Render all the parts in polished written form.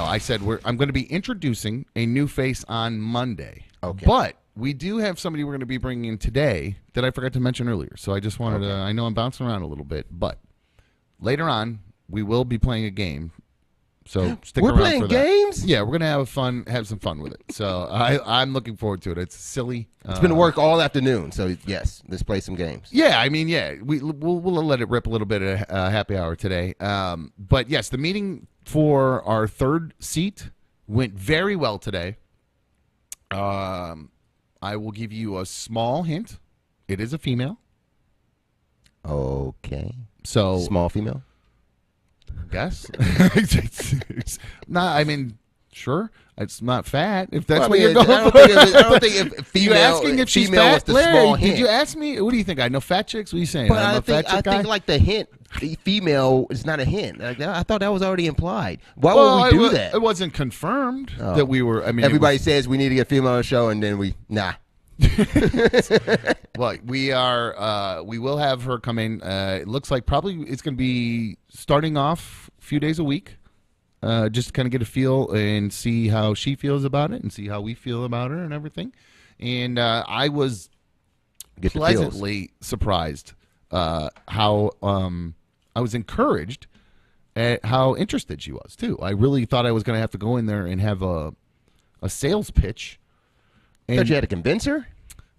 I said I'm going to be introducing a new face on Monday. Okay. But we do have somebody we're going to be bringing in today that I forgot to mention earlier. So I just wanted to, I know I'm bouncing around a little bit, but later on, we will be playing a game. So stick around for that. We're playing games? Yeah, we're going to have some fun with it. So I'm looking forward to it. It's silly. It's been work all afternoon, so yes, let's play some games. Yeah, I mean, we'll let it rip a little bit at happy hour today. But yes, the meeting for our third seat went very well today. I will give you a small hint. It is a female. Okay. So small female? Yes. I mean, sure. It's not fat. If that's what you're going for. I don't think if female. You asking if she's female fat? was the small hint. Did you ask me? What do you think? I know fat chicks. What are you saying? But I think like the hint, female is not a hint. I thought that was already implied. Why would we do that? It wasn't confirmed that we were. I mean, everybody says we need to get female on the show, and then nah. Well, we will have her come in. It looks like probably it's going to be starting off a few days a week, just to kind of get a feel and see how she feels about it and see how we feel about her and everything. And I was pleasantly surprised how I was encouraged at how interested she was too. I really thought I was going to have to go in there and have a sales pitch. Thought you had to convince her?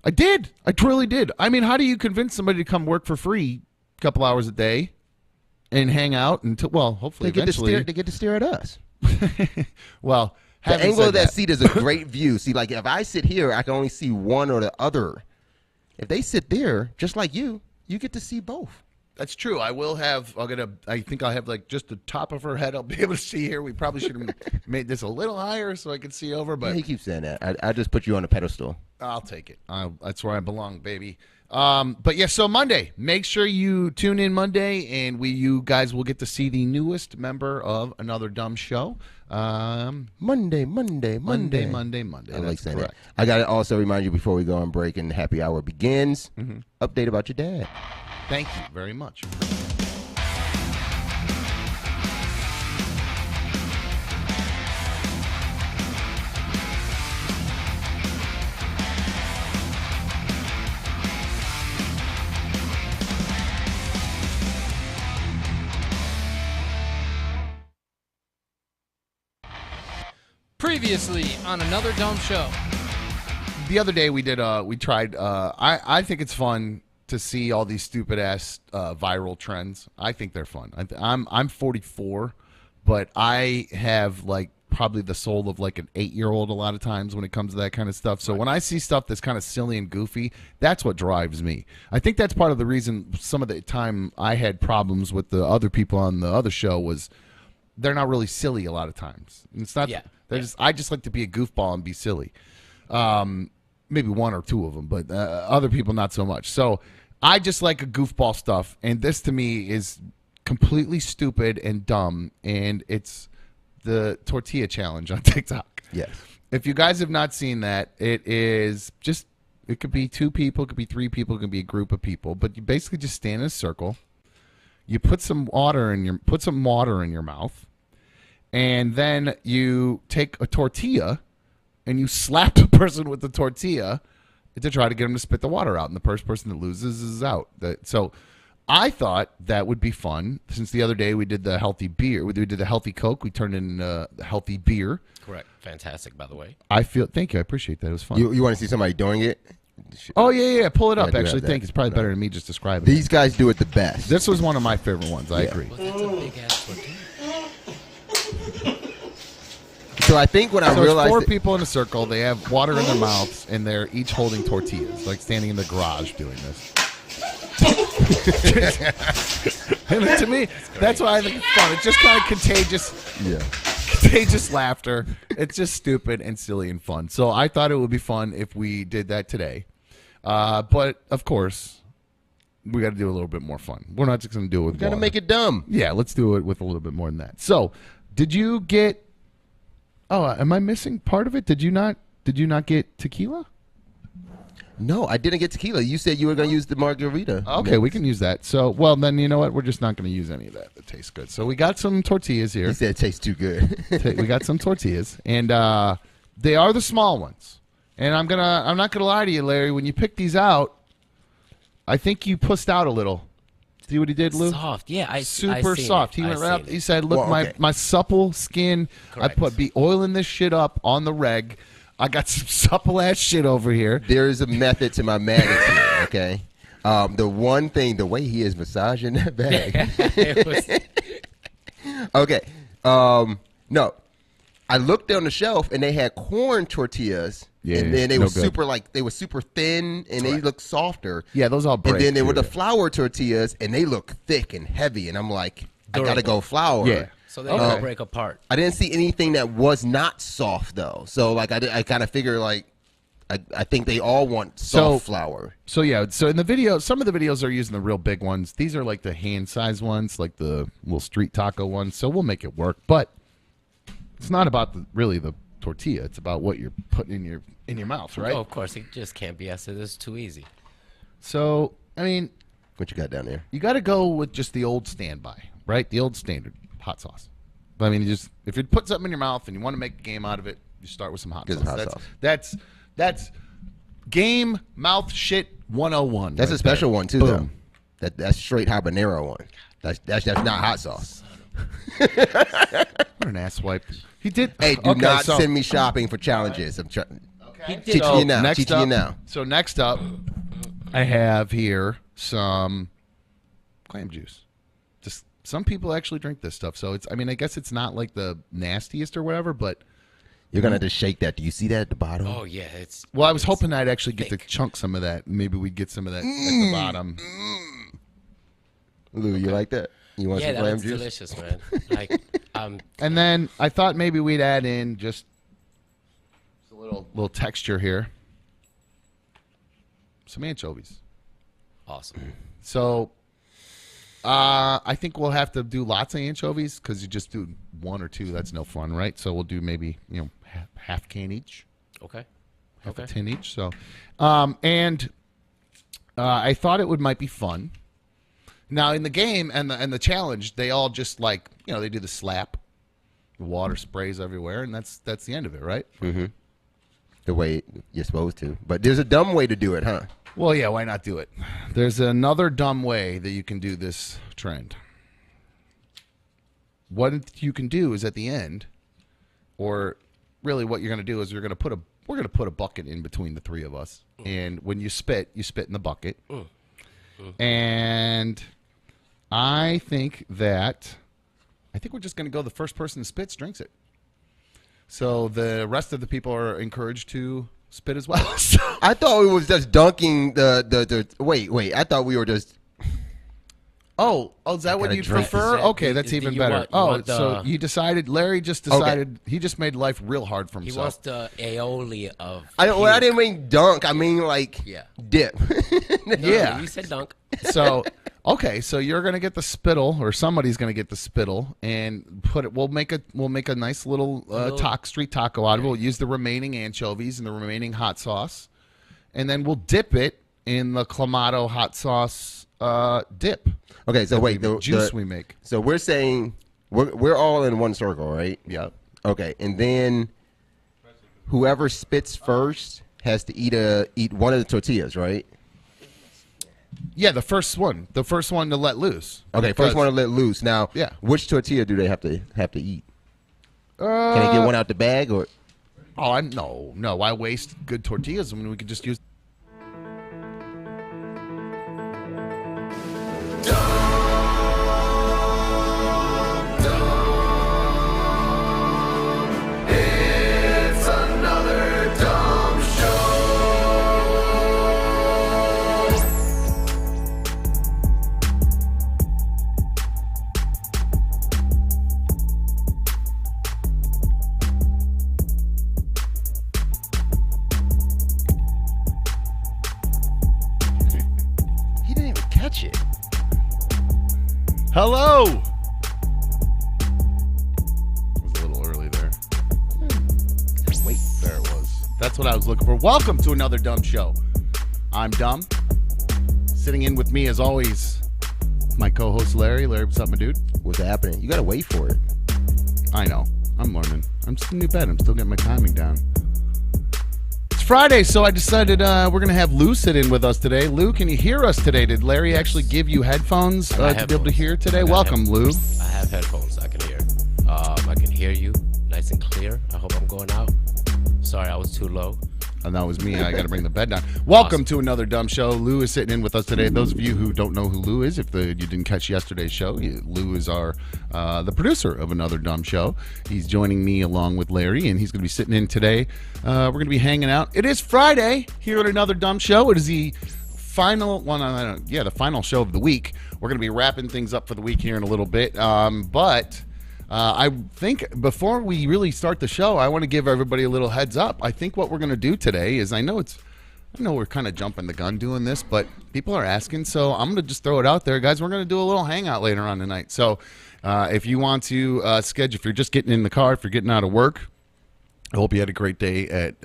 I did. I truly did. I mean, how do you convince somebody to come work for free a couple hours a day and hang out until, well, hopefully eventually. They get to stare at us. Well, the angle of that seat is a great view. See, like if I sit here, I can only see one or the other. If they sit there, just like you get to see both. That's true. I will have. I think I'll have like just the top of her head. I'll be able to see here. We probably should have made this a little higher so I could see over. But yeah, he keeps saying that. I just put you on a pedestal. I'll take it. That's where I belong, baby. But yeah, so Monday. Make sure you tune in Monday, and you guys will get to see the newest member of Another Dumb Show. Monday. I like saying that. I got to also remind you before we go on break and happy hour begins. Update about your dad. Thank you very much. Previously on Another Dumb Show. The other day we tried. I think it's fun to see all these stupid ass viral trends. I think they're fun. I'm 44, but I have like probably the soul of like an 8-year-old a lot of times when it comes to that kind of stuff. So when I see stuff that's kind of silly and goofy, that's what drives me. I think that's part of the reason some of the time I had problems with the other people on the other show was they're not really silly a lot of times. It's not. Yeah. I just like to be a goofball and be silly. Maybe one or two of them, but other people not so much. So I just like a goofball stuff, and this to me is completely stupid and dumb, and it's the Tortilla challenge on TikTok. Yes. If you guys have not seen that, it could be 2 people, it could be 3 people, it could be a group of people, but you basically just stand in a circle. You put some water in your mouth, and then you take a tortilla and you slap the person with the tortilla to try to get them to spit the water out, and the first person that loses is out. So I thought that would be fun, since the other day we did the healthy beer. We did the healthy Coke. We turned in the healthy beer. Correct. Fantastic, by the way. Thank you. I appreciate that. It was fun. You want to see somebody doing it? Oh, yeah. Pull it up, actually. Thank you. It's probably better than me just describing it. These guys do it the best. This was one of my favorite ones. I agree. Well, that's a big-ass tortilla. So I think when I realized... 4 people in a circle. They have water in their mouths, and they're each holding tortillas, like standing in the garage doing this. And to me, that's why I think it's fun. It's just kind of contagious. Yeah. Contagious laughter. It's just stupid and silly and fun. So I thought it would be fun if we did that today. But, of course, we got to do a little bit more fun. We're not just going to do it with water. Got to make it dumb. Yeah, let's do it with a little bit more than that. So, did you get... Oh, am I missing part of it? Did you not get tequila? No, I didn't get tequila. You said you were going to use the margarita. Okay, we can use that. So, well, then you know what? We're just not going to use any of that. That tastes good. So we got some tortillas here. He said it tastes too good. We got some tortillas, and they are the small ones. And I'm not gonna lie to you, Larry. When you picked these out, I think you pussed out a little. See what he did, Lou? Soft, yeah. Super seen soft. It. He went right up. Seen He it. said, "Look, Well, okay. my supple skin. Correct. Be oiling this shit up on the reg. I got some supple ass shit over here." There is a method to my madness here, okay? The one thing, the way he is massaging that bag. It was- Okay. No. I looked down the shelf and they had corn tortillas. Yeah, and then they no were good. they were super thin and they looked softer. Yeah, those all break. And then there were too. the flour tortillas and they look thick and heavy. And I'm like, I gotta Durable. go flour. Yeah. so they don't break apart. I didn't see anything that was not soft though. So like I kind of figure like I think they all want soft flour. So yeah, so in the video, some of the videos are using the real big ones. These are like the hand-sized ones, like the little street taco ones. So we'll make it work, but it's not about really the tortilla. It's about what you're putting in your mouth, right? Oh, of course, it just can't be. I said it's too easy. So I mean, What you got down there? you got to go with just the old standby, right? The old standard hot sauce. I mean, if you put something in your mouth and you want to make a game out of it, you start with some hot Get sauce. some hot sauce. That's game mouth shit 101. That's right a special there. one too, Boom. though. That's straight habanero one. That's not hot sauce. What an asswipe. He did. Hey, do Okay, not so- send me shopping for challenges. I'm trying. He did. Teaching you now. Teaching you now. So next up, I have here some clam juice. Just some people actually drink this stuff, so it's. I mean, I guess it's not like the nastiest or whatever, but You're gonna have to shake that. Do you see that at the bottom? Oh yeah, it's. well, I was hoping I'd actually get thick. to chunk some of that. Maybe we'd get some of that at the bottom. Lou, you like that? You want Yeah, some that clam looks juice? delicious, man. Like, And then I thought maybe we'd add in just a little texture here. Some anchovies. awesome. So I think we'll have to do lots of anchovies because you just do one or two. That's no fun, right? So we'll do maybe half can each, Okay. half a Okay. tin each. So and I thought it might be fun. Now in the game and the challenge, they all just like they do the slap, the water sprays everywhere, and that's the end of it, right? The way you're supposed to. But there's a dumb way to do it, huh? Well, yeah, why not do it? There's another dumb way that you can do this trend. What you can do is at the end, or really what you're going to do is we're going to put a bucket in between the three of us, and when you spit in the bucket. And I think we're just going to go the first person who spits drinks it. So the rest of the people are encouraged to spit as well. So I thought it was just dunking the wait. I thought we were just Oh, is that what gotta you drink. prefer? Is that- Okay, that's do even you better. want- you want So the- you decided, Larry just decided, he just made life real hard for He himself. wants the aioli of. I didn't mean dunk. I mean like Yeah. dip. Yeah. You said dunk. So, okay, so you're gonna get the spittle, or somebody's gonna get the spittle, and put it. We'll make a nice little street taco out of it. We'll use the remaining anchovies and the remaining hot sauce, and then we'll dip it in the clamato hot sauce dip. Okay, so wait, the Juice we make. So we're saying we're all in one circle, right? Yeah. Okay, and then whoever spits first has to eat one of the tortillas, right? Yeah, the first one to let loose. Okay, Because- first one to let loose. Now, Yeah. which tortilla do they have to eat? Can they get one out the bag or? Oh, no. Why waste good tortillas when we could just use? It's another dumb show. He didn't even catch it. Hello. It was a little early there. Wait. There it was. That's what I was looking for. Welcome to another dumb show. I'm dumb. Sitting in with me, as always, my co-host Larry. Larry, what's up, my dude? What's happening? You gotta wait for it. I know. I'm learning. I'm still new bed. I'm still getting my timing down. It's Friday, so I decided we're going to have Lou sit in with us today. Lou, can you hear us today? Did Larry actually give you headphones to be able to hear today? Welcome, Lou. I have headphones. I can hear. I can hear you nice and clear. I hope I'm going out. Sorry, I was too low. And that was me. I got to bring the bed down. Welcome to another dumb show. Lou is sitting in with us today. Those of you who don't know who Lou is, if you didn't catch yesterday's show, Lou is the producer of another dumb show. He's joining me along with Larry, and he's going to be sitting in today. We're going to be hanging out. It is Friday here at another dumb show. It is the final the final show of the week. We're going to be wrapping things up for the week here in a little bit, but. I think before we really start the show, I want to give everybody a little heads up. I think what we're going to do today is, I know we're kind of jumping the gun doing this, but people are asking, so I'm going to just throw it out there. Guys, we're going to do a little hangout later on tonight. So if you want to schedule, if you're just getting in the car, if you're getting out of work, I hope you had a great day at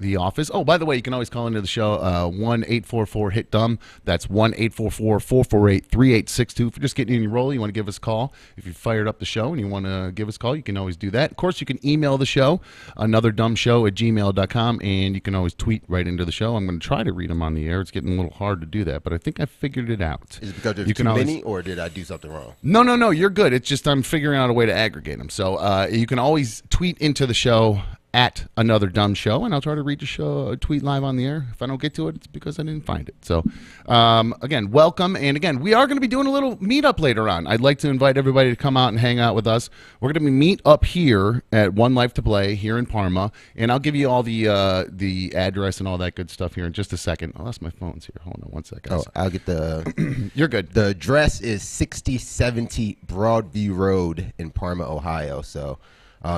the office. Oh, by the way, you can always call into the show, 1-844-HIT-DUMB. That's 1-844-448-3862. If you're just getting in your role, you want to give us a call. If you fired up the show and you want to give us a call, you can always do that. Of course, you can email the show, anotherdumbshow@gmail.com, and you can always tweet right into the show. I'm going to try to read them on the air. It's getting a little hard to do that, but I think I figured it out. Is it because there's too many, or did I do something wrong? No, you're good. It's just I'm figuring out a way to aggregate them. So you can always tweet into the show at another dumb show, and I'll try to read the show, tweet live on the air. If I don't get to it, it's because I didn't find it. So again, welcome. And again, we are going to be doing a little meetup later on. I'd like to invite everybody to come out and hang out with us. We're going to meet up here at One Life to Play here in Parma, and I'll give you all the address and all that good stuff here in just a second. I lost my phones here. Hold on one second. Oh, I'll get the You're good. The address is 6070 Broadview Road in Parma, Ohio. So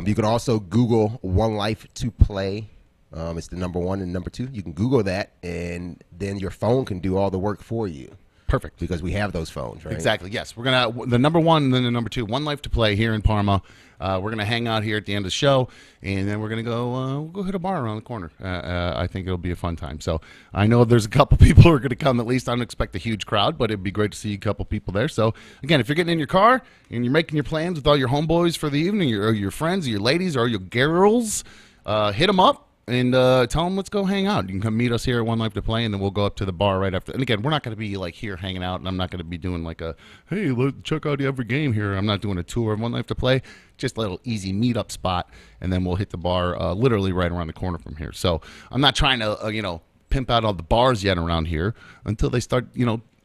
you can also Google One Life to Play. It's the number 1 and number 2. You can Google that, and then your phone can do all the work for you. Perfect. Because we have those phones, right? Exactly. Yes, we're gonna the number 1 and then the number 2. One Life to Play here in Parma. We're gonna hang out here at the end of the show, and then we're gonna go. We'll go hit a bar around the corner. I think it'll be a fun time. So I know there's a couple people who are gonna come. At least I don't expect a huge crowd, but it'd be great to see a couple people there. So again, if you're getting in your car and you're making your plans with all your homeboys for the evening, or your friends, or your ladies, or your girls, hit them up. And tell them, let's go hang out. You can come meet us here at One Life to Play, and then we'll go up to the bar right after. And again, we're not going to be like here hanging out, and I'm not going to be doing like a, hey, let's check out every game here. I'm not doing a tour of One Life to Play. Just a little easy meetup spot, and then we'll hit the bar literally right around the corner from here. So I'm not trying to, pimp out all the bars yet around here until they start,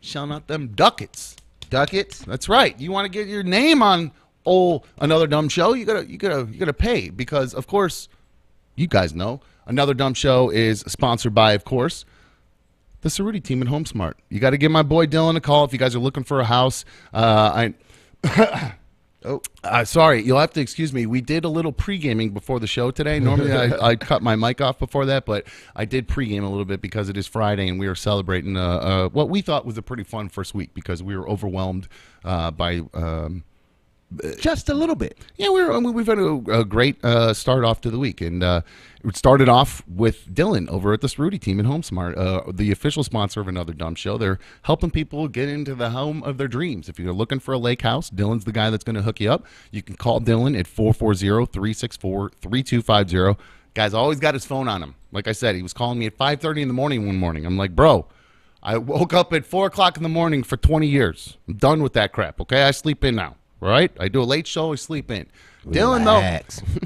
shelling out them ducats. Ducats? That's right. You want to get your name on another dumb show? You gotta pay, because of course, you guys know, Another Dumb Show is sponsored by, of course, the Cerruti team at HomeSmart. You got to give my boy Dylan a call if you guys are looking for a house. Sorry, you'll have to excuse me. We did a little pre-gaming before the show today. Normally I cut my mic off before that, but I did pre-game a little bit because it is Friday and we were celebrating what we thought was a pretty fun first week, because we were overwhelmed by just a little bit. Yeah, we've had a great start off to the week, and it started off with Dylan over at the Cerruti team at HomeSmart, the official sponsor of Another Dumb Show. They're helping people get into the home of their dreams. If you're looking for a lake house, Dylan's the guy that's going to hook you up. You can call Dylan at 440-364-3250. Guy's always got his phone on him. Like I said, he was calling me at 5:30 in the morning one morning. I'm like, bro, I woke up at 4 o'clock in the morning for 20 years. I'm done with that crap, okay? I sleep in now. Right? I do a late show, I sleep in. Dylan, though,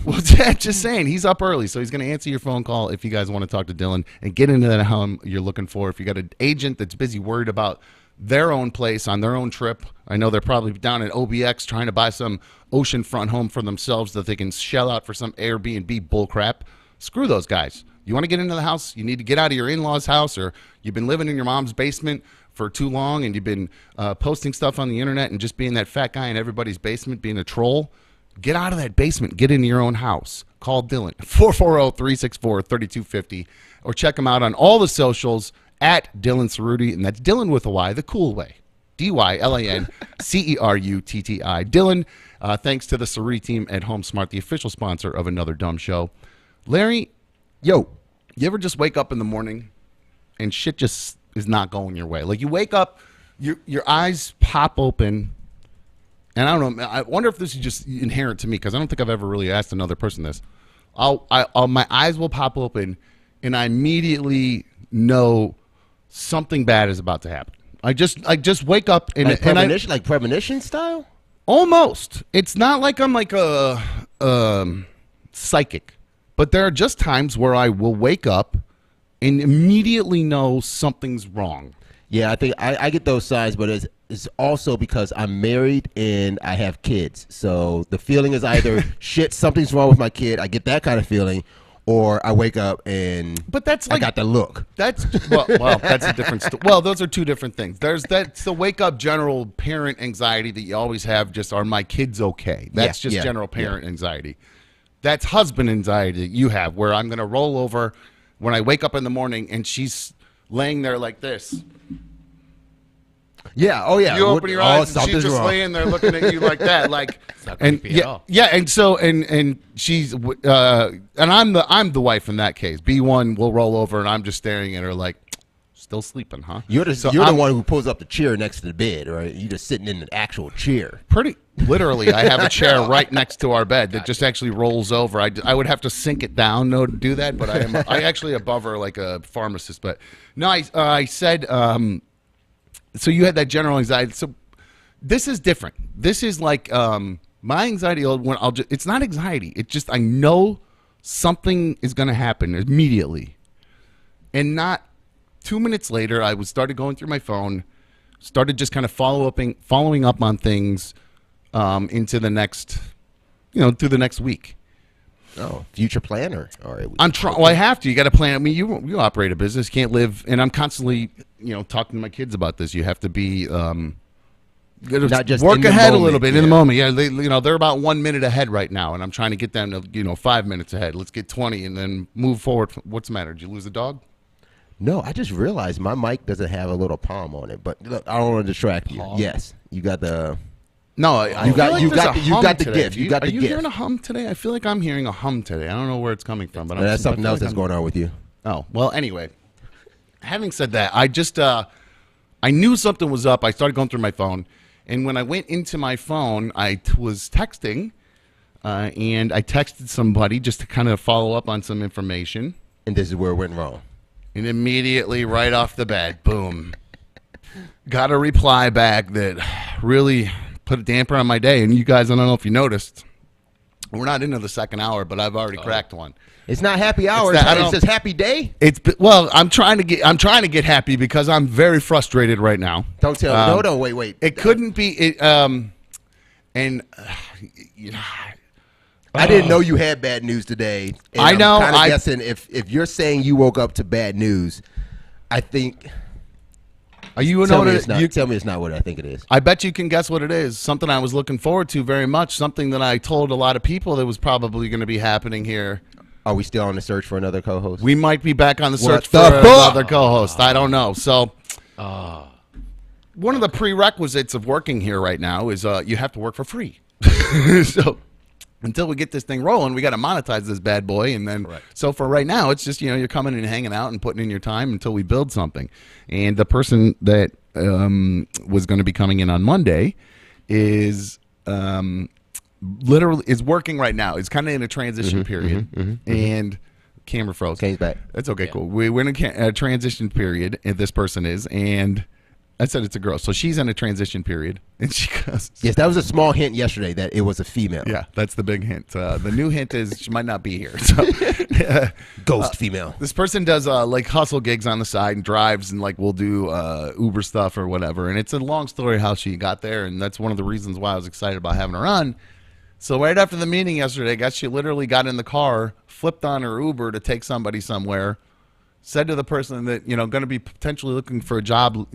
well, just saying, he's up early, so he's going to answer your phone call if you guys want to talk to Dylan and get into that home you're looking for. If you got an agent that's busy worried about their own place on their own trip, I know they're probably down at OBX trying to buy some oceanfront home for themselves that they can shell out for some Airbnb bullcrap. Screw those guys. You want to get into the house, you need to get out of your in-laws' house, or you've been living in your mom's basement for too long and you've been posting stuff on the internet and just being that fat guy in everybody's basement, being a troll. Get out of that basement. Get into your own house. Call Dylan, 440-364-3250, or check him out on all the socials at Dylan Cerruti, and that's Dylan with a Y, the cool way. DYLANCERUTTI. Dylan, thanks to the Cerruti team at HomeSmart, the official sponsor of Another Dumb Show. Larry, yo, you ever just wake up in the morning and shit just is not going your way. Like you wake up, your eyes pop open, and I don't know. I wonder if this is just inherent to me because I don't think I've ever really asked another person this. My eyes will pop open, and I immediately know something bad is about to happen. I just wake up and like premonition style. Almost. It's not like I'm like a psychic, but there are just times where I will wake up and immediately know something's wrong. Yeah, I think I get those signs, but it's also because I'm married and I have kids. So the feeling is either shit, something's wrong with my kid. I get that kind of feeling, or I wake up and I got the look. That's well that's a different. Well, those are two different things. That's the wake up general parent anxiety that you always have. Just are my kids okay? That's just general parent anxiety. That's husband anxiety that you have, where I'm going to roll over when I wake up in the morning and she's laying there like this. Yeah. Oh, yeah. You open your eyes and she's just laying there looking at you like that, like, and and so and she's and I'm the wife in that case. B1 will roll over and I'm just staring at her like, still sleeping, huh? You're the one who pulls up the chair next to the bed, right? You're just sitting in an actual chair. Pretty literally, I have a chair right next to our bed that just actually rolls over. I would have to sink it down to do that, but I actually above her like a pharmacist. But no, I said. So you had that general anxiety. So this is different. This is like my anxiety. It's not anxiety. It's just I know something is going to happen immediately, and not 2 minutes later. I started going through my phone, started just kind of following up on things into the next, through the next week. Oh, future planner. All right. I'm trying. Well, I have to. You got to plan. I mean, you operate a business, you can't live. And I'm constantly, talking to my kids about this. You have to be, not just work ahead a little bit in the moment. Yeah, they're about 1 minute ahead right now, and I'm trying to get them to, 5 minutes ahead. Let's get 20, and then move forward. What's the matter? Did you lose a dog? No, I just realized my mic doesn't have a little palm on it. But look, I don't want to distract you. Yes, you got the. No, you got the gift. You got the gift. Are you hearing a hum today? I feel like I'm hearing a hum today. I don't know where it's coming from, but that's something else that's going on with you. Oh, well, anyway. Having said that, I just I knew something was up. I started going through my phone, and when I went into my phone, I was texting, and I texted somebody just to kind of follow up on some information. And this is where it went wrong. And immediately, right off the bat, boom, got a reply back that really put a damper on my day. And you guys, I don't know if you noticed, we're not into the second hour, but I've already cracked one. It's not happy hour. It says happy day. I'm trying to get happy because I'm very frustrated right now. Don't tell me. No, wait. It couldn't be I didn't know you had bad news today. And I know. I'm kind of guessing if you're saying you woke up to bad news, I think. Tell me it's not what I think it is. I bet you can guess what it is. Something I was looking forward to very much. Something that I told a lot of people that was probably going to be happening here. Are we still on the search for another co-host? We might be back on the search for another co-host. I don't know. So, one of the prerequisites of working here right now is you have to work for free. So, until we get this thing rolling, we got to monetize this bad boy. And then, So for right now, it's just, you're coming and hanging out and putting in your time until we build something. And the person that was going to be coming in on Monday is literally is working right now. It's kind of in a transition period. And camera froze. Kane's back. That's okay, cool. We're in a transition period, and this person is. And I said it's a girl. So she's in a transition period. And she goes. Yes, that was a small hint yesterday that it was a female. Yeah, that's the big hint. The new hint is she might not be here. So, ghost female. This person does like hustle gigs on the side and drives and like will do Uber stuff or whatever. And it's a long story how she got there. And that's one of the reasons why I was excited about having her on. So right after the meeting yesterday, I guess she literally got in the car, flipped on her Uber to take somebody somewhere. Said to the person that, going to be potentially looking for a job,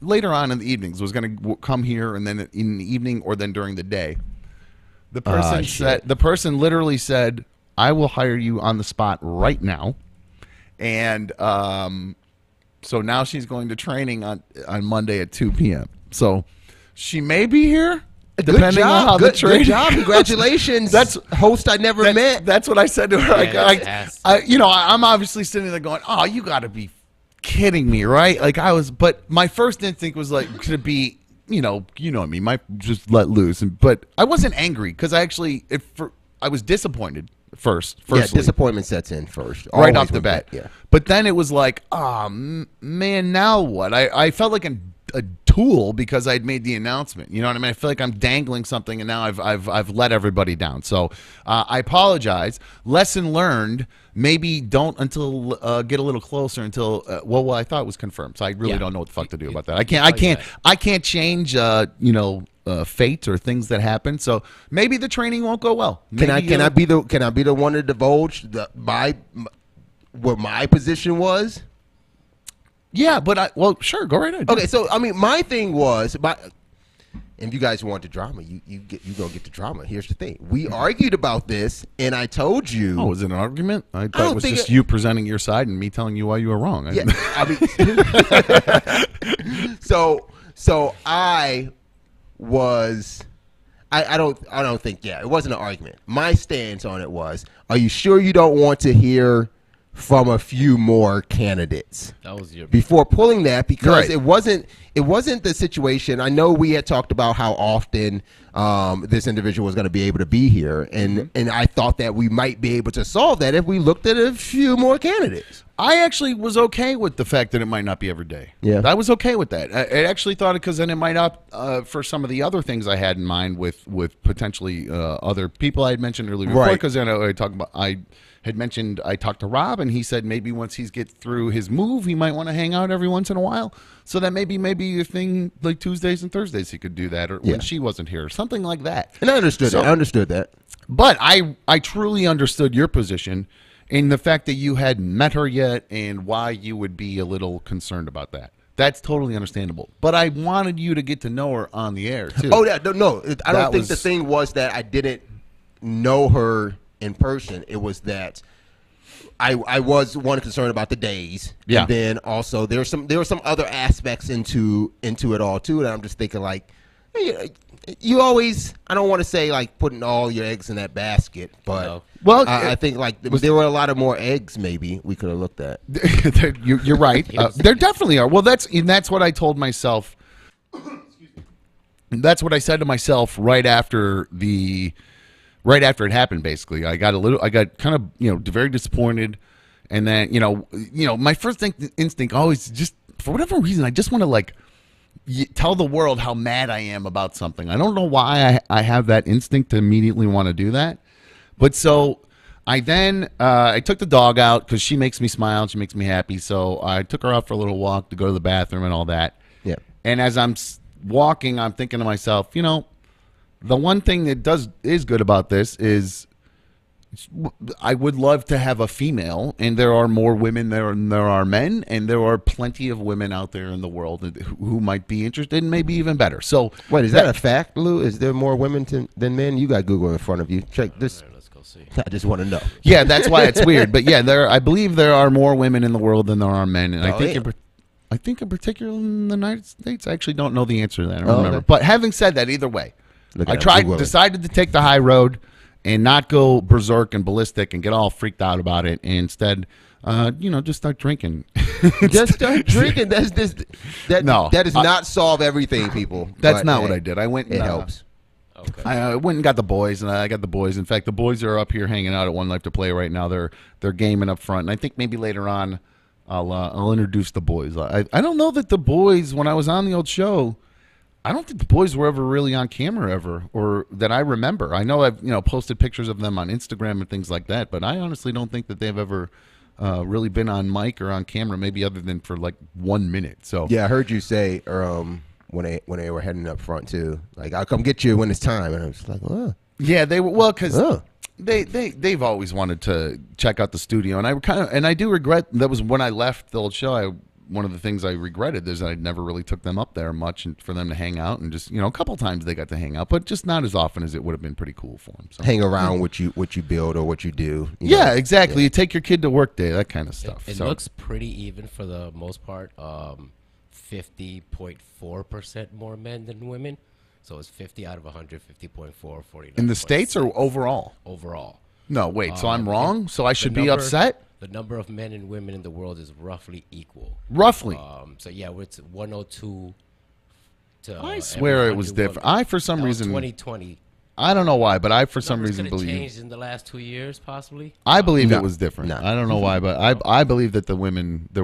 later on in the evenings, was going to come here and then in the evening or then during the day. The person literally said, I will hire you on the spot right now. And so now she's going to training on Monday at 2 p.m. So she may be here. Depending on how the training. Good job. Congratulations. That's host I never met. That's what I said to her. I'm obviously sitting there going, oh, you got to be kidding me, right? Like but my first instinct was like, could it be, you know what I mean, might just let loose. But I wasn't angry because I was disappointed first. Yeah, disappointment sets in first. Right Always off the with bat. that, yeah. But then it was like, man, now what? I felt like a tool because I'd made the announcement. You know what I mean? I feel like I'm dangling something, and now I've let everybody down. So I apologize. Lesson learned. Maybe don't until get a little closer until well, I thought it was confirmed. So I really don't know what the fuck to do about that. I can't change fate or things that happen. So maybe the training won't go well. Can I be the one to divulge what my position was? Yeah, but sure, go right ahead. Okay, so I mean, my thing was, and you guys want the drama, you gonna get the drama. Here's the thing: we argued about this, and I told you. Oh, was it an argument? I thought it was just you presenting your side and me telling you why you were wrong. Yeah, I mean, so I was. I don't think. Yeah, it wasn't an argument. My stance on it was: are you sure you don't want to hear from a few more candidates before pulling that, because it wasn't the situation. I know we had talked about how often this individual was going to be able to be here, and I thought that we might be able to solve that if we looked at a few more candidates. I actually was okay with the fact that it might not be every day. Yeah, I was okay with that. I actually thought it because then it might not for some of the other things I had in mind with potentially other people I had mentioned earlier. Before, because then I had mentioned I talked to Rob, and he said maybe once he's get through his move, he might want to hang out every once in a while. So that maybe a thing like Tuesdays and Thursdays he could do that, or when she wasn't here, or something like that. And I understood that. I understood that. But I truly understood your position in the fact that you hadn't met her yet, and why you would be a little concerned about that. That's totally understandable. But I wanted you to get to know her on the air too. Oh yeah, no, I don't think the thing was that I didn't know her in person. It was that I was one concerned about the days, and then also there were some other aspects into it all too. And I'm just thinking like, you always, I don't want to say like putting all your eggs in that basket, but I think like there were a lot of more eggs maybe we could have looked at. You're right. There definitely are. Well, that's what I told myself. That's what I said to myself right after it happened. Basically, I got kind of very disappointed, and then my first instinct always, just for whatever reason, I just want to like tell the world how mad I am about something. I don't know why I have that instinct to immediately want to do that, but so I then I took the dog out because she makes me smile, she makes me happy. So I took her out for a little walk to go to the bathroom and all that. Yeah. And as I'm walking, I'm thinking to myself, the one thing that is good about this is I would love to have a female, and there are more women than there are men, and there are plenty of women out there in the world who might be interested, and maybe even better. So, wait, is that a fact, Lou? Is there more women than men? You got Google in front of you. Check this. Right, let's go see. I just want to know. Yeah, that's why it's weird. But yeah, I believe there are more women in the world than there are men, and I think in particular in the United States. I actually don't know the answer to that. I don't remember. Okay. But having said that, either way, decided to take the high road and not go berserk and ballistic and get all freaked out about it. And instead, just start drinking. Just start drinking. That does not solve everything, people. That's not what I did. I went. It helps. Okay. I went and got the boys, and I got the boys. In fact, the boys are up here hanging out at One Life to Play right now. They're gaming up front, and I think maybe later on, I'll introduce the boys. I don't know that the boys, when I was on the old show, I don't think the boys were ever really on camera ever, or that I remember. I know I've posted pictures of them on Instagram and things like that, but I honestly don't think that they've ever really been on mic or on camera, maybe other than for like 1 minute. So yeah, I heard you say when they were heading up front too, like I'll come get you when it's time, and I was like, oh. Yeah, they were because they've always wanted to check out the studio, and I do regret that was when I left the old show. One of the things I regretted is I never really took them up there much and for them to hang out, and just a couple times they got to hang out, but just not as often as it would have been pretty cool for them. So, hang around what you build or what you do. Yeah, exactly. You take your kid to work day, that kind of stuff. It looks pretty even for the most part. 50.4% more men than women. So it's 50 out of 100, 50.4, 49. In the States or overall? Overall. No, wait. So I'm wrong. So I should be upset. the number of men and women in the world is roughly equal. Roughly. So yeah, it's 102 to. I swear it was 100 different. women. I, for some That was reason, 2020. I don't know why, but I, for some Numbers reason, could have believe. changed in the last 2 years, possibly. I believe No. it was different. No. I don't know why, but I believe that there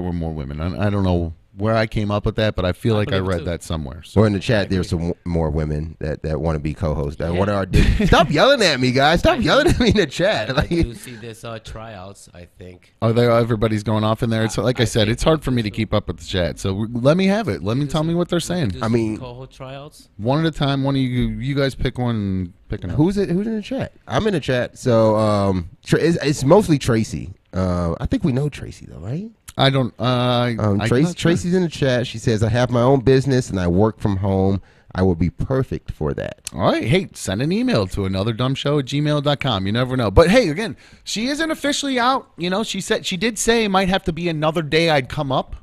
were more women. I don't know where I came up with that, but I feel like I believe it read too. that somewhere. So. Or in the chat, there's some more women that want to be co-hosts. That want to Stop yelling at me, guys! Stop yelling at me in the chat. I Like, do see this tryouts. I think. Are there? Everybody's going off in there. It's like I said, it's hard for me to keep up with the chat. So let me have it. Let me tell me what they're saying. I mean- co-host tryouts. One at a time. One of you guys pick one and pick another. who's in the chat? I'm in the chat. So it's mostly Tracy. I think we know Tracy though, right? I don't. I'm not sure. Tracy's in the chat. She says, "I have my own business and I work from home. I will be perfect for that." All right. Hey, send an email to anotherdumbshow@gmail.com. You never know. But hey, again, she isn't officially out. You know, she did say it might have to be another day I'd come up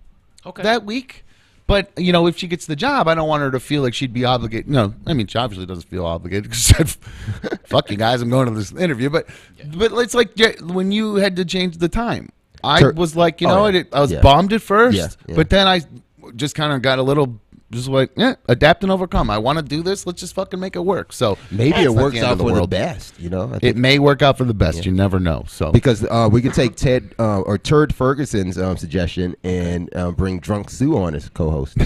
that week. But, you know, if she gets the job, I don't want her to feel like she'd be obligated. No, I mean, she obviously doesn't feel obligated because she said, fuck you guys, I'm going to this interview. But it's like when you had to change the time. I was like, you know, I was bummed at first, but then I just kind of got a little, just like, adapt and overcome. I want to do this. Let's just fucking make it work. So Maybe it works out for the best. You know, it may work out for the best. You never know. So because we could take Ted or Turd Ferguson's suggestion and bring Drunk Sue on as co-host.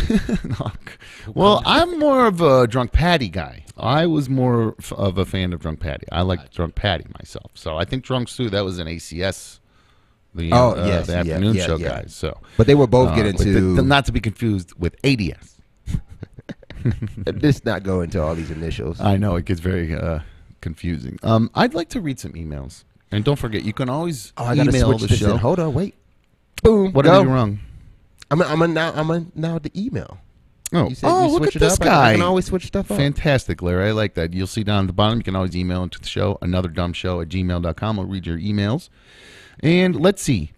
Well, I'm more of a Drunk Patty guy. I was more of a fan of Drunk Patty. I like Drunk Patty myself. So I think Drunk Sue, that was an ACS. The afternoon show guys. So, but they would both get into not to be confused with ADS. Let's not go into all these initials. I know it gets very confusing. I'd like to read some emails, and don't forget you can always email the show. Hold on, wait. Boom. What did I do wrong? I'm now the email. Oh, You said you look at switch it this up. guy! I can always switch stuff up. Fantastic, Larry. I like that. You'll see down at the bottom. You can always email into the show. anotherdumbshow@gmail.com. I'll read your emails. And let's see.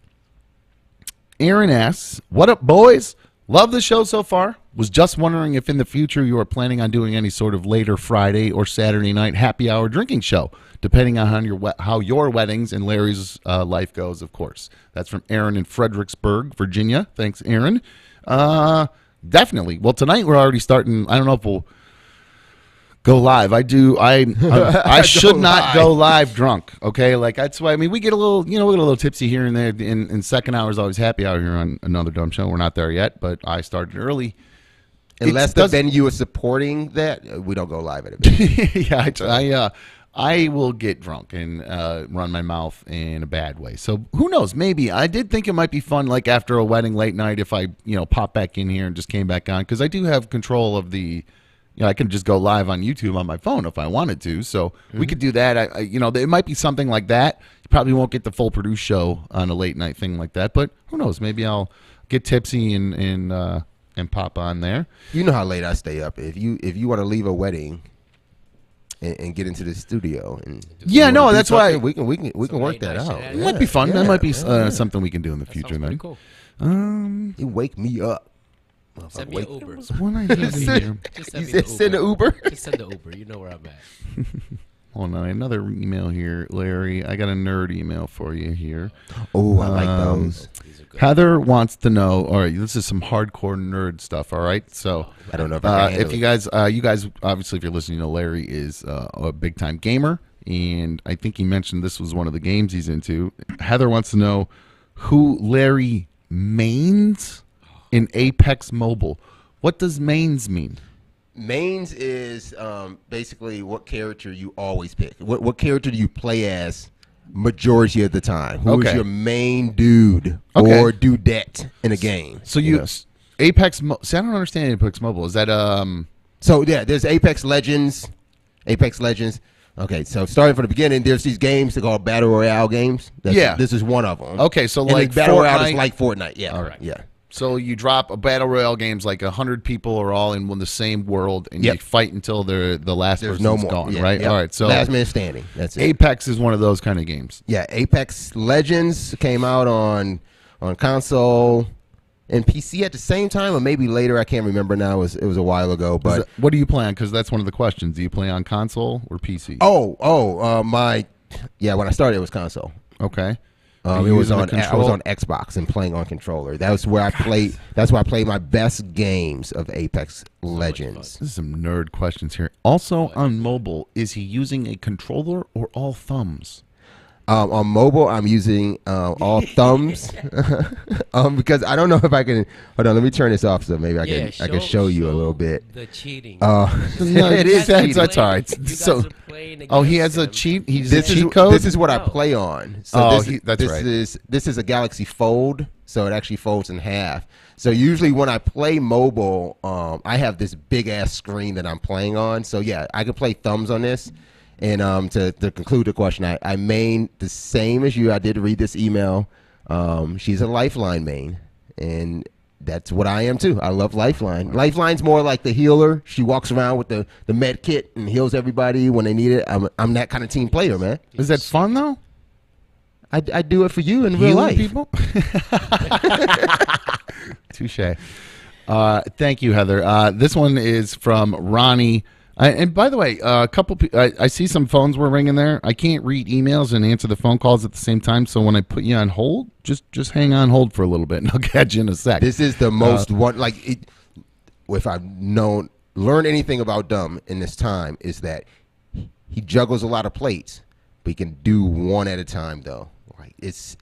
Aaron asks, "What up, boys? Love the show so far. Was just wondering if in the future you are planning on doing any sort of later Friday or Saturday night happy hour drinking show, depending on how your weddings and Larry's life goes, of course." That's from Aaron in Fredericksburg, Virginia. Thanks, Aaron. Definitely. Well, tonight we're already starting. I don't know if we'll go live. I should not go live drunk. Okay, like that's why. I mean, we get a little, we get a little tipsy here and there. In second hour is always happy hour here on Another Dumb Show. We're not there yet, but I started early. Unless the venue is supporting that, we don't go live at a venue. Yeah, I will get drunk and run my mouth in a bad way. So who knows? Maybe I did think it might be fun, like after a wedding late night, if I pop back in here and just came back on, because I do have control of the. I could just go live on YouTube on my phone if I wanted to. So we could do that. It might be something like that. You probably won't get the full produced show on a late night thing like that, but who knows? Maybe I'll get tipsy and pop on there. You know how late I stay up. If you want to leave a wedding and get into the studio and that's why we can work that out. It might be fun. That might be something we can do in the future. Then Cool. You wake me up. Send me an Uber. What I have here. Just You send me said send an Uber? Just send the Uber. You know where I'm at. Hold on, another email here, Larry. I got a nerd email for you here. Oh, I like those. These are good. Heather wants to know. All right, this is some hardcore nerd stuff. All right, so I don't know if I can handle if you guys, obviously, if you're listening, Larry is a big time gamer, and I think he mentioned this was one of the games he's into. Heather wants to know who Larry mains in Apex Mobile. What does mains mean? Mains is basically what character you always pick. What character do you play as majority of the time? Who is your main dude or dudette in a game? So Apex. See, I don't understand Apex Mobile. Is that So yeah, there's Apex Legends. Okay, so starting from the beginning, there's these games they call Battle Royale games. This is one of them. Okay, so and like Battle Royale Fortnite? is like Fortnite. Yeah. All right. Yeah. So you drop a battle royale games like 100 people are all in the same world, and you fight until the last There's person's no more. gone, Yeah, right? yep. All right. So last man standing. That's it. Apex is one of those kind of games. Yeah, Apex Legends came out on console and PC at the same time, or maybe later. I can't remember now. It was a while ago. But What do you play on? Because that's one of the questions. Do you play on console or PC? when I started, it was console. Okay. Are It you was using a on. I was on Xbox and playing on controller. That's where I played. That's where I played my best games of Apex Legends. This is some nerd questions here. Also on mobile, is he using a controller or all thumbs? On mobile, I'm using all thumbs because I don't know if I can. Hold on, let me turn this off so maybe I can show you a little bit. The cheating. No, It is cheating. that's all right. You guys So, are playing he has a against him. cheat. He's This a is cheat code. this is what I play on. So Oh, this right. is a Galaxy Fold, so it actually folds in half. So usually when I play mobile, I have this big ass screen that I'm playing on. So yeah, I can play thumbs on this. And to conclude the question, I main the same as you. I did read this email. She's a Lifeline main, and that's what I am too. I love Lifeline. Lifeline's more like the healer. She walks around with the med kit and heals everybody when they need it. I'm that kind of team player, man. Is that fun though? I do it for you in real Healing life. people. Touche. Thank you, Heather. This one is from Ronnie. And by the way, a couple. I see some phones were ringing there. I can't read emails and answer the phone calls at the same time. So when I put you on hold, just hang on hold for a little bit, and I'll catch you in a sec. This is the most if I've learned anything about Dumb in this time is that he juggles a lot of plates, but he can do one at a time though. Like it's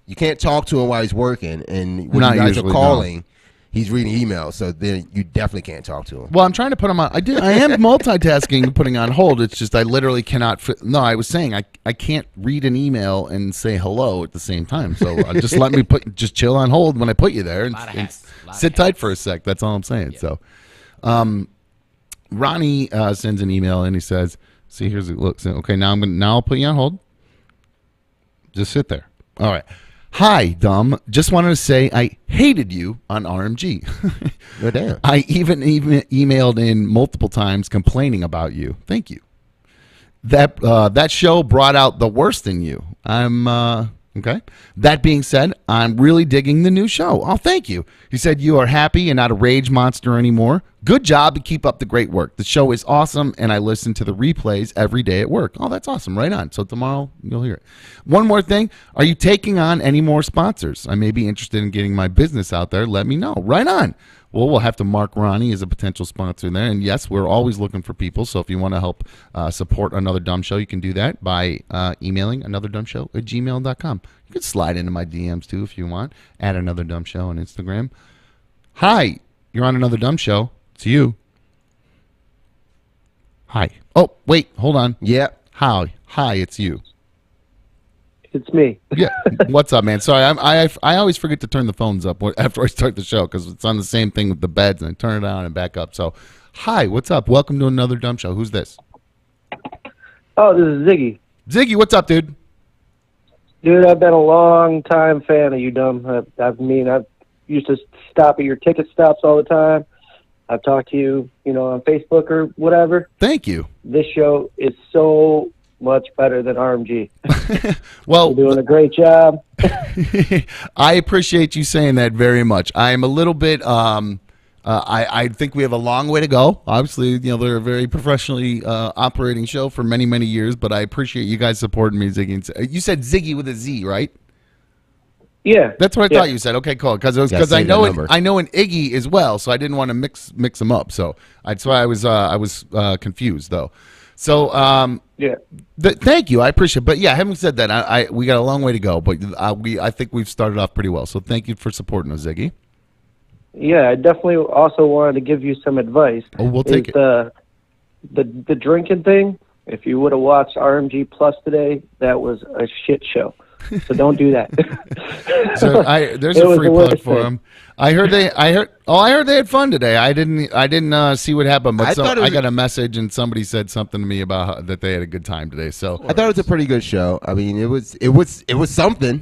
you can't talk to him while he's working, and when Not you guys are usually, calling. He's reading emails, so then you definitely can't talk to him. Well, I'm trying to put him on. I am multitasking, putting on hold. It's just I literally cannot. No, I was saying I can't read an email and say hello at the same time. So just let me just chill on hold when I put you there and sit tight for a sec. That's all I'm saying. Yeah. So, Ronnie sends an email and he says, "See, here's it looks. Okay, now I'll put you on hold. Just sit there. All right." Hi, Dumb. Just wanted to say I hated you on RMG. Oh, damn. I even emailed in multiple times complaining about you. Thank you. That show brought out the worst in you. Okay. That being said, I'm really digging the new show. Oh, thank you. You said you are happy and not a rage monster anymore. Good job and keep up the great work. The show is awesome, and I listen to the replays every day at work. Oh, that's awesome. Right on. So tomorrow you'll hear it. One more thing. Are you taking on any more sponsors? I may be interested in getting my business out there. Let me know. Right on. Well, we'll have to mark Ronnie as a potential sponsor there. And yes, we're always looking for people. So if you want to help support Another Dumb Show, you can do that by emailing anotherdumbshow@gmail.com. You can slide into my DMs too if you want. Add Another Dumb Show on Instagram. Hi, you're on Another Dumb Show. It's you. Hi. Oh, wait, hold on. Yeah. Hi, it's you. It's me. Yeah. What's up, man? Sorry, I always forget to turn the phones up after I start the show because it's on the same thing with the beds, and I turn it on and back up. So, hi, what's up? Welcome to Another Dumb Show. Who's this? Oh, this is Ziggy. Ziggy, what's up, dude? Dude, I've been a long time fan of you, Dumb. I used to stop at your ticket stops all the time. I've talked to you, on Facebook or whatever. Thank you. This show is so much better than RMG. Well, you're doing a great job. I appreciate you saying that very much. I am a little bit. I think we have a long way to go. Obviously, they're a very professionally operating show for many, many years. But I appreciate you guys supporting me, Ziggy. You said Ziggy with a Z, right? Yeah, that's what I thought you said. Okay, cool. Because I know an Iggy as well, so I didn't want to mix them up. So that's why I was confused though. So yeah, thank you. I appreciate it. But yeah, having said that, we got a long way to go. But I think we've started off pretty well. So thank you for supporting us, Ziggy. Yeah, I definitely also wanted to give you some advice. Oh, we'll take it. The drinking thing. If you would have watched RMG Plus today, that was a shit show. So don't do that. So there's a free plug for them. I heard they had fun today. I didn't see what happened, but I got a message and somebody said something to me about that they had a good time today. So I thought it was a pretty good show. I mean, it was something.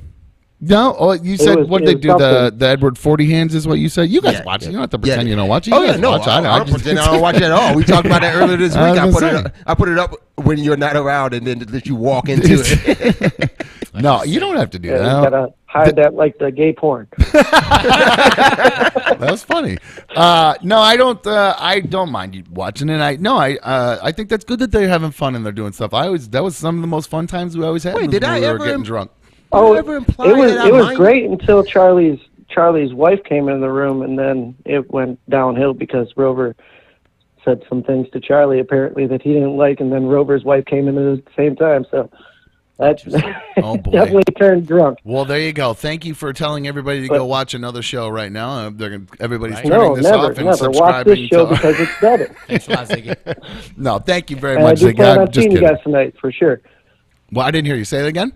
No, you said what did they do? The Edward 40 Hands is what you said. You guys watch it. You don't have to pretend you don't watch it. Oh yeah, no, I don't pretend I don't watch it at all. We talked about that earlier this week. I put it up when you're not around, and then let you walk into it. No, you don't have to do that. You gotta hide that like the gay porn. That was funny. No, I don't mind you watching it. I think that's good that they're having fun and they're doing stuff. That was some of the most fun times we always had. Wait, did I ever getting drunk? Oh, never imply it was that I it was mind. great until Charlie's wife came in the room, and then it went downhill because Rover said some things to Charlie apparently that he didn't like, and then Rover's wife came in at the same time. So that Oh, boy. definitely turned drunk. Well, there you go. Thank you for telling everybody to go watch another show right now. Everybody's Right. turning No, this never, off and never. Watch this subscribing show to. because it's better. Thanks a lot, Ziggy. No, thank you very And I much, do Ziggy. plan I'm on just seeing you kidding. guys tonight for sure. Well, I didn't hear you say that again.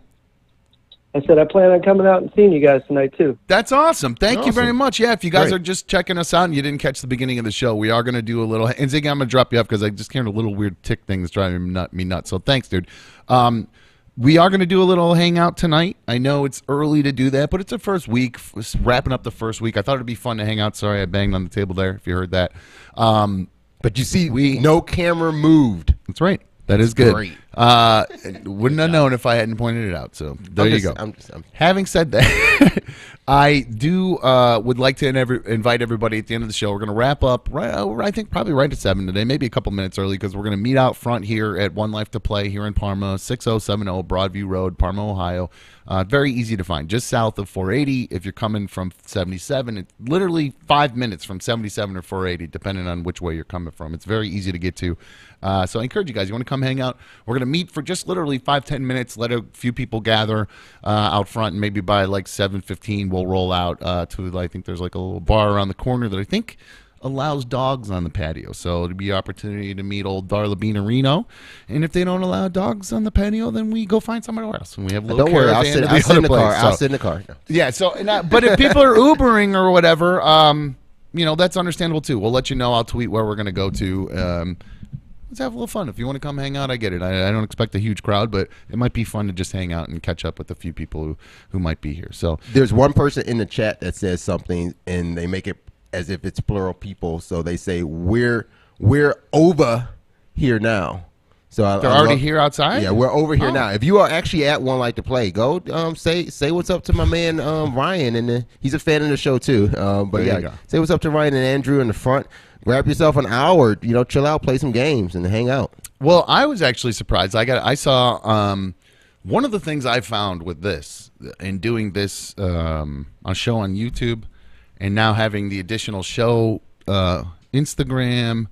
I said I plan on coming out and seeing you guys tonight too. That's awesome. Thank you very Awesome. much. Yeah, if you guys Great. are just checking us out and you didn't catch the beginning of the show, we are going to do a little. And Ziggy, I'm going to drop you off because I just heard a little weird tick thing that's driving me nuts. So thanks, dude. We are going to do a little hangout tonight. I know it's early to do that, but it's the first week, wrapping up the first week. I thought it'd be fun to hang out. Sorry, I banged on the table there. If you heard that, But you see, no camera moved. that's right. That is good. Great. Wouldn't have known if I hadn't pointed it out. So there you go. I'm Having said that, I do would like to invite everybody at the end of the show. We're going to wrap up, I think probably right at 7 today, maybe a couple minutes early because we're going to meet out front here at One Life to Play here in Parma, 6070 Broadview Road, Parma, Ohio. Very easy to find, just south of 480. If you're coming from 77, it's literally 5 minutes from 77 or 480, depending on which way you're coming from. It's very easy to get to. So I encourage you guys, you want to come hang out? We're going to meet for just literally 5-10 minutes, let a few people gather out front, and maybe by like 7:15 we'll roll out to, I think there's like a little bar around the corner that I think allows dogs on the patio. So it'll be an opportunity to meet old Darla Bean Reno. And if they don't allow dogs on the patio, then we go find somewhere else. And we have a little Don't worry, I'll caravan sit, to I'll sit in the other car. place. I'll So- sit in the car. No. yeah, so but if people are Ubering or whatever, that's understandable too. We'll let you know. I'll tweet where we're going to go to. Let's have a little fun. If you want to come hang out, I get it. I don't expect a huge crowd, but it might be fun to just hang out and catch up with a few people who might be here. So There's one person in the chat that says something, and they make it as if it's plural people. So they say we're over here now. So they're already here outside? Yeah, we're over here Oh. now. If you are actually at One Life to Play, go say what's up to my man Ryan, and he's a fan of the show too. But There you yeah, go. say what's up to Ryan and Andrew in the front. Grab yourself an hour, chill out, play some games, and hang out. Well, I was actually surprised. I saw one of the things I found with this in doing this a show on YouTube, and now having the additional show Instagram,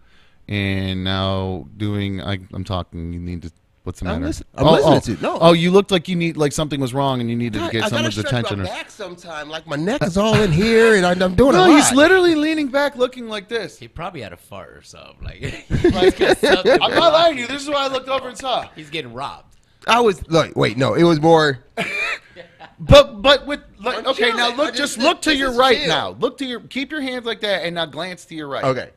and now doing. I'm talking. You need to. What's the matter? I'm listening to. No. Oh, you looked like you need something was wrong, and you needed to I get gotta someone's stretch attention. my back sometime. Like my neck is all in here, and I'm doing a No, lot. he's literally leaning back, looking like this. He probably had a fart or something. Like, he might get something I'm not lying to you. This is what I looked over and saw. He's getting robbed. I was like, wait, no, it was more. But with like, I'm okay, now chilling. look, I just just- look to this your is right chill. now. Keep your hands like that, and now glance to your right. Okay.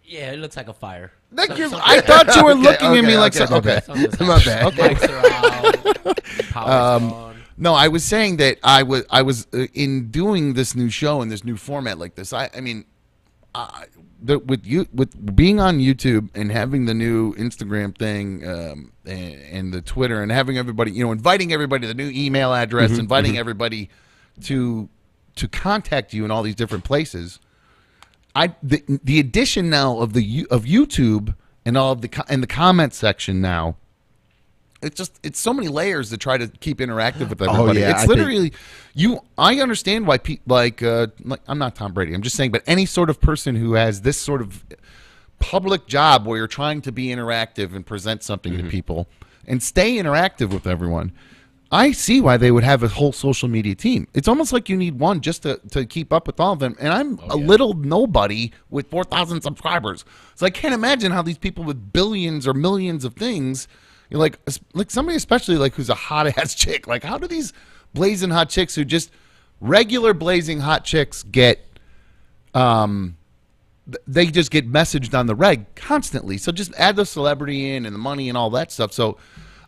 Yeah, it looks like a fire. Thank you. I thought you were looking at me like, okay, okay. Something's My bad. Lights are out. Power's on. No, I was saying that I was in doing this new show and this new format like this. With being on YouTube and having the new Instagram thing and the Twitter and having everybody, inviting everybody the new email address, inviting everybody to contact you in all these different places. The addition now of YouTube and all of the comment section now. It's so many layers to try to keep interactive with everybody. yeah, It's I literally I understand why people like I'm not Tom Brady. I'm just saying, but any sort of person who has this sort of public job where you're trying to be interactive and present something to people and stay interactive with everyone, I see why they would have a whole social media team. It's almost like you need one just to keep up with all of them. And I'm a little nobody with 4,000 subscribers. So I can't imagine how these people with billions or millions of things, like somebody especially like who's a hot ass chick. Like how do these blazing hot chicks who just regular blazing hot chicks get they just get messaged on the reg constantly. So just add the celebrity in and the money and all that stuff. So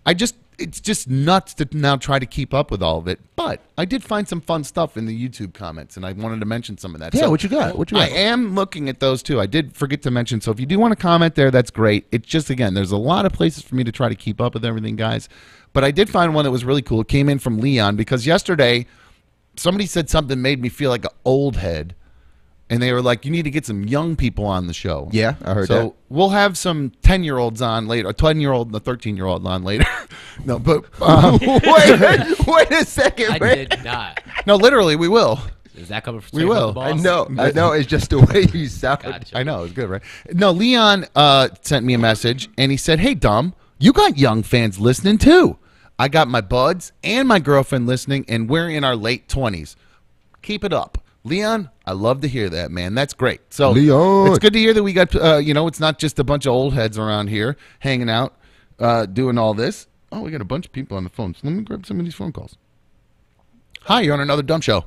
it's just nuts to now try to keep up with all of it. But I did find some fun stuff in the YouTube comments, and I wanted to mention some of that. Yeah, So what you got? I am looking at those too. I did forget to mention. So if you do want to comment there, that's great. It's just, again, there's a lot of places for me to try to keep up with everything, guys. But I did find one that was really cool. It came in from Leon because yesterday somebody said something made me feel like an old head. and they were like, "You need to get some young people on the show." Yeah, I heard that. So we'll have some 10-year-olds on later, a 10-year-old and a 13-year-old on later. No, but Wait a second, I man. did not. no, literally, we will. Is that coming from We will. the I boss? know. It's just the way you sound. Gotcha. I know, it's good, right? No, Leon sent me a message, and he said, "Hey, Dom, you got young fans listening too. I got my buds and my girlfriend listening, and we're in our late 20s. Keep it up." Leon, I love to hear that, man. That's great. So Leon. it's good to hear that we got, it's not just a bunch of old heads around here hanging out, doing all this. Oh, we got a bunch of people on the phone. So let me grab some of these phone calls. Hi, you're on another dumb show.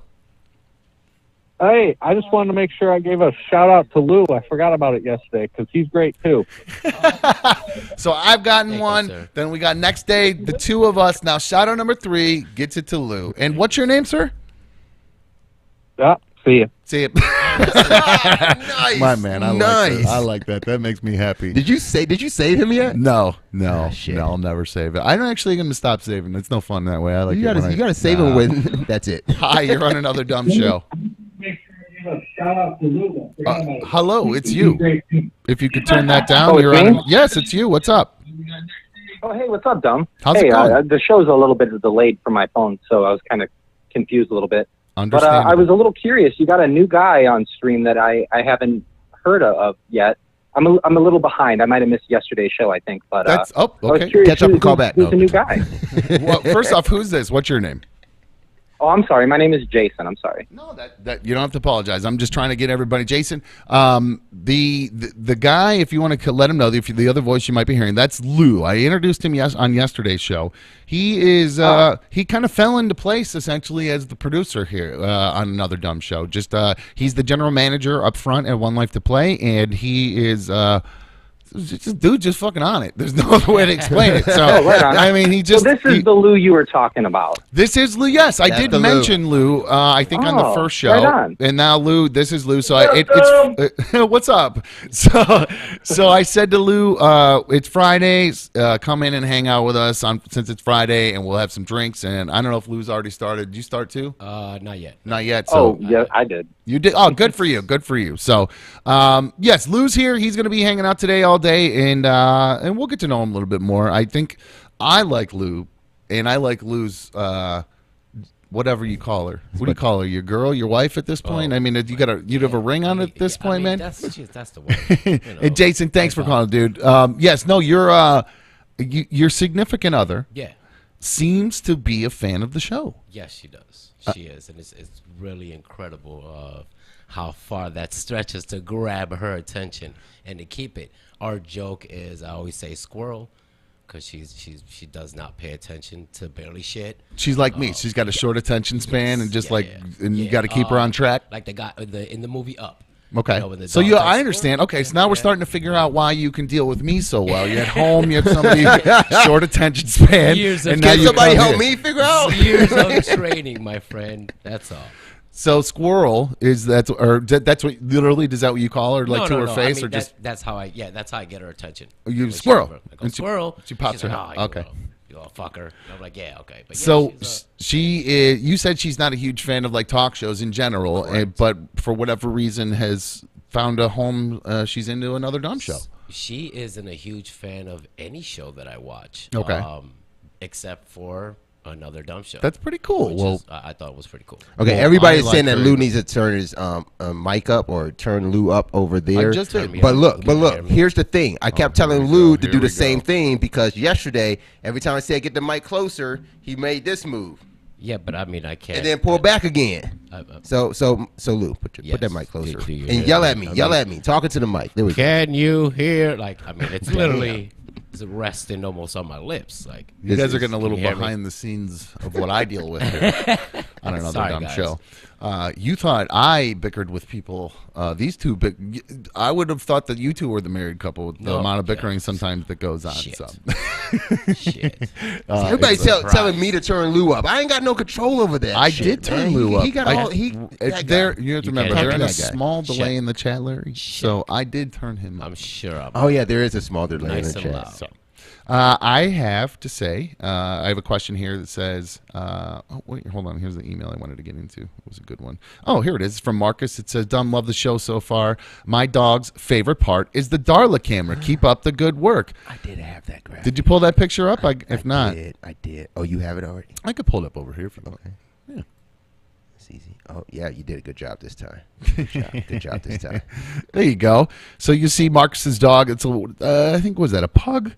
Hey, I just wanted to make sure I gave a shout out to Lou. I forgot about it yesterday because he's great too. So I've gotten Thank you, one. sir. Then we got next day, the two of us. Now shout out number 3 gets it to Lou. And what's your name, sir? Yeah, see you. See it. Nice. My man, I like nice. that. I like that. That makes me happy. Did you save him yet? No, shit. I'll never save it. I'm actually going to stop saving. It's no fun that way. I like You it. gotta save him when that's it. Hi, you're on another dumb show. Shout out to Lou. Hello, it's you. If you could turn that down, Oh, it's you're on. me? Yes, it's you. What's up? Oh, hey, what's up, Dom? How's hey, it going? the show's a little bit delayed from my phone, so I was kind of confused a little bit. But Understandable. I was a little curious. You got a new guy on stream that I haven't heard of yet. I'm a little behind. I might have missed yesterday's show, I think. But That's I was okay. curious. Catch up and call back. Who's No. the new guy? Well, first off, who's this? What's your name? Oh, I'm sorry. My name is Jason. I'm sorry. No, that you don't have to apologize. I'm just trying to get everybody. Jason, the guy, if you want to let him know, the other voice you might be hearing, that's Lou. I introduced him on yesterday's show. He is he kind of fell into place essentially as the producer here on another dumb show. Just he's the general manager up front at One Life to Play, and he is. Just fucking on it. There's no other way to explain it. So right on. I mean, he just. So this is the Lou you were talking about. This is Lou. Yes, I That's did the Lou. mention Lou. I think on the Oh, first show, right on. and now Lou. This is Lou. So it's what's up? So I said to Lou, it's Fridays. Come in and hang out with us since it's Friday, and we'll have some drinks. And I don't know if Lou's already started. Did you start too? Not yet. Not yet. So Oh, yeah, I did. you did. Oh, good for you. Good for you. So, yes, Lou's here. He's going to be hanging out today all day, and we'll get to know him a little bit more. I think I like Lou, and I like Lou's whatever you call her. What do you call her? Your girl, your wife at this point? I mean, you'd have a ring on at this point, man. That's the one. And Jason, thanks for calling, dude. Yes, no, your significant other Yeah. seems to be a fan of the show. Yes, she does. She is, and it's really incredible of how far that stretches to grab her attention and to keep it. Our joke is, I always say squirrel, because she does not pay attention to barely shit. She's like me. She's got a short attention span, and just and you Yeah. got to keep her on track. Like the guy in the movie Up. Okay. You know, when the So dog I does understand. squirrel. Okay, so now we're starting to figure out why you can deal with me so well. You're at home, you have somebody short attention span, Years of and now Can you somebody come help here. me figure out? Years of training, my friend. That's all. So squirrel is that's what literally is that what you call her, like No, to no, her no. face, I mean, or just that's how I get her attention. You When she squirrel. comes over, I go, And she- squirrel. she pops She's her like, head. "Oh, Okay. You little fucker. I'm like, yeah, okay. But yeah, so she's, she is. You said she's not a huge fan of like talk shows in general, but for whatever reason has found a home. She's into another dumb show. She isn't a huge fan of any show that I watch. Okay. Except for another dumb show. That's pretty cool. which Well, is, I thought it was pretty cool. Okay, Well, everybody's I saying like that her. Lou needs to turn his mic up or turn Lou up over there. just did. me But up. look, Can you hear me? here's the thing. I kept telling here we Lou go, to here do we the same go. thing because yesterday, every time I said get the mic closer, he made this move Yeah, but I mean, I can't. and then pull back again. I- So Lou, put that Yes. mic closer Do you and hear yell me? at me, I yell mean- at me, talking to the mic. There we go. Can you hear? Like, I mean, it's literally it's resting almost on my lips. Like, you guys are getting a little Can you hear me? behind the scenes of what I deal with here on another Sorry, dumb guys. show. You thought I bickered with people. These two, I would have thought that you two were the married couple with the No, amount of yeah. bickering sometimes that goes on. Shit. So. Shit. Everybody's it's a surprise. telling me to turn Lou up. I ain't got no control over that. I shit, did turn man. Lou up. He got I- all. He. that guy. You have to You remember, can't they're in a talk to that guy. small delay Shit. in the chat, Larry. So I did turn him up. I'm sure I'm Oh yeah, there is a small delay in nice the and chat. loud. So, I have to say, I have a question here that says, oh, wait, hold on. Here's the email I wanted to get into. It was a good one. Oh, here it is. It's from Marcus. It says, Dumb, love the show so far. My dog's favorite part is the Darla camera. Keep up the good work. I did have that graphic. Did you pull that picture up? If not, I did. Oh, you have it already? I could pull it up over here if you want. Okay. Yeah. It's easy. Oh, yeah, you did a good job this time. Good job this time. There you go. So you see Marcus's dog. It's I think, was that a pug?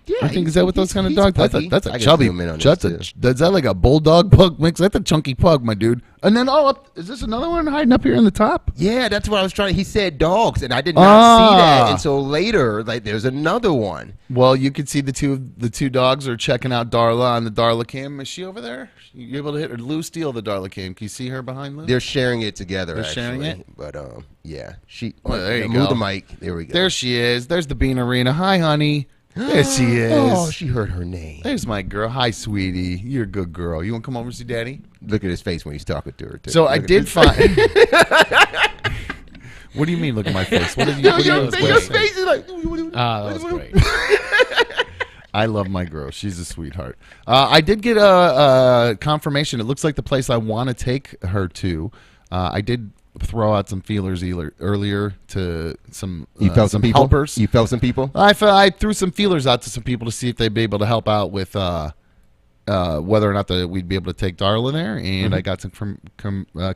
Yeah, I think, is that what those kind of he's dogs? puggy. That's I a can chubby. zoom in on That's this, is that like a bulldog pug mix? That's a chunky pug, my dude. And then, is this another one hiding up here in the top? Yeah, that's what I was trying. He said dogs, and I did not see that until later. Like, there's another one. Well, you can see the two dogs are checking out Darla on the Darla cam. Is she over there? You able to hit her? Lou steal the Darla cam. Can you see her behind Lou? They're sharing it together. They're sharing it? But yeah, she. Well, there you move go. the mic. There we go. There she is. There's the Bean Arena. Hi, honey. There she is. Oh, she heard her name. There's my girl. Hi, sweetie. You're a good girl. You want to come over and see Daddy? Look at his face when he's talking to her. Too. So Look I at did his- find. What do you mean? Look at my face. What did you? What do you Your what face do you say? is like. Ah, that was great. I love my girl. She's a sweetheart. I did get a confirmation. It looks like the place I want to take her to. I did throw out some feelers earlier to some You felt some people. helpers. You felt some people. I threw some feelers out to some people to see if they'd be able to help out with whether or not we'd be able to take Darla there, and I got some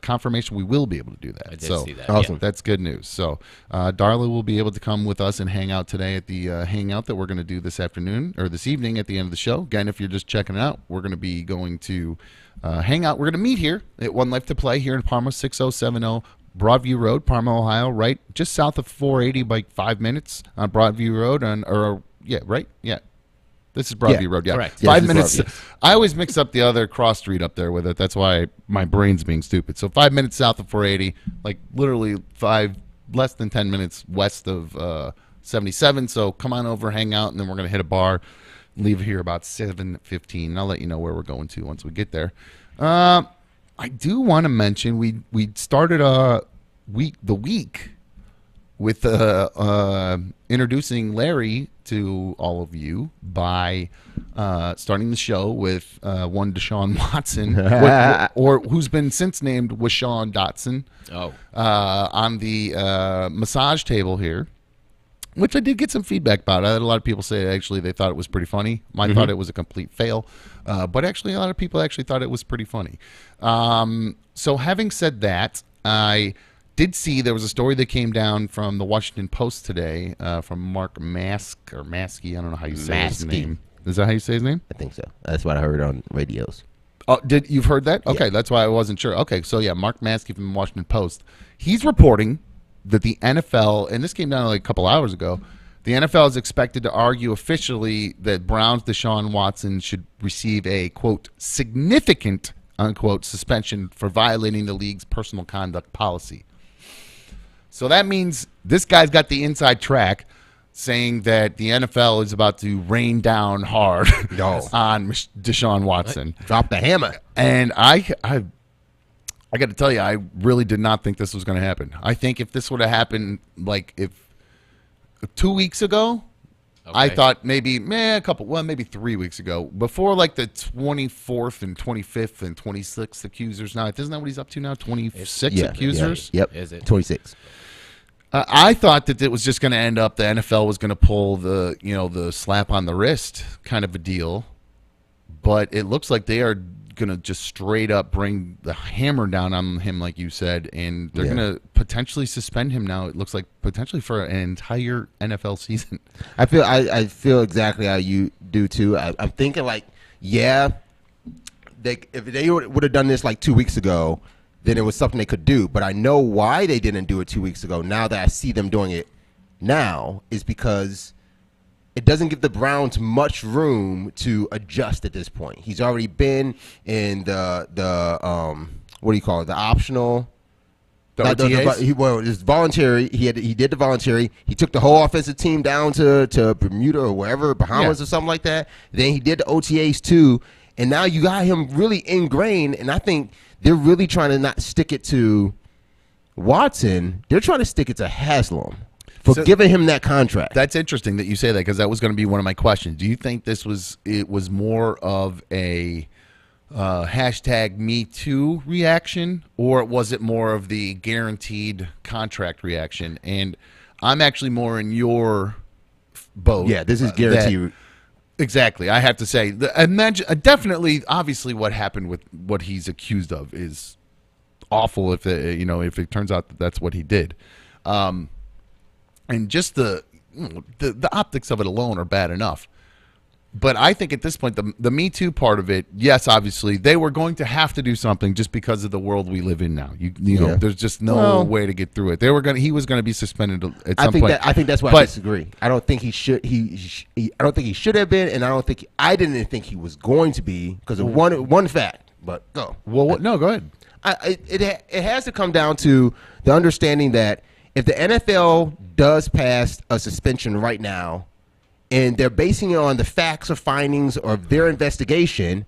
confirmation we will be able to do that. I did so see that. Awesome. that's good news. So Darla will be able to come with us and hang out today at the hangout that we're going to do this afternoon or this evening at the end of the show. Again, if you're just checking it out, we're going to be going to hang out. We're going to meet here at One Life to Play here in Parma, 6070 Broadview Road, Parma, Ohio, right just south of 480 by 5 minutes on Broadview Road. This is Broadview Road, yeah. Correct. 5 Yes, minutes. it's Broadview. I always mix up the other cross street up there with it. That's why my brain's being stupid. So 5 minutes south of 480, like literally less than 10 minutes west of 77. So come on over, hang out, and then we're going to hit a bar, leave here about 7:15. And I'll let you know where we're going to once we get there. I do want to mention we started the week with introducing Larry to all of you by starting the show with one DeShaun Watson, or who's been since named Washawn Dotson, on the massage table here, which I did get some feedback about. I had a lot of people say actually they thought it was pretty funny. I thought it was a complete fail, but actually a lot of people actually thought it was pretty funny. So having said that, I did see there was a story that came down from the Washington Post today from Mark Maskey. I don't know how you say his Maskey. name. Is that how you say his name? I think so. That's what I heard on radios. Oh, you've heard that? Okay, that's why I wasn't sure. Okay, so yeah, Mark Maskey from the Washington Post. He's reporting that the NFL, and this came down like a couple hours ago, the NFL is expected to argue officially that Browns DeShaun Watson should receive a, quote, significant, unquote, suspension for violating the league's personal conduct policy. So that means this guy's got the inside track saying that the NFL is about to rain down hard on DeShaun Watson. Drop the hammer. And I got to tell you, I really did not think this was going to happen. I think if this would have happened, like if 2 weeks ago, I thought maybe maybe 3 weeks ago, before like the 24th and 25th and 26th accusers. Now, isn't that what he's up to now? 26 accusers? Yep. Is it? 26. I thought that it was just going to end up the NFL was going to pull the slap on the wrist kind of a deal, but it looks like they are going to just straight up bring the hammer down on him, like you said, and they're going to potentially suspend him now. It looks like potentially for an entire NFL season. I feel exactly how you do too. I'm thinking like, if they would have done this like 2 weeks ago, then it was something they could do. But I know why they didn't do it 2 weeks ago. Now that I see them doing it now, is because it doesn't give the Browns much room to adjust at this point. He's already been in the what do you call it? The optional. It's voluntary. He did the voluntary. He took the whole offensive team down to Bermuda or wherever, Bahamas or something like that. Then he did the OTAs too. And now you got him really ingrained. And I think they're really trying to not stick it to Watson. They're trying to stick it to Haslam. for giving him that contract. That's interesting that you say that, because that was going to be one of my questions. Do you think it was more of a hashtag Me Too reaction, or was it more of the guaranteed contract reaction? And I'm actually more in your boat. Yeah, this is guaranteed. Exactly. I have to say, definitely, obviously, what happened with what he's accused of is awful. If it turns out that that's what he did, and just the optics of it alone are bad enough. But I think at this point, the Me Too part of it, yes, obviously, they were going to have to do something just because of the world we live in now. You know, there's just no way to get through it. He was going to be suspended at some point. I think that's why I disagree. I don't think he should. I don't think he should have been, and I didn't think he was going to be because of one fact. But go. Well, no, go ahead. It has to come down to the understanding that if the NFL does pass a suspension right now, and they're basing it on the facts or findings of their investigation,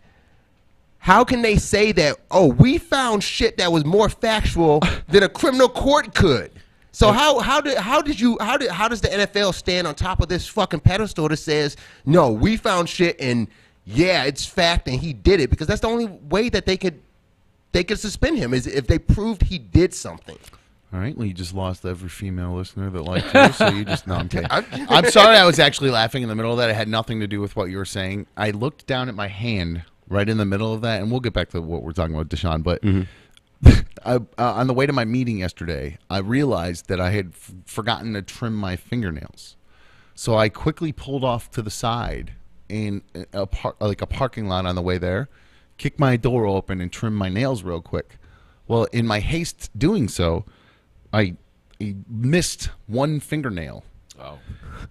how can they say that, oh, we found shit that was more factual than a criminal court could? So how does the NFL stand on top of this fucking pedestal that says, no, we found shit and yeah, it's fact and he did it? Because that's the only way that they could suspend him, is if they proved he did something. All right, well, you just lost every female listener that liked you, so you just, no, I'm kidding. I'm sorry I was actually laughing in the middle of that. It had nothing to do with what you were saying. I looked down at my hand right in the middle of that, and we'll get back to what we're talking about, DeShaun, but on the way to my meeting yesterday, I realized that I had forgotten to trim my fingernails. So I quickly pulled off to the side in a parking lot on the way there, kicked my door open, and trimmed my nails real quick. Well, in my haste doing so, I missed one fingernail. Oh.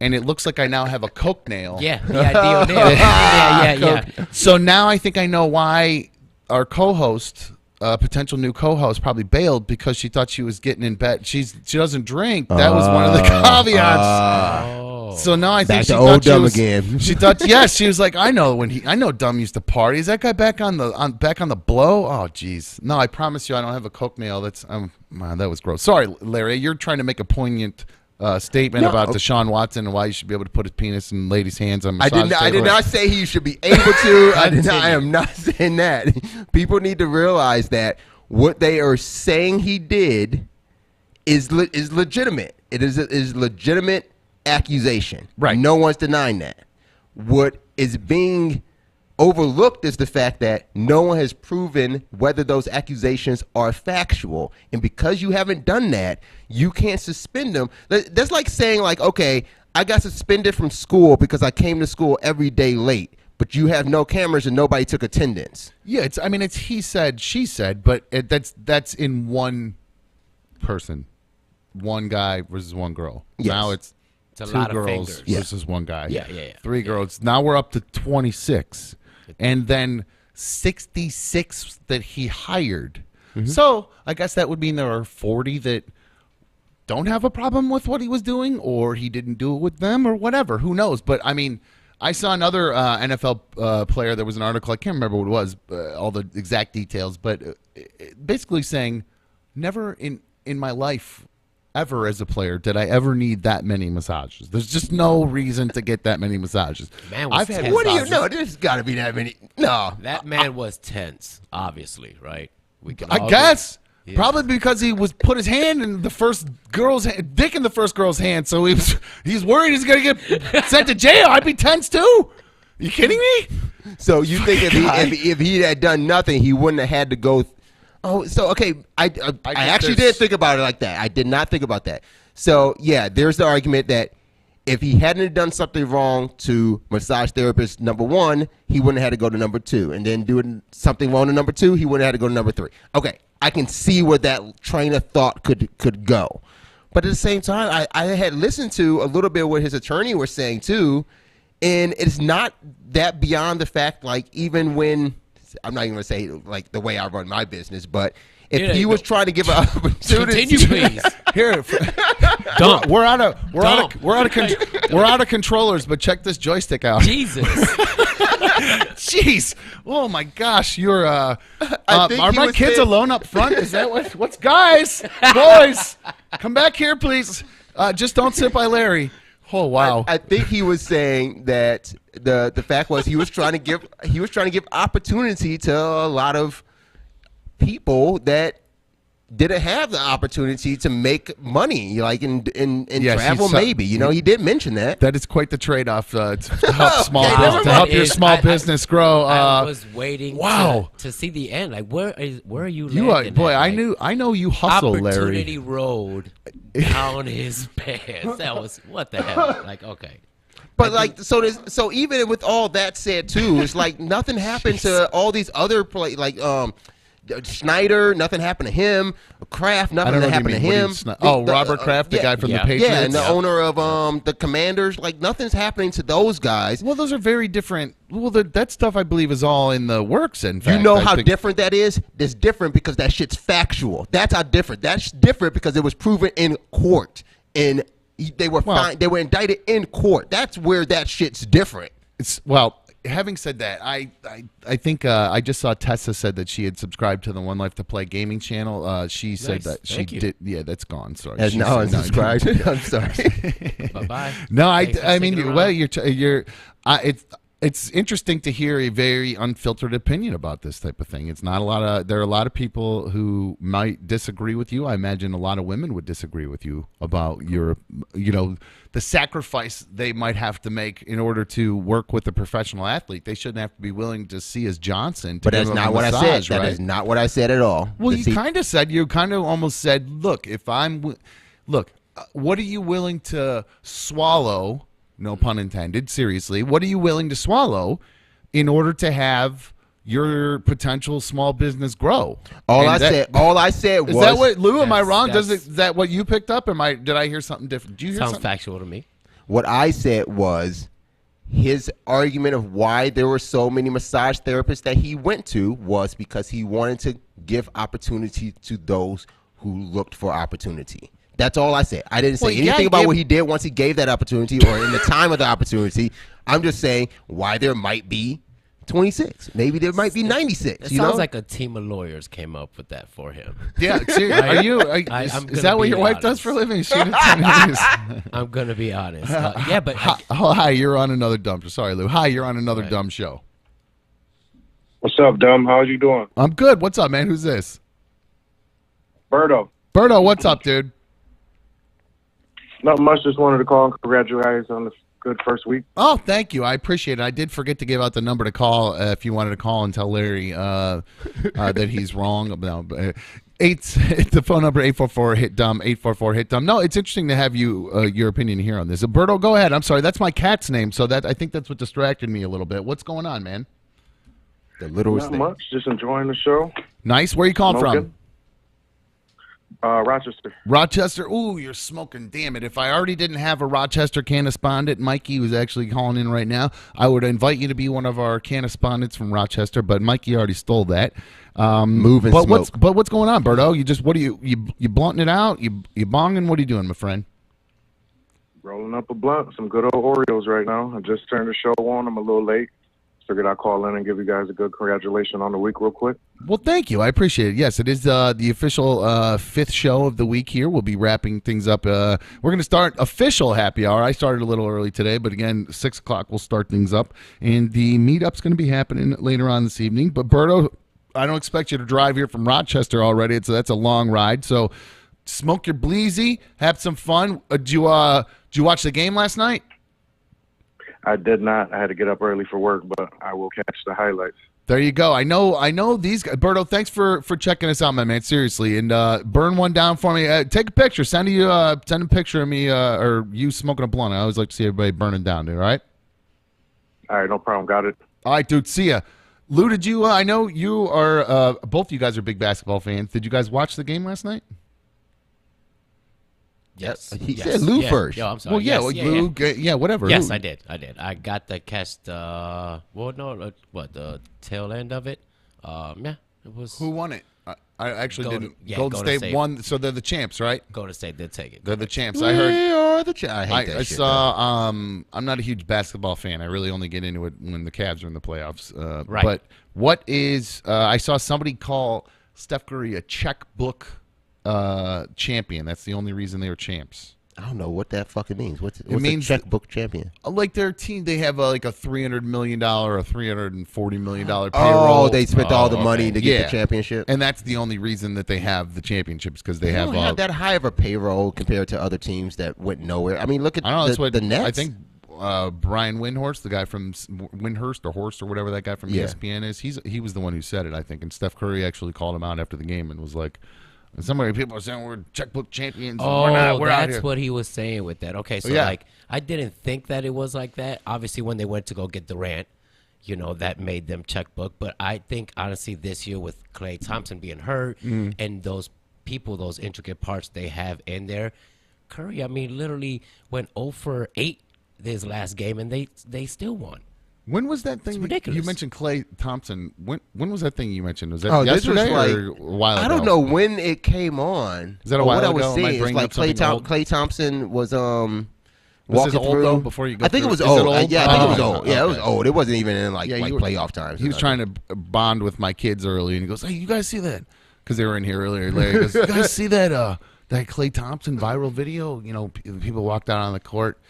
And it looks like I now have a coke nail. Yeah, deal nail. Yeah. So now I think I know why our co-host, potential new co-host, probably bailed, because she thought she was getting in bed. She doesn't drink. That was one of the caveats. So now I think back she to thought old Dumb again. She thought, yes, she was like, I know Dumb used to party. Is that guy back on the blow? Oh, jeez. No, I promise you, I don't have a coke nail. That's man, that was gross. Sorry, Larry. You're trying to make a poignant statement about DeShaun Watson and why you should be able to put his penis in ladies' hands on massage I did not say he should be able to. I am not saying that. People need to realize that what they are saying he did is legitimate. It is legitimate accusation. Right. No one's denying that. What is being overlooked is the fact that no one has proven whether those accusations are factual. And because you haven't done that, you can't suspend them. That's like saying, like, okay, I got suspended from school because I came to school every day late, but you have no cameras and nobody took attendance. Yeah, it's he said, she said, but that's in one person. One guy versus one girl. Yes. Now it's a two lot of girls fingers. versus one guy. Yeah. 3 girls. Now we're up to 26. And then 66 that he hired. So I guess that would mean there are 40 that don't have a problem with what he was doing, or he didn't do it with them, or whatever. Who knows? But, I mean, I saw another NFL player. There was an article. I can't remember what it was, all the exact details. But basically saying, never in my life ever as a player did I ever need that many massages. There's just no reason to get that many massages. Man was tense. What do you know? There's got to be that many. No. That man was tense, obviously, right? I guess. Yeah. Probably because he was put his hand in the first girl's hand, dick in the first girl's hand, so he's worried he's going to get sent to jail. I'd be tense too. You kidding me? So you think if he had done nothing, he wouldn't have had to go Oh, so okay. I actually did think about it like that. I did not think about that. So yeah, there's the argument that if he hadn't done something wrong to massage therapist number 1, he wouldn't have had to go to number 2, and then doing something wrong to number 2, he wouldn't have had to go to number 3. Okay, I can see where that train of thought could go, but at the same time, I had listened to a little bit of what his attorney was saying too, and it's not that beyond the fact. Like even when I'm not even gonna say like the way I run my business, but if he was trying to give an opportunity, continue, please. Here, we're out of controllers, but check this joystick out. Jesus, jeez, oh my gosh, you're. Are my kids saying, alone up front? Is that what's guys, boys? Come back here, please. Just don't sit by Larry. Oh wow! I think he was saying that the fact was he was trying to give opportunity to a lot of people that didn't have the opportunity to make money, like in Yes, travel. Maybe he did mention that. That is quite the trade-off to help never help your mind. small business grow. I was waiting wow. to see the end. Like, where are you You are, landing boy. at? I know you hustle, Opportunity Larry. Road down his pants. That was what the hell. Like, okay. But so even with all that said too, it's like nothing happened to all these other Schneider, nothing happened to him. Kraft, nothing happened to him. Robert Kraft, the guy from the Patriots. Yeah, and the owner of the Commanders. Like nothing's happening to those guys. Well, those are very different. Well, that stuff I believe is all in the works. In fact, You know how different that is? It's different because that shit's factual. That's how different. That's different because it was proven in court. And they were they were indicted in court. That's where that shit's different. Having said that, I think I just saw Tessa said that she had subscribed to the One Life to Play gaming channel. She said that she did. Yeah, that's gone. Sorry. Has now unsubscribed. I'm sorry. Bye bye. No, I mean, well, it's interesting to hear a very unfiltered opinion about this type of thing. It's not a lot of. There are a lot of people who might disagree with you. I imagine a lot of women would disagree with you about the sacrifice they might have to make in order to work with a professional athlete. They shouldn't have to be willing to see as Johnson. But that's not what I said. That is not what I said at all. Well, you kind of almost said, look, what are you willing to swallow? No pun intended. Seriously, what are you willing to swallow in order to have your potential small business grow? All I said was. Is that what, Lou? Am I wrong? Is that what you picked up? Did I hear something different? Did you hear Sounds something? factual to me. What I said was his argument of why there were so many massage therapists that he went to was because he wanted to give opportunity to those who looked for opportunity. That's all I said. I didn't say anything about what he did once he gave that opportunity or in the time of the opportunity. I'm just saying why there might be 26. Maybe there might be 96. It sounds like a team of lawyers came up with that for him. Yeah. Is that what your wife does for a living? I'm going to be honest. But hi, you're on another dumb. Sorry, Lou. Hi, you're on another dumb show. What's up, dumb? How you doing? I'm good. What's up, man? Who's this? Berto. Berto, what's up, dude? Not much. Just wanted to call and congratulate you guys on this good first week. Oh, thank you. I appreciate it. I did forget to give out the number to call if you wanted to call and tell Larry that he's wrong. No, the phone number 844-HIT-DUMB, 844-HIT-DUMB. No, it's interesting to have your opinion here on this. Berto, go ahead. I'm sorry. That's my cat's name, so I think that's what distracted me a little bit. What's going on, man? The littlest thing. Not much. Just enjoying the show. Nice. Where are you calling from? Rochester. Rochester. Ooh, you're smoking. Damn it. If I already didn't have a Rochester correspondent, Mikey, who's actually calling in right now, I would invite you to be one of our correspondents from Rochester, but Mikey already stole that. Move and smoke. What's going on, Berto? You blunting it out? You bonging? What are you doing, my friend? Rolling up a blunt. Some good old Oreos right now. I just turned the show on. I'm a little late. Figured I'd call in and give you guys a good congratulations on the week real quick. Well, thank you. I appreciate it. Yes, it is the official fifth show of the week here. We'll be wrapping things up. We're going to start official happy hour. I started a little early today, but again, 6 o'clock we'll start things up. And the meetup's going to be happening later on this evening. But, Berto, I don't expect you to drive here from Rochester already. That's a long ride. So smoke your bleezy, have some fun. Did you watch the game last night? I did not. I had to get up early for work, but I will catch the highlights. There you go. I know these guys. Berto, thanks for checking us out, my man. Seriously, and burn one down for me. Take a picture. Send a picture of me or you smoking a blunt. I always like to see everybody burning down, dude. All right. All right, no problem. Got it. All right, dude. See ya. Lou, did you? I know you are. Both of you guys are big basketball fans. Did you guys watch the game last night? Yes. He said Lou first. Yo, I'm sorry. Well, yeah, Lou. Yeah, whatever. Yes, Lou. I did. I got to catch the the tail end of it. Yeah, it was. Who won it? I actually didn't. Yeah, Golden Golden State State won, so they're the champs, right? Golden State did take it. They're the champs. We I heard. are the I hate that I shit. saw. I'm not a huge basketball fan. I really only get into it when the Cavs are in the playoffs. Right. But what is? I saw somebody call Steph Curry a checkbook champion. That's the only reason they were champs. I don't know what that fucking means. What's means a checkbook champion? Like their team, they have like a $300 million or $340 million payroll. Oh, they spent all the money to get Yeah. the championship. And that's the only reason that they have the championships, because they They have, don't have that high of a payroll compared to other teams that went nowhere. I mean, look at I don't know, that's what the Nets. I think Brian Windhorst, the guy from Windhurst or Horst or whatever that guy from ESPN is, he was the one who said it, I think. And Steph Curry actually called him out after the game and was like, somebody, people are saying we're checkbook champions. Oh, we're not. We're out that's here. what he was saying with that. Okay, so yeah. like I didn't think that it was like that. Obviously, when they went to go get Durant, that made them checkbook. But I think honestly, this year with Klay Thompson being hurt and those people, those intricate parts they have in there, Curry, I mean, literally went 0 for 8 his last game, and they still won. When was that thing? It's ridiculous. You mentioned Klay Thompson. When was that thing you mentioned? Was that this was yesterday like, or a while ago? I don't know when it came on. Is that a But while what ago? I was Am I saying is bringing like up something old? Klay Thompson was Was walking this old, through. though, before you go I think through it was it? Is it old. old? Yeah, I think it was Oh, old. Yeah, it was okay. old. It wasn't even in like Yeah, you were- playoff times. He was trying to bond with my kids early, and he goes, "Hey, you guys see that?" Because they were in here earlier. Larry goes, "You guys see that Klay Thompson viral video? People walked out on the court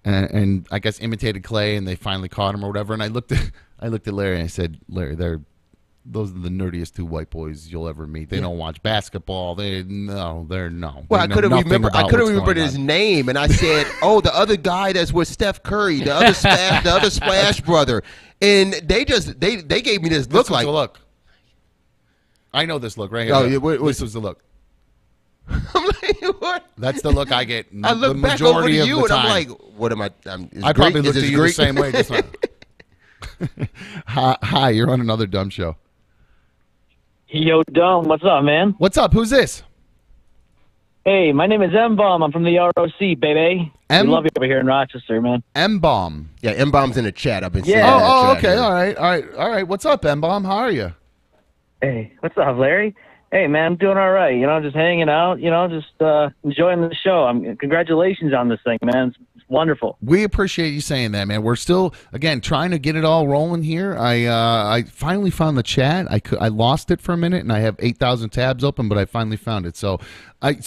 and I guess imitated Klay, and they finally caught him or whatever." And I looked at Larry and I said, "Larry, those are the nerdiest two white boys you'll ever meet. They don't watch basketball. They're no. Well, I couldn't remember his name, and I said, "Oh, the other guy that's with Steph Curry, the other Splash brother," and they gave me this look like. Look. I know this look right here. Oh, yeah, this was the look. I'm like, what? That's the look I get. I look the back over to majority of you, the and time. I'm like, "What am I?" I probably looked is at this you Greek? the same way. Just like, hi, you're on another dumb show. Yo, Dome, what's up, man? What's up? Who's this? Hey, my name is M-Bomb. I'm from the ROC, baby. We love you over here in Rochester, man. M-Bomb. Yeah, M-Bomb's in the chat. I've been seeing Yeah. that in the Oh, chat, okay. yeah. All right. What's up, M-Bomb? How are you? Hey, what's up, Larry? Hey, man, I'm doing all right. Just hanging out, just enjoying the show. Congratulations on this thing, man. It's wonderful. We appreciate you saying that, man. We're still, again, trying to get it all rolling here. I finally found the chat. I lost it for a minute, and I have 8,000 tabs open, but I finally found it. So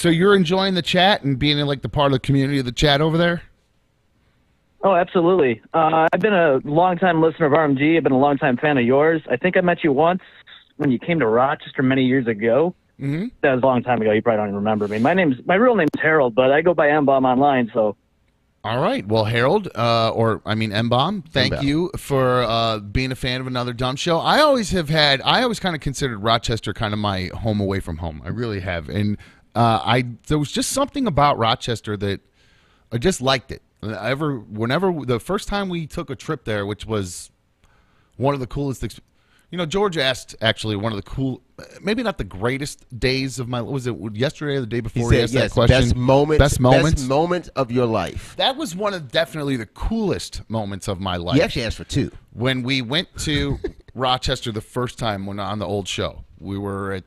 you're enjoying the chat and being in like the part of the community of the chat over there? Oh, absolutely. I've been a long-time listener of RMG. I've been a long-time fan of yours. I think I met you once when you came to Rochester many years ago. Mm-hmm. That was a long time ago. You probably don't even remember me. My real name's Harold, but I go by M-Bomb online, so. All right. Well, Harold, M-Bomb, thank M-Bomb. you for being a fan of Another Dumb Show. I always kind of considered Rochester kind of my home away from home. I really have. And there was just something about Rochester that I just liked it. Whenever the first time we took a trip there, which was one of the coolest George asked actually one of the cool, maybe not the greatest days of my, was it yesterday or the day before he asked that question? Best moments of your life. That was one of definitely the coolest moments of my life. He actually asked for 2. When we went to Rochester the first time when on the old show, we were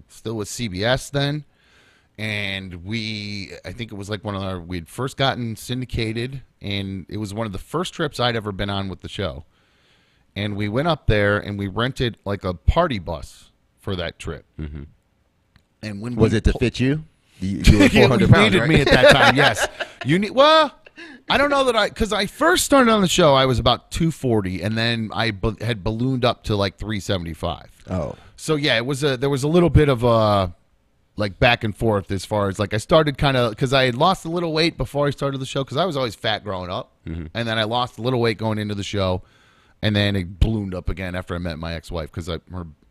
still with CBS then, and I think it was like we had first gotten syndicated, and it was one of the first trips I'd ever been on with the show. And we went up there and we rented like a party bus for that trip. Mm-hmm. And when was it to fit you? You were 400 pounds, needed right? me at that time. Yes, well, I don't know that because I first started on the show, I was about 240, and then I had ballooned up to like 375. Oh, so yeah, there was a little bit of a like back and forth as far as like I started kind of because I had lost a little weight before I started the show because I was always fat growing up, and then I lost a little weight going into the show. And then it ballooned up again after I met my ex-wife because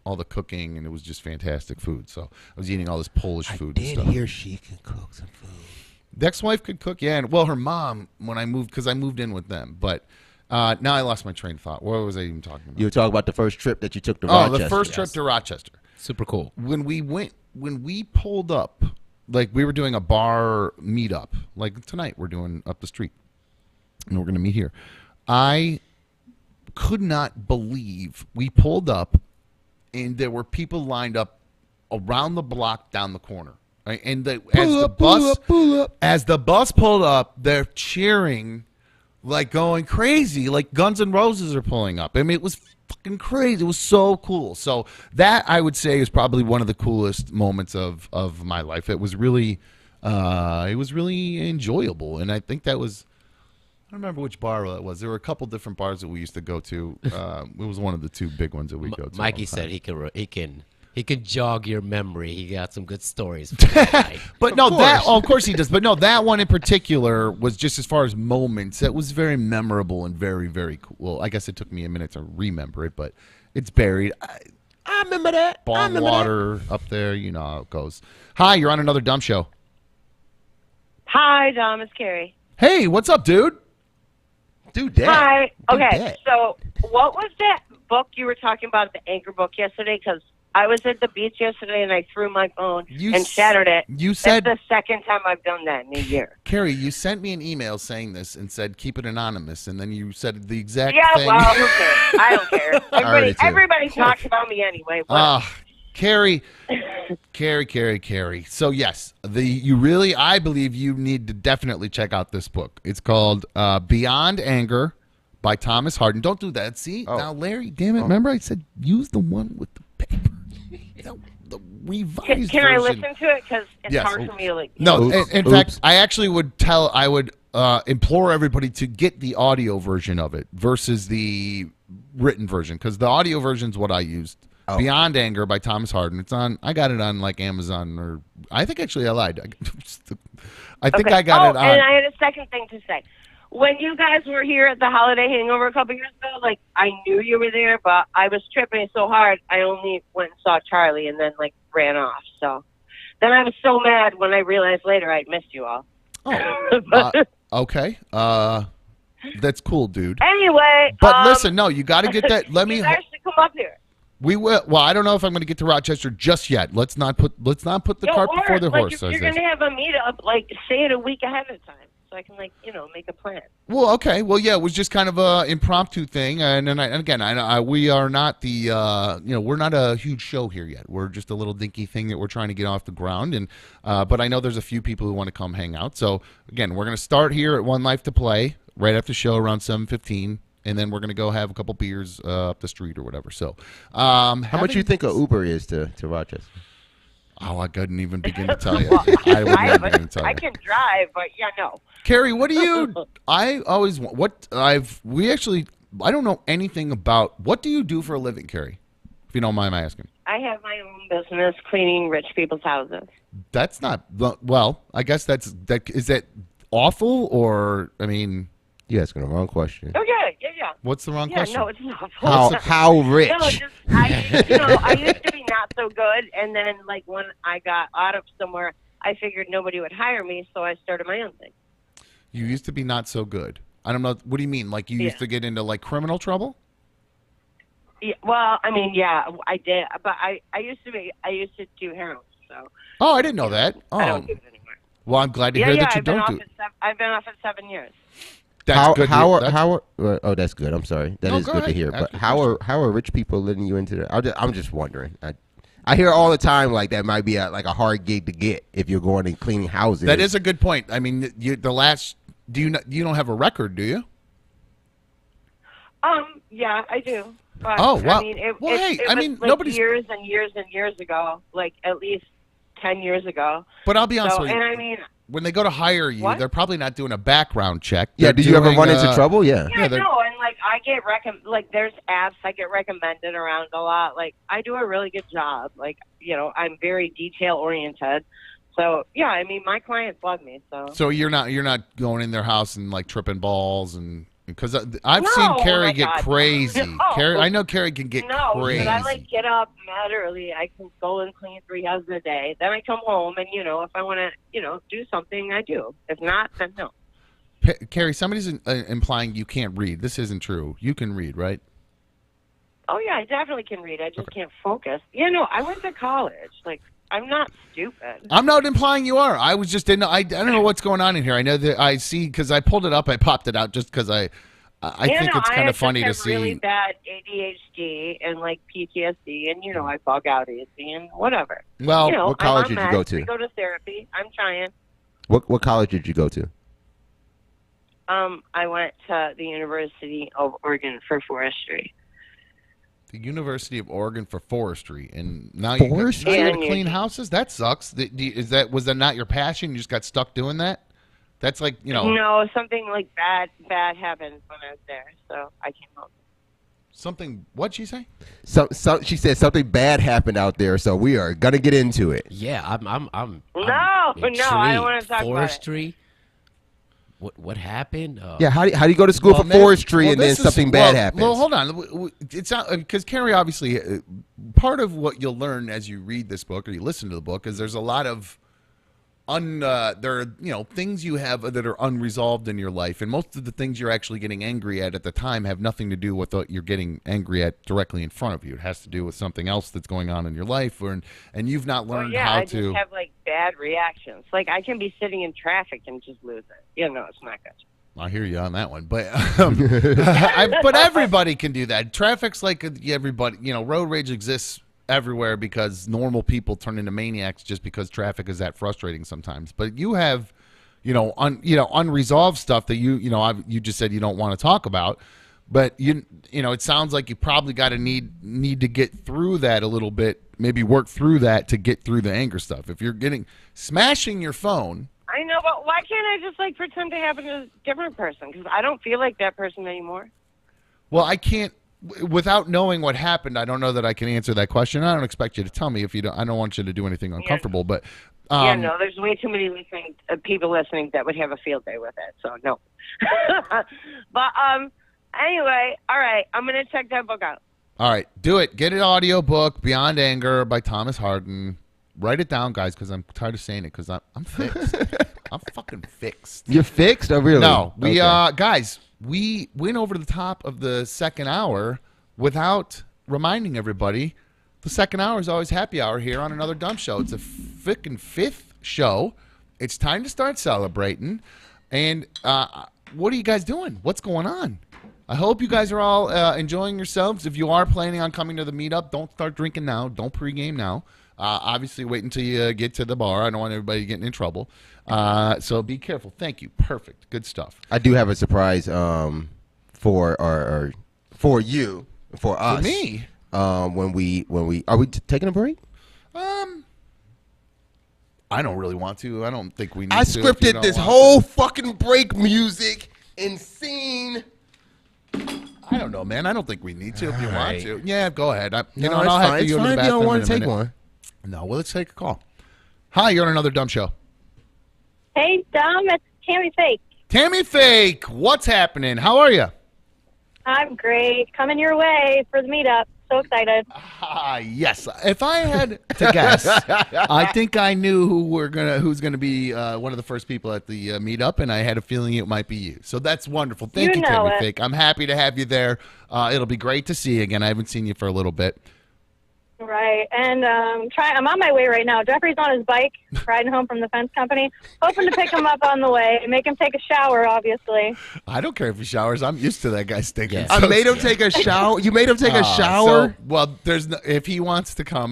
all the cooking and it was just fantastic food. So I was eating all this Polish food and stuff. I did hear she can cook some food. The ex-wife could cook, yeah. And, well, her mom when I moved because I moved in with them. But now I lost my train of thought. What was I even talking about? You were talking about the first trip that you took to Rochester. Oh, the first trip to Rochester. Super cool. When we pulled up, like we were doing a bar meetup. Like tonight we're doing up the street. And we're going to meet here. I could not believe we pulled up and there were people lined up around the block down the corner. Right? And as the bus pulled up, they're cheering like going crazy, like Guns N' Roses are pulling up. I mean, it was fucking crazy. It was so cool. So that I would say is probably one of the coolest moments of my life. It was really It was really enjoyable, and I think that was. I don't remember which bar that was. There were a couple different bars that we used to go to. It was one of the two big ones that we go to. Mikey said he can jog your memory. He got some good stories. For that night. But no, of course he does. But no, that one in particular was just as far as moments. That was very memorable and very, very cool. Well, I guess it took me a minute to remember it, but it's buried. I remember that. Bong water up there. You know how it goes. Hi, you're on another dumb show. Hi, Dom. It's Carrie. Hey, what's up, dude? Do that. Hi. Do Okay, that. so what was that book you were talking about, the anchor book yesterday? Because I was at the beach yesterday and I threw my phone and shattered it. You said that's the second time I've done that in a year. Carrie, you sent me an email saying this and said keep it anonymous, and then you said the exact thing. Yeah, well, who cares? I don't care. Everybody talks about me anyway. Carrie. So yes, I believe you need to definitely check out this book. It's called Beyond Anger by Thomas Harden. Don't do that. See now, Larry. Damn it! Remember I said use the one with the paper. The revised Can I version. listen to it? Because it's hard for me to like. No, in fact, I actually would implore everybody to get the audio version of it versus the written version, because the audio version is what I used. Beyond Anger by Thomas Harden. It's on. I got it on like Amazon, or I think actually I lied. I think I got it on. And I had a second thing to say. When you guys were here at the Holiday Hangover a couple years ago, like I knew you were there, but I was tripping so hard I only went and saw Charlie and then like ran off. So then I was so mad when I realized later I'd missed you all. Okay. That's cool, dude. Anyway, but listen, no, you got to get that. Let me. You guys should come up here. We will. Well, I don't know if I'm going to get to Rochester just yet. Let's not put the cart before the horse. If you're going to have a meetup, like say it a week ahead of time, so I can like make a plan. Well, okay. Well, yeah, it was just kind of a impromptu thing, and again, we are not the we're not a huge show here yet. We're just a little dinky thing that we're trying to get off the ground, and but I know there's a few people who want to come hang out. So again, we're going to start here at One Life to Play right after the show around 7:15. And then we're going to go have a couple beers up the street or whatever. So, how much you think an Uber is to Rochester? Oh, I couldn't even begin to tell you. Well, I can drive, but no. Carrie, what do you? I always I don't know anything about. What do you do for a living, Carrie? If you don't mind my asking. I have my own business cleaning rich people's houses. That's not well. I guess is that awful, or I mean. You're asking the wrong question. Oh, yeah. What's the wrong question? No, it's not. How rich? No, I used to be not so good, and then, like, when I got out of somewhere, I figured nobody would hire me, so I started my own thing. You used to be not so good. I don't know. What do you mean? Like, you used to get into, like, criminal trouble? Yeah, well, I mean, yeah, I did, but I used to do heroin, so. Oh, I didn't know that. Oh. I don't do it anymore. Well, I'm glad to hear that you don't do it. I've been off it 7 years. That's good. Oh, that's good. I'm sorry. That is good to hear. But how are rich people letting you into that? I'm just wondering. I hear all the time like that might be a hard gig to get if you're going and cleaning houses. That is a good point. I mean, you don't have a record, do you? Yeah, I do. But, wow. I mean, it was nobody's years and years and years ago, like at least 10 years ago. But I'll be honest with you. And I mean, when they go to hire you, they're probably not doing a background check. Yeah, did you ever run into trouble? Yeah. Yeah, no, and like I get there's apps I get recommended around a lot. Like I do a really good job. Like, I'm very detail oriented. So yeah, I mean my clients love me. So you're not going in their house and like tripping balls and because I've seen Carrie get crazy. No. Carrie, I know Carrie can get crazy. No, I get up mad early. I can go and clean 3 houses a day. Then I come home and if I want to do something, I do. If not, then no. Carrie, somebody's implying you can't read. This isn't true. You can read, right? Oh yeah, I definitely can read. I just can't focus. I went to college. Like I'm not stupid. I'm not implying you are. I was just I don't know what's going on in here. I know that I see because I pulled it up. I popped it out just because I think it's kind of funny to see. I have really bad ADHD and like PTSD, and I bug out easy and whatever. Well, what college did you go to? I go to therapy. I'm trying. What college did you go to? I went to the University of Oregon for forestry. The University of Oregon for forestry, and now you Forestry? got to clean houses. That sucks. Was that not your passion? You just got stuck doing that. That's like No, something like bad happened when I was there, so I came home. something. What'd she say? So she said something bad happened out there, so we are gonna get into it. Yeah, I'm No, I don't want to talk forestry. What happened? Yeah, how do you go to school for forestry and then something bad happens? Well, hold on. It's not because Carrie, obviously, part of what you'll learn as you read this book or you listen to the book is there's a lot of there are things you have that are unresolved in your life, and most of the things you're actually getting angry at the time have nothing to do with what you're getting angry at directly in front of you. It has to do with something else that's going on in your life, and you've not learned how I to. just have like bad reactions. Like I can be sitting in traffic and just lose it. It's not good. I hear you on that one, but but everybody can do that. Traffic's like everybody. Road rage exists everywhere because normal people turn into maniacs just because traffic is that frustrating sometimes. But you have, unresolved stuff that you just said you don't want to talk about. But it sounds like you probably got to need to get through that a little bit. Maybe work through that to get through the anger stuff. If you're smashing your phone. I know, but why can't I just like pretend to have a different person? Because I don't feel like that person anymore. Well, I can't. Without knowing what happened, I don't know that I can answer that question. I don't expect you to tell me if you don't. I don't want you to do anything uncomfortable. But there's way too many people listening that would have a field day with it. So no. But anyway, all right, I'm gonna check that book out. All right, do it. Get an audio book, Beyond Anger by Thomas Harden. Write it down, guys, because I'm tired of saying it. Because I'm fixed. I'm fucking fixed. You're fixed? Oh, really? No, we Okay. guys. We went over to the top of the second hour without reminding everybody. The second hour is always happy hour here on Another Dumb Show. It's a freaking fifth show. It's time to start celebrating. And what are you guys doing? What's going on? I hope you guys are all enjoying yourselves. If you are planning on coming to the meetup, don't start drinking now. Don't pregame now. Obviously, wait until you get to the bar. I don't want everybody getting in trouble. So be careful. Thank you. Perfect. Good stuff. I do have a surprise for you, for us. For me? When we are we taking a break? I don't really want to. I don't think we need I to. scripted this whole fucking break music and scene. I don't know, man. I don't think we need to if you want right. to. Yeah, go ahead. No, and it's I'll fine. have to It's go to fine the if you don't bathroom want in to a take minute. one. No, well, let's take a call. Hi, you're on Another Dumb Show. Hey, Dom, it's Tammy Fake. Tammy Fake, what's happening? How are you? I'm great. Coming your way for the meetup. So excited. Yes. If I had to guess, I think I knew who's gonna be one of the first people at the meetup, and I had a feeling it might be you. So that's wonderful. Thank you, Tammy Fake. I'm happy to have you there. It'll be great to see you again. I haven't seen you for a little bit. Right. And I'm on my way right now. Jeffrey's on his bike, riding home from the fence company. Hoping to pick him up on the way, make him take a shower, obviously. I don't care if he showers. I'm used to that guy stinking. I made him take a shower. You made him take a shower? If he wants to come,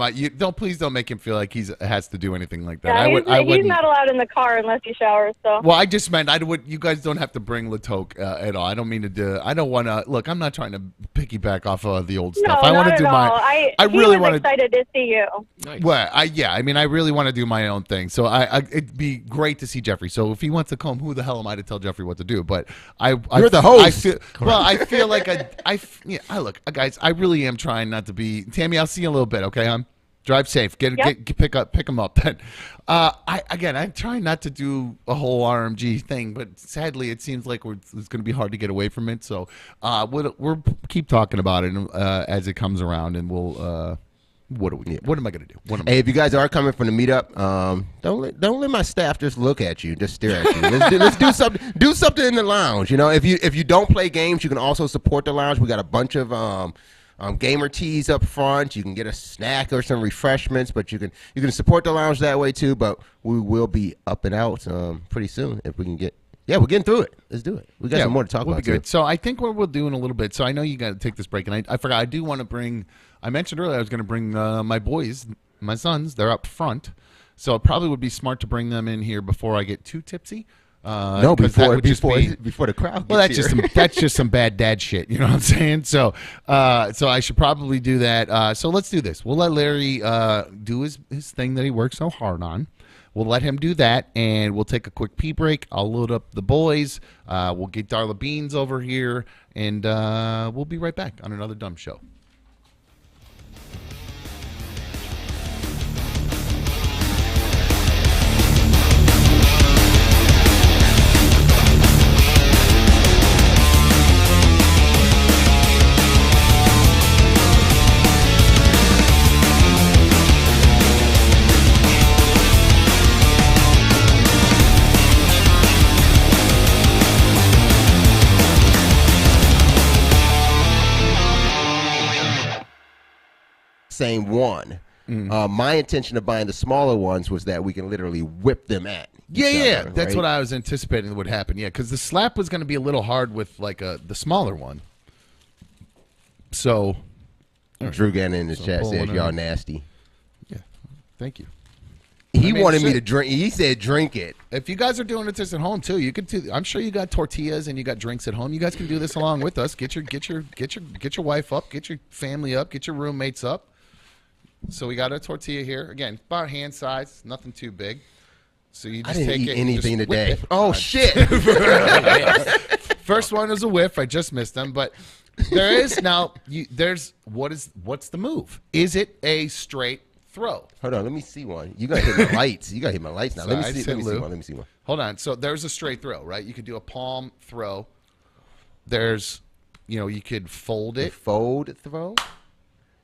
please don't make him feel like he has to do anything like that. Yeah, he's not allowed in the car unless he showers. So. Well, I just meant you guys don't have to bring Latoke at all. I don't mean to do. I don't want to. Look, I'm not trying to piggyback off of the old stuff. No, I want to not do at my. all. I really want to. Excited to see you. Nice. Well, I really want to do my own thing. So it'd be great to see Jeffrey. So if he wants to come, who the hell am I to tell Jeffrey what to do? But you're the host. I feel like look, guys. I really am trying not to be. Tammy, I'll see you in a little bit. Okay, drive safe. Pick him up. Then, I'm trying not to do a whole RMG thing, but sadly, it seems like it's going to be hard to get away from it. So we'll keep talking about it as it comes around, and we'll. What am I going to do? Hey, if you guys are coming from the meetup, don't let my staff just look at you, just stare at you. Let's do something. Do something in the lounge. If you don't play games, you can also support the lounge. We got a bunch of gamer tees up front. You can get a snack or some refreshments, but you can support the lounge that way too. But we will be up and out pretty soon if we can get. Yeah, we're getting through it. Let's do it. We got some more to talk about. Be good. So I think what we'll do in a little bit. So I know you got to take this break, and I forgot. I do want to bring. I mentioned earlier I was going to bring my boys, my sons. They're up front, so it probably would be smart to bring them in here before I get too tipsy. No, 'cause that before would just be- the crowd. Well, gets here. that's just some bad dad shit. You know what I'm saying? So I should probably do that. So let's do this. We'll let Larry do his thing that he works so hard on. We'll let him do that, and we'll take a quick pee break. I'll load up the boys. We'll get Darla Beans over here, and we'll be right back on another dumb show. Same one. My intention of buying the smaller ones was that we can literally whip them at. Yeah. Other, That's right? what I was anticipating would happen. Yeah, because the slap was going to be a little hard with like the smaller one. So, Drew Gannon in the chat pulling says in. y'all nasty. Yeah, thank you. He I mean, wanted me shit. to drink. He said drink it. If you guys are doing this at home too, you could do. I'm sure you got tortillas and you got drinks at home. You guys can do this along with us. Get your wife up, get your family up, get your roommates up. So we got a tortilla here. Again, about hand size, nothing too big. So you I just didn't take eat it and anything just whip today. it. Oh shit! First one was a whiff. I just missed them, but there is now. What's the move? Is it a straight throw? Hold on, let me see one. You gotta hit my lights. You gotta hit my lights now. So Let I me see. said Let me see Lou. one. Let me see one. Hold on. So there's a straight throw, right? You could do a palm throw. There's, you could fold it. Fold throw.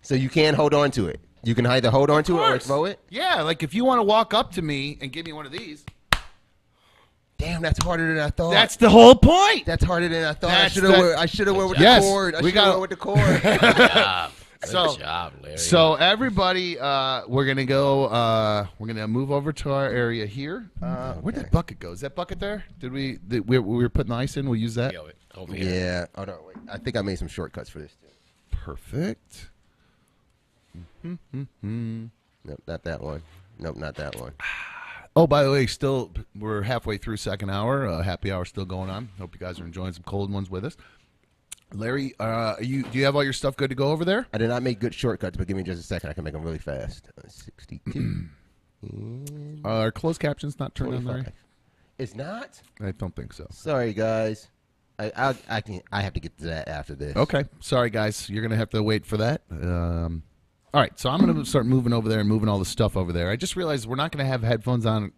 So you can hold on to it. You can either hold on to it or throw it. Yeah, like if you want to walk up to me and give me one of these. Damn, that's harder than I thought. That's the whole point. That's harder than I thought. I That's should have went with Yes, the cord. I we should have got- went with the cord. Good job. So- Good job, Larry. So everybody, we're gonna go. We're gonna move over to our area here. Where'd that bucket go? Is that bucket there? We were putting the ice in? We'll use that. Over here. Yeah. Oh no, wait. I think I made some shortcuts for this too. Perfect. Nope, not that one. Nope, not that one. Oh, by the way, we're halfway through second hour. Happy hour still going on. Hope you guys are enjoying some cold ones with us. Larry, do you have all your stuff good to go over there? I did not make good shortcuts, but give me just a second. I can make them really fast. 62. Are closed captions not turned on, Larry? 25. It's not? I don't think so. Sorry, guys. I have to get to that after this. Okay. Sorry, guys. You're going to have to wait for that. All right. So I'm going to start moving over there and moving all the stuff over there. I just realized we're not going to have headphones on.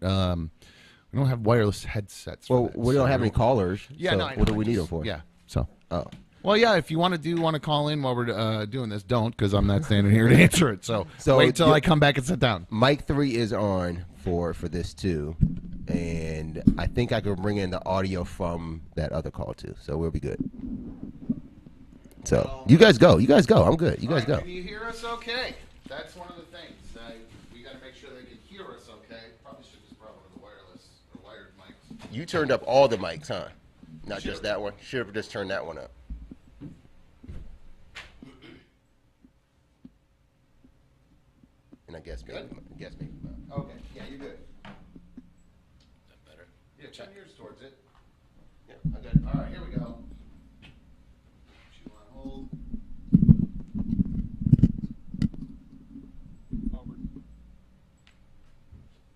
We don't have wireless headsets. Well, we don't have any callers. Yeah, so no, I know. what do we need them for? Yeah. So. Oh. Well, yeah. If you want to call in while we're doing this, don't, because I'm not standing here to answer it. So wait till I come back and sit down. Mic 3 is on for this too, and I think I could bring in the audio from that other call too, so we'll be good. So you guys go. I'm good. You guys go. Can you hear us okay? That's one of the things. We got to make sure they can hear us okay. Probably should just brought one of the wireless or wired mics. You turned up all the mics, huh? Not just that one. Should have just turned that one up. And I guess maybe. Okay. Yeah, you're good. That better? Yeah, turn yours towards it. Yeah, I got it. All right, here we go. You want to hold?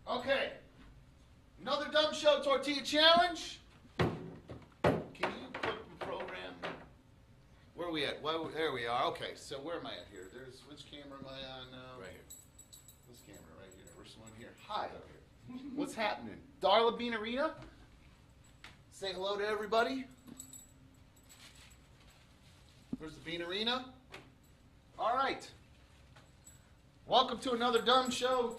Okay. Another dumb show tortilla challenge. Can you put the program? Where are we at? Well, there we are. Okay, so where am I at here? There's which camera am I on now? Right here. This camera right here. First one here. Hi. What's happening? Darla Bean Arena? Say hello to everybody. Where's the Bean Arena? All right. Welcome to another dumb show.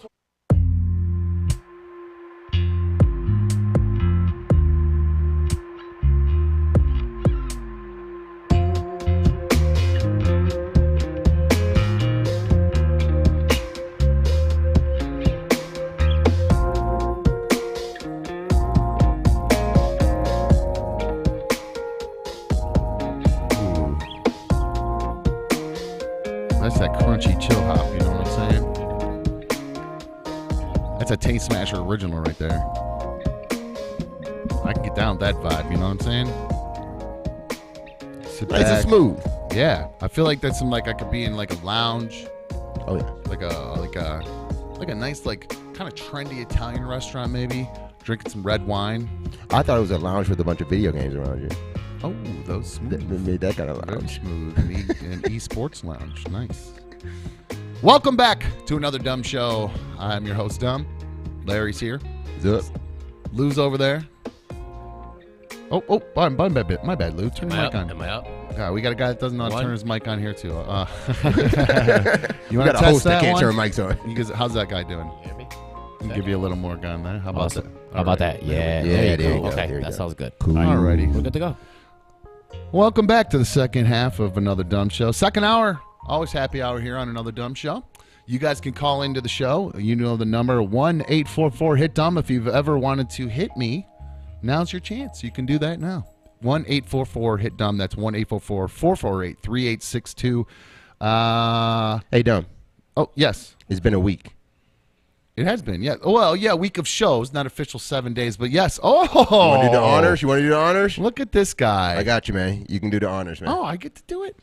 That's that crunchy chill hop, you know what I'm saying? That's a Taste Smasher original right there. I can get down with that vibe. You know what I'm saying? Sit Nice and back. smooth. Yeah, I feel like that's some like I could be in like a lounge, Oh yeah. like a nice like kind of trendy Italian restaurant maybe, drinking some red wine. I thought it was a lounge with a bunch of video games around you. Oh, those smooth. That made that kind of Very lounge. smooth. An esports lounge. Nice. Welcome back to another Dumb Show. I'm your host, Dumb. Larry's here. Zup. Lou's over there. Oh, my bad, Lou. Turn your mic on. Am I up? We got a guy that doesn't know how to turn his mic on here, too. You You want got to a host that that can't one? turn mics on. How's that guy doing? You hear me? I'll give you a little more gun there. How about Awesome. that? How about that? Yeah. Yeah, there you go. Okay, There you that go. sounds good. Cool. Alrighty. We're good to go. Welcome back to the second half of another Dumb Show. Second hour. Always happy hour here on another Dumb Show. You guys can call into the show. You know the number 1-844-HIT-DUMB. If you've ever wanted to hit me, now's your chance. You can do that now. 1-844-HIT-DUMB. That's 1-844-448-3862. Hey, Dumb. Oh, yes. It's been a week. It has been, yeah. Well, yeah, week of shows, not official 7 days, but yes. Oh! You want to do the honors? You want to do the honors? Look at this guy. I got you, man. You can do the honors, man. Oh, I get to do it?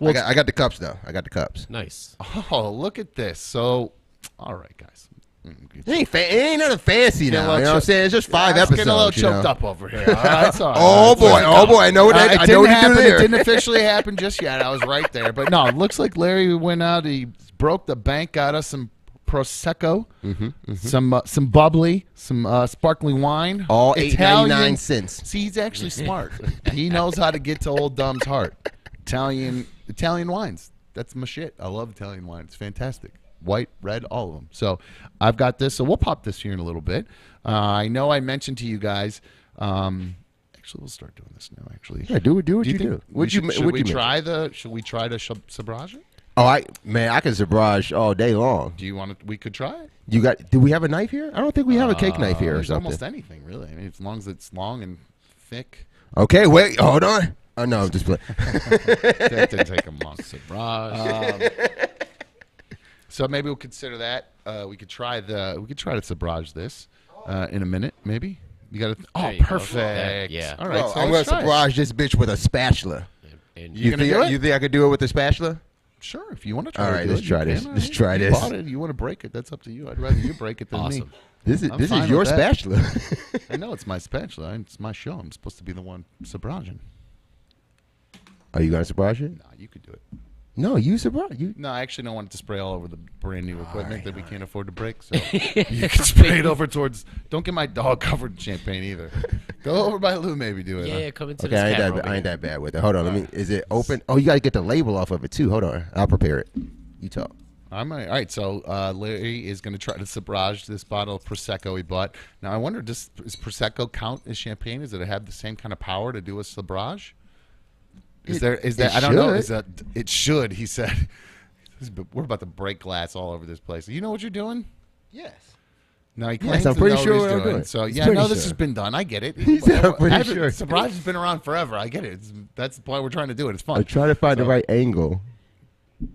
I got the cups, though. I got the cups. Nice. Oh, look at this. So, all right, guys. It ain't nothing fancy Getting a now. little You know what I'm saying? It's just 5 episodes. Getting a little you know? choked up over here. All right, it's all right. Oh, boy. Oh, boy. I know what It I know didn't what you happen. do It there. didn't officially happen just yet. I was right there. But no, it looks like Larry went out. He broke the bank, got us some Prosecco, some bubbly, some sparkling wine. All Italian. 8.99 cents. See, he's actually smart. He knows how to get to old Dumb's heart. Italian wines. That's my shit. I love Italian wine. It's fantastic. White, red, all of them. So I've got this. So we'll pop this here in a little bit. I know I mentioned to you guys. Actually, we'll start doing this now. Actually, Yeah, do what you think do. Should we try the Sabrage? Oh, I can sabrage all day long. Do you want to? We could try it. Do we have a knife here? I don't think we have a cake knife here or There's something. almost anything really. I mean, as long as it's long and thick. Okay, wait, hold on. Oh no, I'm just playing. That didn't take him long. Sabrage. So maybe we'll consider that. We could try to sabrage this in a minute, maybe. You got to. There you go. Perfect. Yeah. All right. Bro, so I'm gonna let's try it. sabrage this bitch with a spatula. And You gonna do it? You think I could do it with a spatula? Sure, if you want to try. All to right, do let's it, try you this. can. Let's try You this. bought it. You want to break it? That's up to you. I'd rather you break it than me. awesome. This I'm is fine your with that. spatula. I know it's my spatula. It's my show. I'm supposed to be the one sabraging. Are you gonna sabrage it? Nah, you could do it. No, you sabrage. You. No, I actually don't want it to spray all over the brand new equipment that we can't afford to break. So you can spray it over towards. Don't get my dog covered in champagne either. Go over by Lou, maybe do it. Yeah, come into Okay, this I camera. ain't that bad with it. Hold on, let me. Is it open? Oh, you gotta get the label off of it too. Hold on, I'll prepare it. You talk. All right, so Larry is going to try to sabrage this bottle of Prosecco he bought. Now, I wonder, does Prosecco count as champagne? Does it have the same kind of power to do a sabrage? Is that? I don't know. Is that it should? He said. We're about to break glass all over this place. You know what you're doing? Yes. No, he claims I'm to pretty know sure what what he's I'm doing. doing. So He's yeah, pretty no, this sure. has been done. I get it. I'm pretty sure. Sabrage has been around forever. I get it. That's why we're trying to do it. It's fun. I'm trying to find the right angle.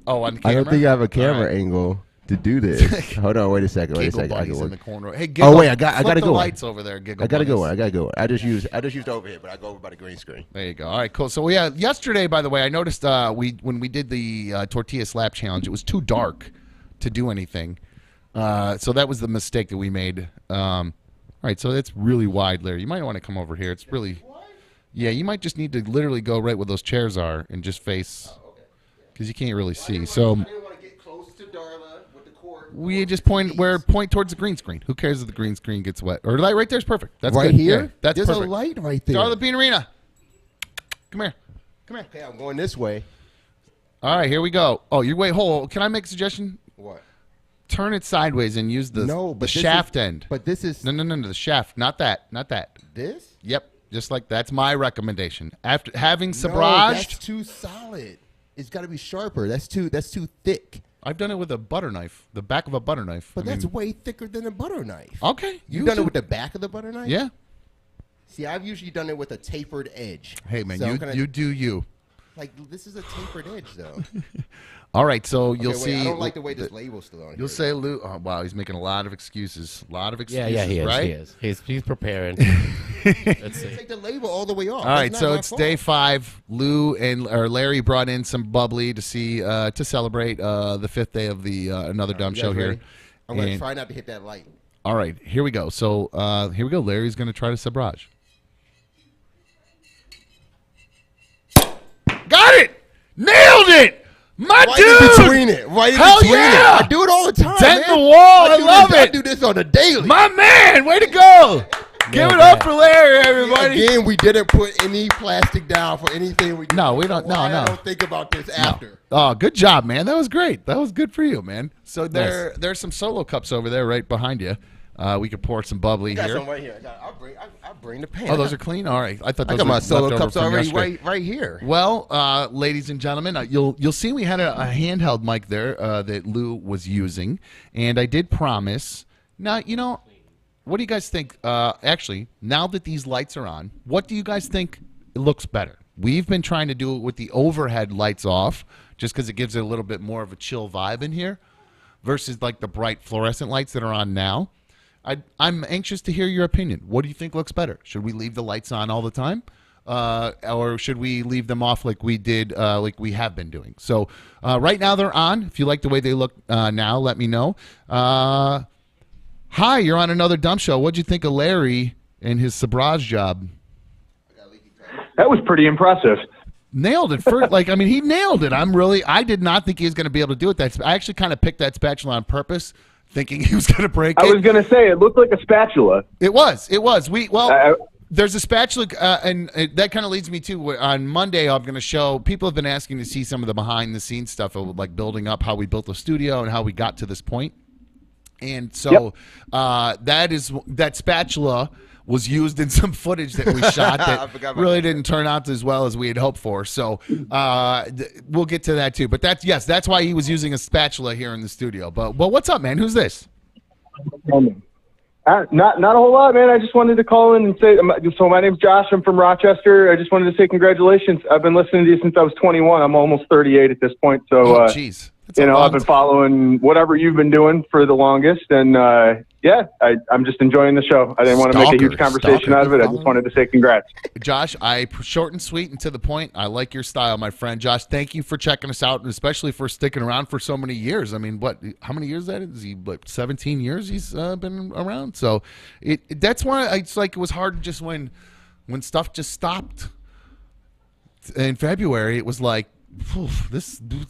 Oh, on camera? I don't think I have a camera All right. angle to do this. Hold on, wait a second. Giggle I buddies can in the work. corner. Hey, Giggle, Oh wait, I got flip to the go. lights over there, Giggle. I got to go. buddies. I got to go. I just used over here, but I go over by the green screen. There you go. All right, cool. So yeah, yesterday, by the way, I noticed when we did the tortilla slap challenge, it was too dark to do anything. So that was the mistake that we made. All right, so it's really wide, Larry. You might want to come over here. It's really, yeah. You might just need to literally go right where those chairs are and just face, because you can't really see. So I didn't want to get close to Darla with the cord. we just point towards the green screen. Who cares if the green screen gets wet? Or light right there's perfect. That's Right good. here? Yeah, that's There's perfect. a light right there. Darla Beanerina. Come here. Okay, I'm going this way. All right, here we go. Oh, you wait. Hold. Can I make a suggestion? What? Turn it sideways and use the No, but the this shaft is- end. But this is No, the shaft. Not that. this. Yep, just like that's my recommendation. After having No, sabraged, that's too solid. It's got to be sharper. That's too thick. I've done it with a butter knife, the back of a butter knife. But I that's mean, way thicker than a butter knife. okay. You've done it with the back of the butter knife? Yeah. See, I've usually done it with a tapered edge. Hey man, So I'm gonna- you do you. Like this is a tapered edge, though. All right, so you'll Okay, wait, see. I don't like the way this label's still on. You'll say Lou. Oh, wow, he's making a lot of excuses. A lot of Yeah, excuses. he is. Right? He is. He's preparing. Let's see. Take the label all the way off. All right, That's so not my it's fault. day 5. Lou and Larry brought in some bubbly to see to celebrate the 5th day of the Another Dumb You Show guys here. ready? I'm gonna And- try not to hit that light. All right, here we go. So here we go. Larry's going to try to sabrage. Got it! Nailed it! My Right dude! in between it. Right in Hell between yeah! it. I do it all the time. Dent man. the wall. I do love this, it. I do this on a daily. My man, way to go! Give it up for Larry, everybody. Again, we didn't put any plastic down for anything we did. No, we don't. No, I no. don't think about this after. Oh, good job, man. That was great. That was good for you, man. So there's some solo cups over there right behind you. We could pour some bubbly I got here. some right here. I'll bring the pan. Oh, those are clean? All right. I thought I those got were my solo left over cups from already yesterday. right here. Well, ladies and gentlemen, you'll see we had a handheld mic there that Lou was using, and I did promise. Now, what do you guys think? Actually, now that these lights are on, what do you guys think looks better? We've been trying to do it with the overhead lights off, just because it gives it a little bit more of a chill vibe in here, versus like the bright fluorescent lights that are on now. I'm anxious to hear your opinion. What do you think looks better? Should we leave the lights on all the time? Or should we leave them off like we did, like we have been doing? So right now they're on. If you like the way they look now, let me know. Hi, you're on Another Dumb Show. What'd you think of Larry and his sabrage job? That was pretty impressive. Nailed it. He nailed it. I did not think he was going to be able to do it. I actually kind of picked that spatula on purpose, thinking he was going to break it. I was going to say, it looked like a spatula. It was. There's a spatula, and that kind of leads me to on Monday. I'm going to show. People have been asking to see some of the behind the scenes stuff of like building up how we built the studio and how we got to this point. And so that spatula was used in some footage that we shot that really didn't turn out as well as we had hoped for. So we'll get to that too. But that's why he was using a spatula here in the studio. But what's up, man? Who's this? Not a whole lot, man. I just wanted to call in and say, so my name's Josh. I'm from Rochester. I just wanted to say congratulations. I've been listening to you since I was 21. I'm almost 38 at this point. So, jeez. I've been following whatever you've been doing for the longest. And, I'm just enjoying the show. I didn't want to make a huge conversation out of it. I just wanted to say congrats. Josh, short and sweet and to the point. I like your style, my friend. Josh, thank you for checking us out, and especially for sticking around for so many years. I mean, how many years that is? 17 years he's been around? So that's why it's like it was hard just when stuff just stopped in February. It was like,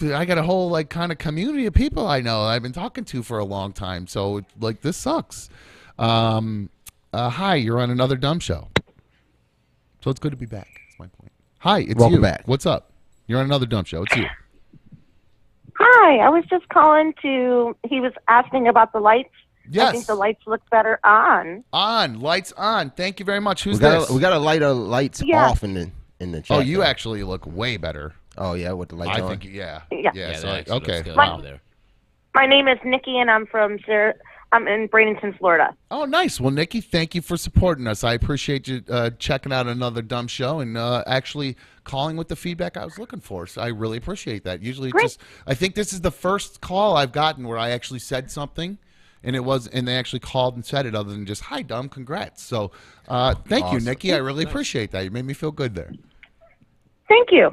I got a whole like kind of community of people I know I've been talking to for a long time. So like this sucks. Hi, you're on Another Dumb Show. So it's good to be back. That's my point. Hi, it's Welcome you. back. What's up? You're on Another Dumb Show. It's you. Hi, I was just calling he was asking about the lights. Yes. I think the lights look better on. On. Lights on. Thank you very much. Who's We got this? we got to light our lights off in the chat. Oh, you actually look way better. Oh yeah, with the lights on. I think yeah. Yeah. So that actually looks good Wow. over there. My name is Nikki, and I'm I'm in Bradenton, Florida. Oh, nice. Well, Nikki, thank you for supporting us. I appreciate you checking out Another Dumb Show and actually calling with the feedback I was looking for. So I really appreciate that. Usually, I think this is the first call I've gotten where I actually said something, and they actually called and said it, other than just "Hi, dumb, congrats." So, thank you, Nikki. I really appreciate that. You made me feel good there. Thank you.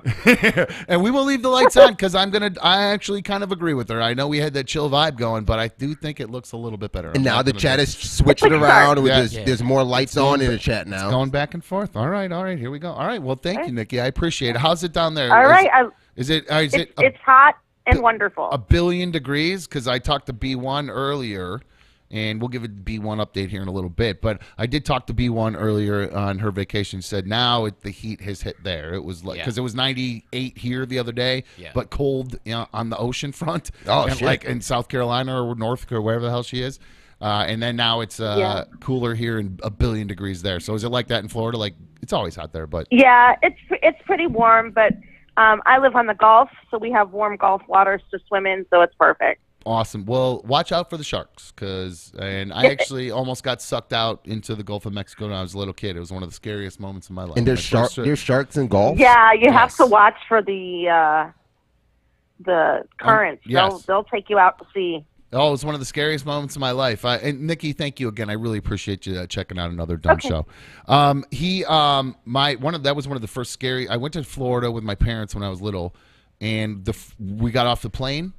And we will leave the lights on because I actually kind of agree with her. I know we had that chill vibe going, but I do think it looks a little bit better. And now the chat is switching around. There's more lights on in the chat now. It's going back and forth. All right. Here we go. All right. Well, thank you, Nikki. I appreciate it. How's it down there? All right. It's hot and wonderful. A billion degrees? Because I talked to B1 earlier, and we'll give a B1 update here in a little bit. But I did talk to B1 earlier on her vacation. She said now the heat has hit there. It was like because it was 98 here the other day, but cold on the ocean front. Oh, and shit. like in South Carolina or North or wherever the hell she is. And then now it's cooler here and a billion degrees there. So is it like that in Florida? Like it's always hot there, but yeah, it's pretty warm. But I live on the Gulf, so we have warm Gulf waters to swim in, so it's perfect. Awesome. Well, watch out for the sharks, and I actually almost got sucked out into the Gulf of Mexico when I was a little kid. It was one of the scariest moments of my life. And there's sharks in golf? Yeah, you have to watch for the currents. Yes. They'll take you out to sea. Oh, it was one of the scariest moments of my life. And Nikki, thank you again. I really appreciate you checking out another dumb show. That was one of the first scary. I went to Florida with my parents when I was little, and we got off the plane,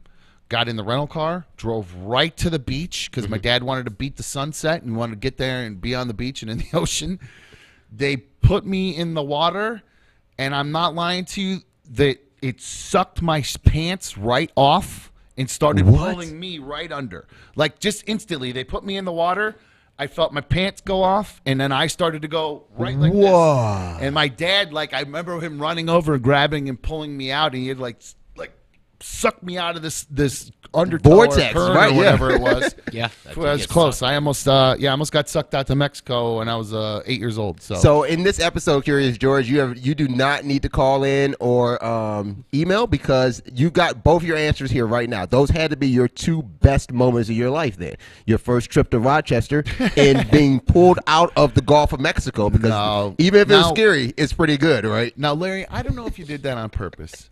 got in the rental car, drove right to the beach because my dad wanted to beat the sunset and wanted to get there and be on the beach and in the ocean. They put me in the water, and I'm not lying to you that it sucked my pants right off and started pulling me right under. Like, just instantly, they put me in the water. I felt my pants go off, and then I started to go right like this. And my dad, I remember him running over and grabbing and pulling me out, and he'd, like sucked me out of this undertow vortex, or right? Or whatever it was. Yeah. It was close. I almost got sucked out to Mexico when I was 8 years old. So in this episode, Curious George, you do not need to call in or email because you got both your answers here right now. Those had to be your two best moments of your life then. Your first trip to Rochester and being pulled out of the Gulf of Mexico because even if it was scary, it's pretty good, right? Now, Larry, I don't know if you did that on purpose,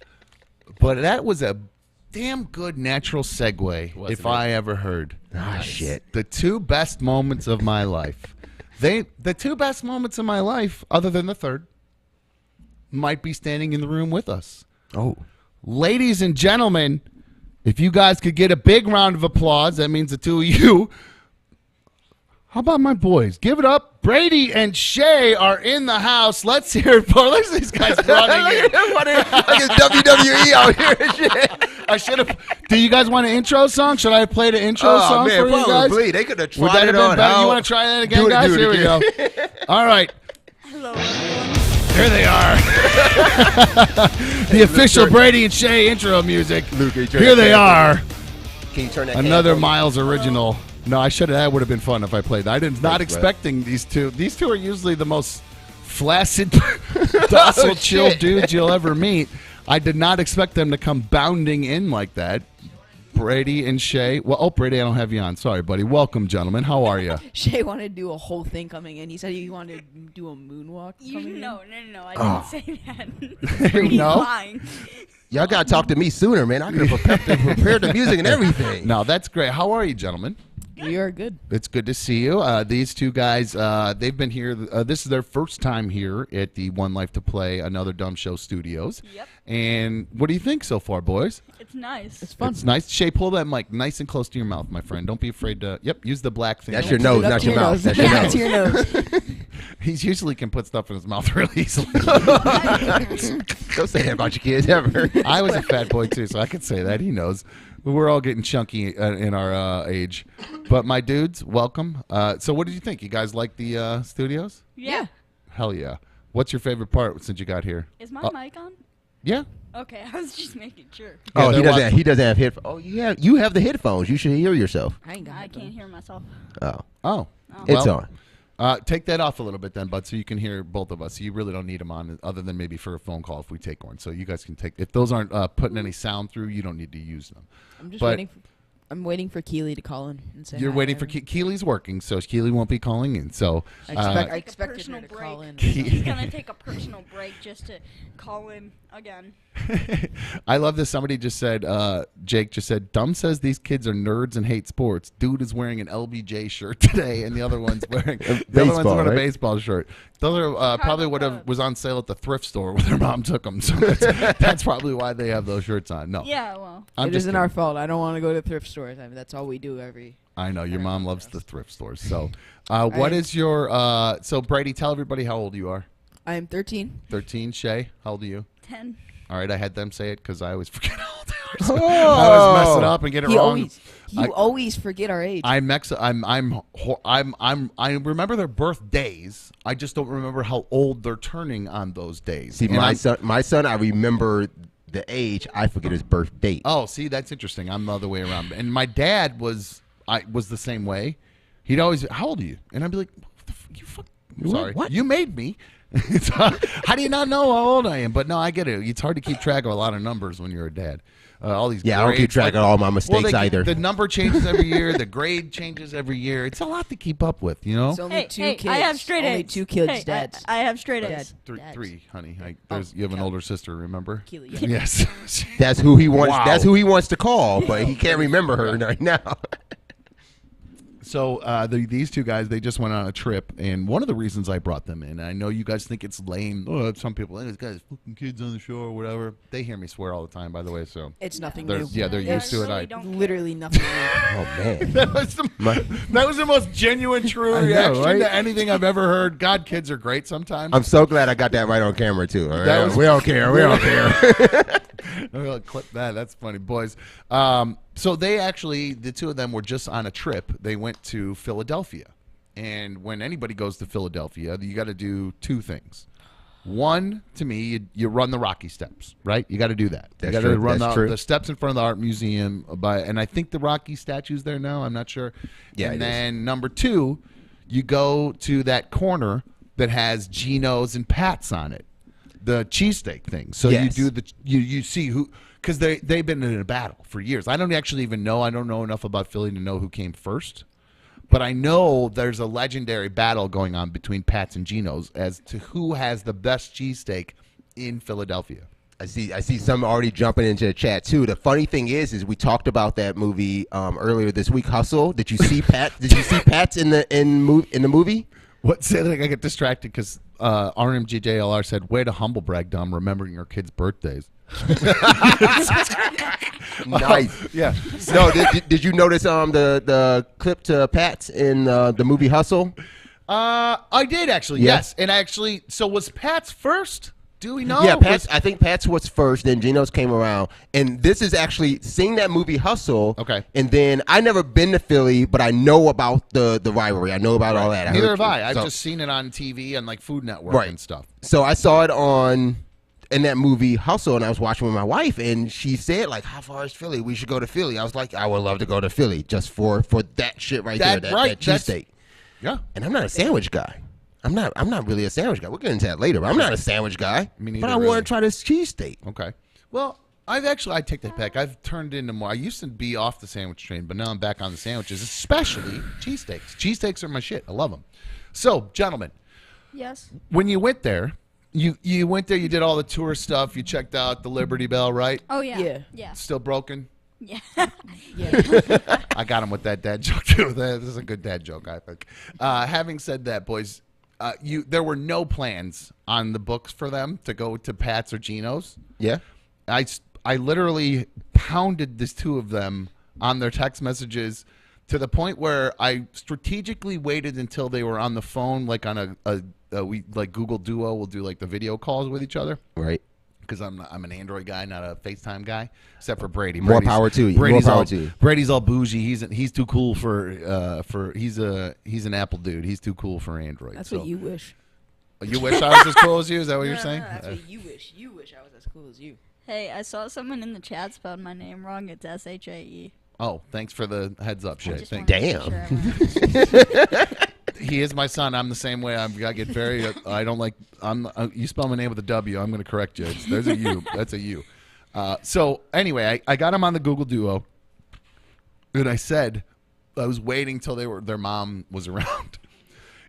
but that was a damn good natural segue if I ever heard. Shit. The two best moments of my life. The two best moments of my life, other than the third, might be standing in the room with us. Oh. Ladies and gentlemen, if you guys could get a big round of applause, that means the two of you. How about my boys? Give it up. Brady and Shay are in the house. Let's hear it for these guys running in. Like it's WWE out here and shit. I should have. Do you guys want an intro song? Should I have played an intro song for you guys? Probably. They could have Would tried that it have been on. better? You want to try that again, guys? Here we go. All right. Hello, everyone. Here they are. The official Brady and Shay intro music. Here they are. Can you turn that Another Miles original. No, I should have. That would have been fun if I played that. I was not expecting these two. These two are usually the most flaccid, docile, chill dudes you'll ever meet. I did not expect them to come bounding in like that. Brady and Shay. Well, Brady, I don't have you on. Sorry, buddy. Welcome, gentlemen. How are you? Shay wanted to do a whole thing coming in. He said he wanted to do a moonwalk coming in. No. I didn't say that. Brady's lying. Y'all got to talk to me sooner, man. I could have prepared the music and everything. No, that's great. How are you, gentlemen? We are good. It's good to see you. These two guys, they've been here. This is their first time here at the One Life to Play Another Dumb Show studios. Yep. And what do you think so far, boys? It's nice. It's fun. It's nice. Shay, pull that mic nice and close to your mouth, my friend. Don't be afraid to. Yep, use the black thing. That's your nose, not your mouth. That's your nose. To your nose. He usually can put stuff in his mouth really easily. Don't say that about your kids ever. I was a fat boy too, so I could say that. He knows. We're all getting chunky in our age. But my dudes, welcome. So what did you think? You guys like the studios? Yeah. Hell yeah. What's your favorite part since you got here? Is my mic on? Yeah. Okay, I was just making sure. Oh, he doesn't have headphones. Oh, you have the headphones. You should hear yourself. I can't hear myself. Oh. Well, It's on. Take that off a little bit then, bud, so you can hear both of us. You really don't need them on other than maybe for a phone call if we take one. So you guys can take – if those aren't putting any sound through, you don't need to use them. I'm just waiting – I'm waiting for Keely to call in and say You're hi. waiting for Keely's working, so Keely won't be calling in. So I expected her to call in. He's going to take a personal break just to call in again. I love this. Somebody just said, Jake just said, Dumb says these kids are nerds and hate sports. Dude is wearing an LBJ shirt today, and the other one's wearing a baseball shirt. Those are probably what was on sale at the thrift store where their mom took them. So that's probably why they have those shirts on. No. Yeah, well. It isn't our fault. I don't want to go to thrift stores. I mean, that's all we do every... I know. Your mom loves the thrift stores. So what is your... so, Brady, tell everybody how old you are. I am 13. 13. Shay, how old are you? 10. All right, I had them say it because I always forget how old they are. So I always mess it up and get it wrong. You always forget our age. I remember their birthdays. I just don't remember how old they're turning on those days. See, my son, I remember the age. I forget his birth date. Oh, see, that's interesting. I'm the other way around. And my dad was the same way. He'd always, how old are you? And I'd be like, you made me. How do you not know how old I am? But no, I get it. It's hard to keep track of a lot of numbers when you're a dad. All these I don't keep track of all my mistakes either. The number changes every year. The grade changes every year. It's a lot to keep up with, you know. It's only two kids. I have straight A's. Only 2 kids, Hey, Dad. I have straight A's. Three, honey. You have an older sister, remember? Keely, Yes. That's who he wants. Wow. That's who he wants to call, but he can't remember her right now. So these two guys, they just went on a trip, and one of the reasons I brought them in, I know you guys think it's lame. Oh, some people, this guy's fucking kids on the show or whatever. They hear me swear all the time, by the way. So it's nothing they're, new. Yeah, they're used to it. Literally nothing new. Oh man, that was the most genuine, true reaction right? to anything I've ever heard. God, kids are great sometimes. I'm so glad I got that right on camera too. All right? That was- we don't care. We don't care. I'll clip that. That's funny, boys. So they actually, the two of them were just on a trip. They went to Philadelphia. And when anybody goes to Philadelphia, you got to do 2 things. One, to me, you run the Rocky Steps, right? You got to do that. That's you got to true. run That's the true. steps in front of the art museum. And I think the Rocky statue's there now. I'm not sure. Yeah, and it is. then number 2, you go to that corner that has Geno's and Pat's on it. The cheesesteak thing. So Yes. you do you see who, because they've been in a battle for years. I don't actually even know. I don't know enough about Philly to know who came first, but I know there's a legendary battle going on between Pat's and Geno's as to who has the best cheesesteak in Philadelphia. I see some already jumping into the chat too. The funny thing is we talked about that movie earlier this week, Hustle. Did you see Pat? Did you see Pat's in the movie? What? Say that I get distracted because RMGJLR said, "Way to humble brag, dumb, remembering your kids' birthdays." Nice. Yeah. No, did you notice the clip to Pat's in the movie Hustle? I did actually. Yeah. Yes, and actually, so was Pat's first? Do we know? Yeah, Pat's. I think Pat's was first. Then Geno's came around, and this is actually seeing that movie Hustle. Okay. And then I never been to Philly, but I know about the rivalry. I know about all that. Neither have I. I've just seen it on TV and like Food Network and stuff. So I saw it in that movie Hustle, and I was watching with my wife, and she said like, "How far is Philly? We should go to Philly." I was like, "I would love to go to Philly just for that shit right there, that cheesesteak." Yeah. And I'm not a sandwich guy. I'm not really a sandwich guy. We'll get into that later. But I'm not a sandwich guy. Me neither, but I really. want to try this cheesesteak. Okay. Well, I take that back. I've turned into more. I used to be off the sandwich train, but now I'm back on the sandwiches, especially cheesesteaks. Cheesesteaks are my shit. I love them. So, gentlemen, Yes. when you went there, you went there, you did all the tour stuff, you checked out the Liberty Bell, right? Oh yeah. Yeah. Yeah. Still broken? Yeah. I got him with that dad joke too. This is a good dad joke, I think. Having said that, boys, there were no plans on the books for them to go to Pat's or Geno's. Yeah. I literally pounded these two of them on their text messages to the point where I strategically waited until they were on the phone, like on we like Google Duo will do like the video calls with each other. Right. Because I'm an Android guy, not a FaceTime guy, except for Brady. More power to you. Brady's More power all, to you. Brady's all bougie. He's too cool for he's an Apple dude. He's too cool for Android. That's so. what you wish. You wish I was as cool as you? Is that what you're saying? That's what you wish. You wish I was as cool as you. Hey, I saw someone in the chat spelled my name wrong. It's SHAE. Oh, thanks for the heads up, shit. just Thank wanted to make sure He is my son. I'm the same way. I get very. I don't like. You spell my name with a W. I'm going to correct you. There's a U. That's a U. So anyway, I got him on the Google Duo, and I said I was waiting till their mom was around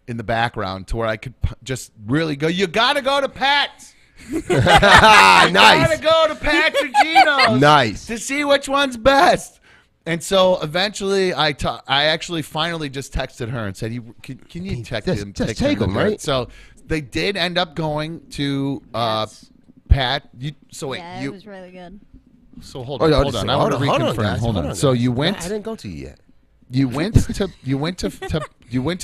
in the background to where I could just really go. You got to go to Pat's. Nice. Gotta go to Pat's or Geno's. Nice. To see which one's best. And so eventually, I actually finally just texted her and said, "Can you text him? Just take him, right?" So they did end up going to Pat. yeah, it was really good. So hold on. I want to reconfirm. Guys. Hold on. Guys. So you went. I didn't go to you yet. You went to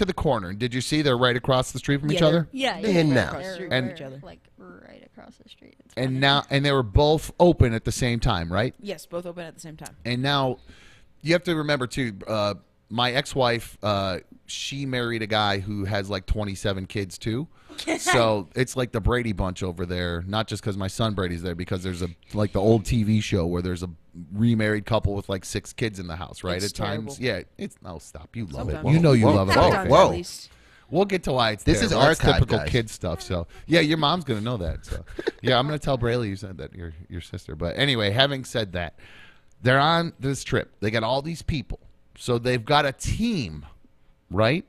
the corner. Did you see they're right across the street from each other? Yeah, And now. they're like right across the street. It's And they were both open at the same time, right? Yes, both open at the same time. And now you have to remember too, my ex-wife, she married a guy who has like 27 kids too. So it's like the Brady Bunch over there, not just because my son Brady's there, because there's like the old TV show where there's a remarried couple with like 6 kids in the house, right? It's at times. terrible. Yeah, stop. You love it. Sometimes. You know you Whoa, love it. whoa, Sometimes whoa. at least. We'll get to why it's This there. is That's archive, typical guys. kid stuff. So yeah, your mom's gonna know that. So yeah, I'm gonna tell Braylee you said that your sister. But anyway, having said that, they're on this trip. They got all these people, so they've got a team, right?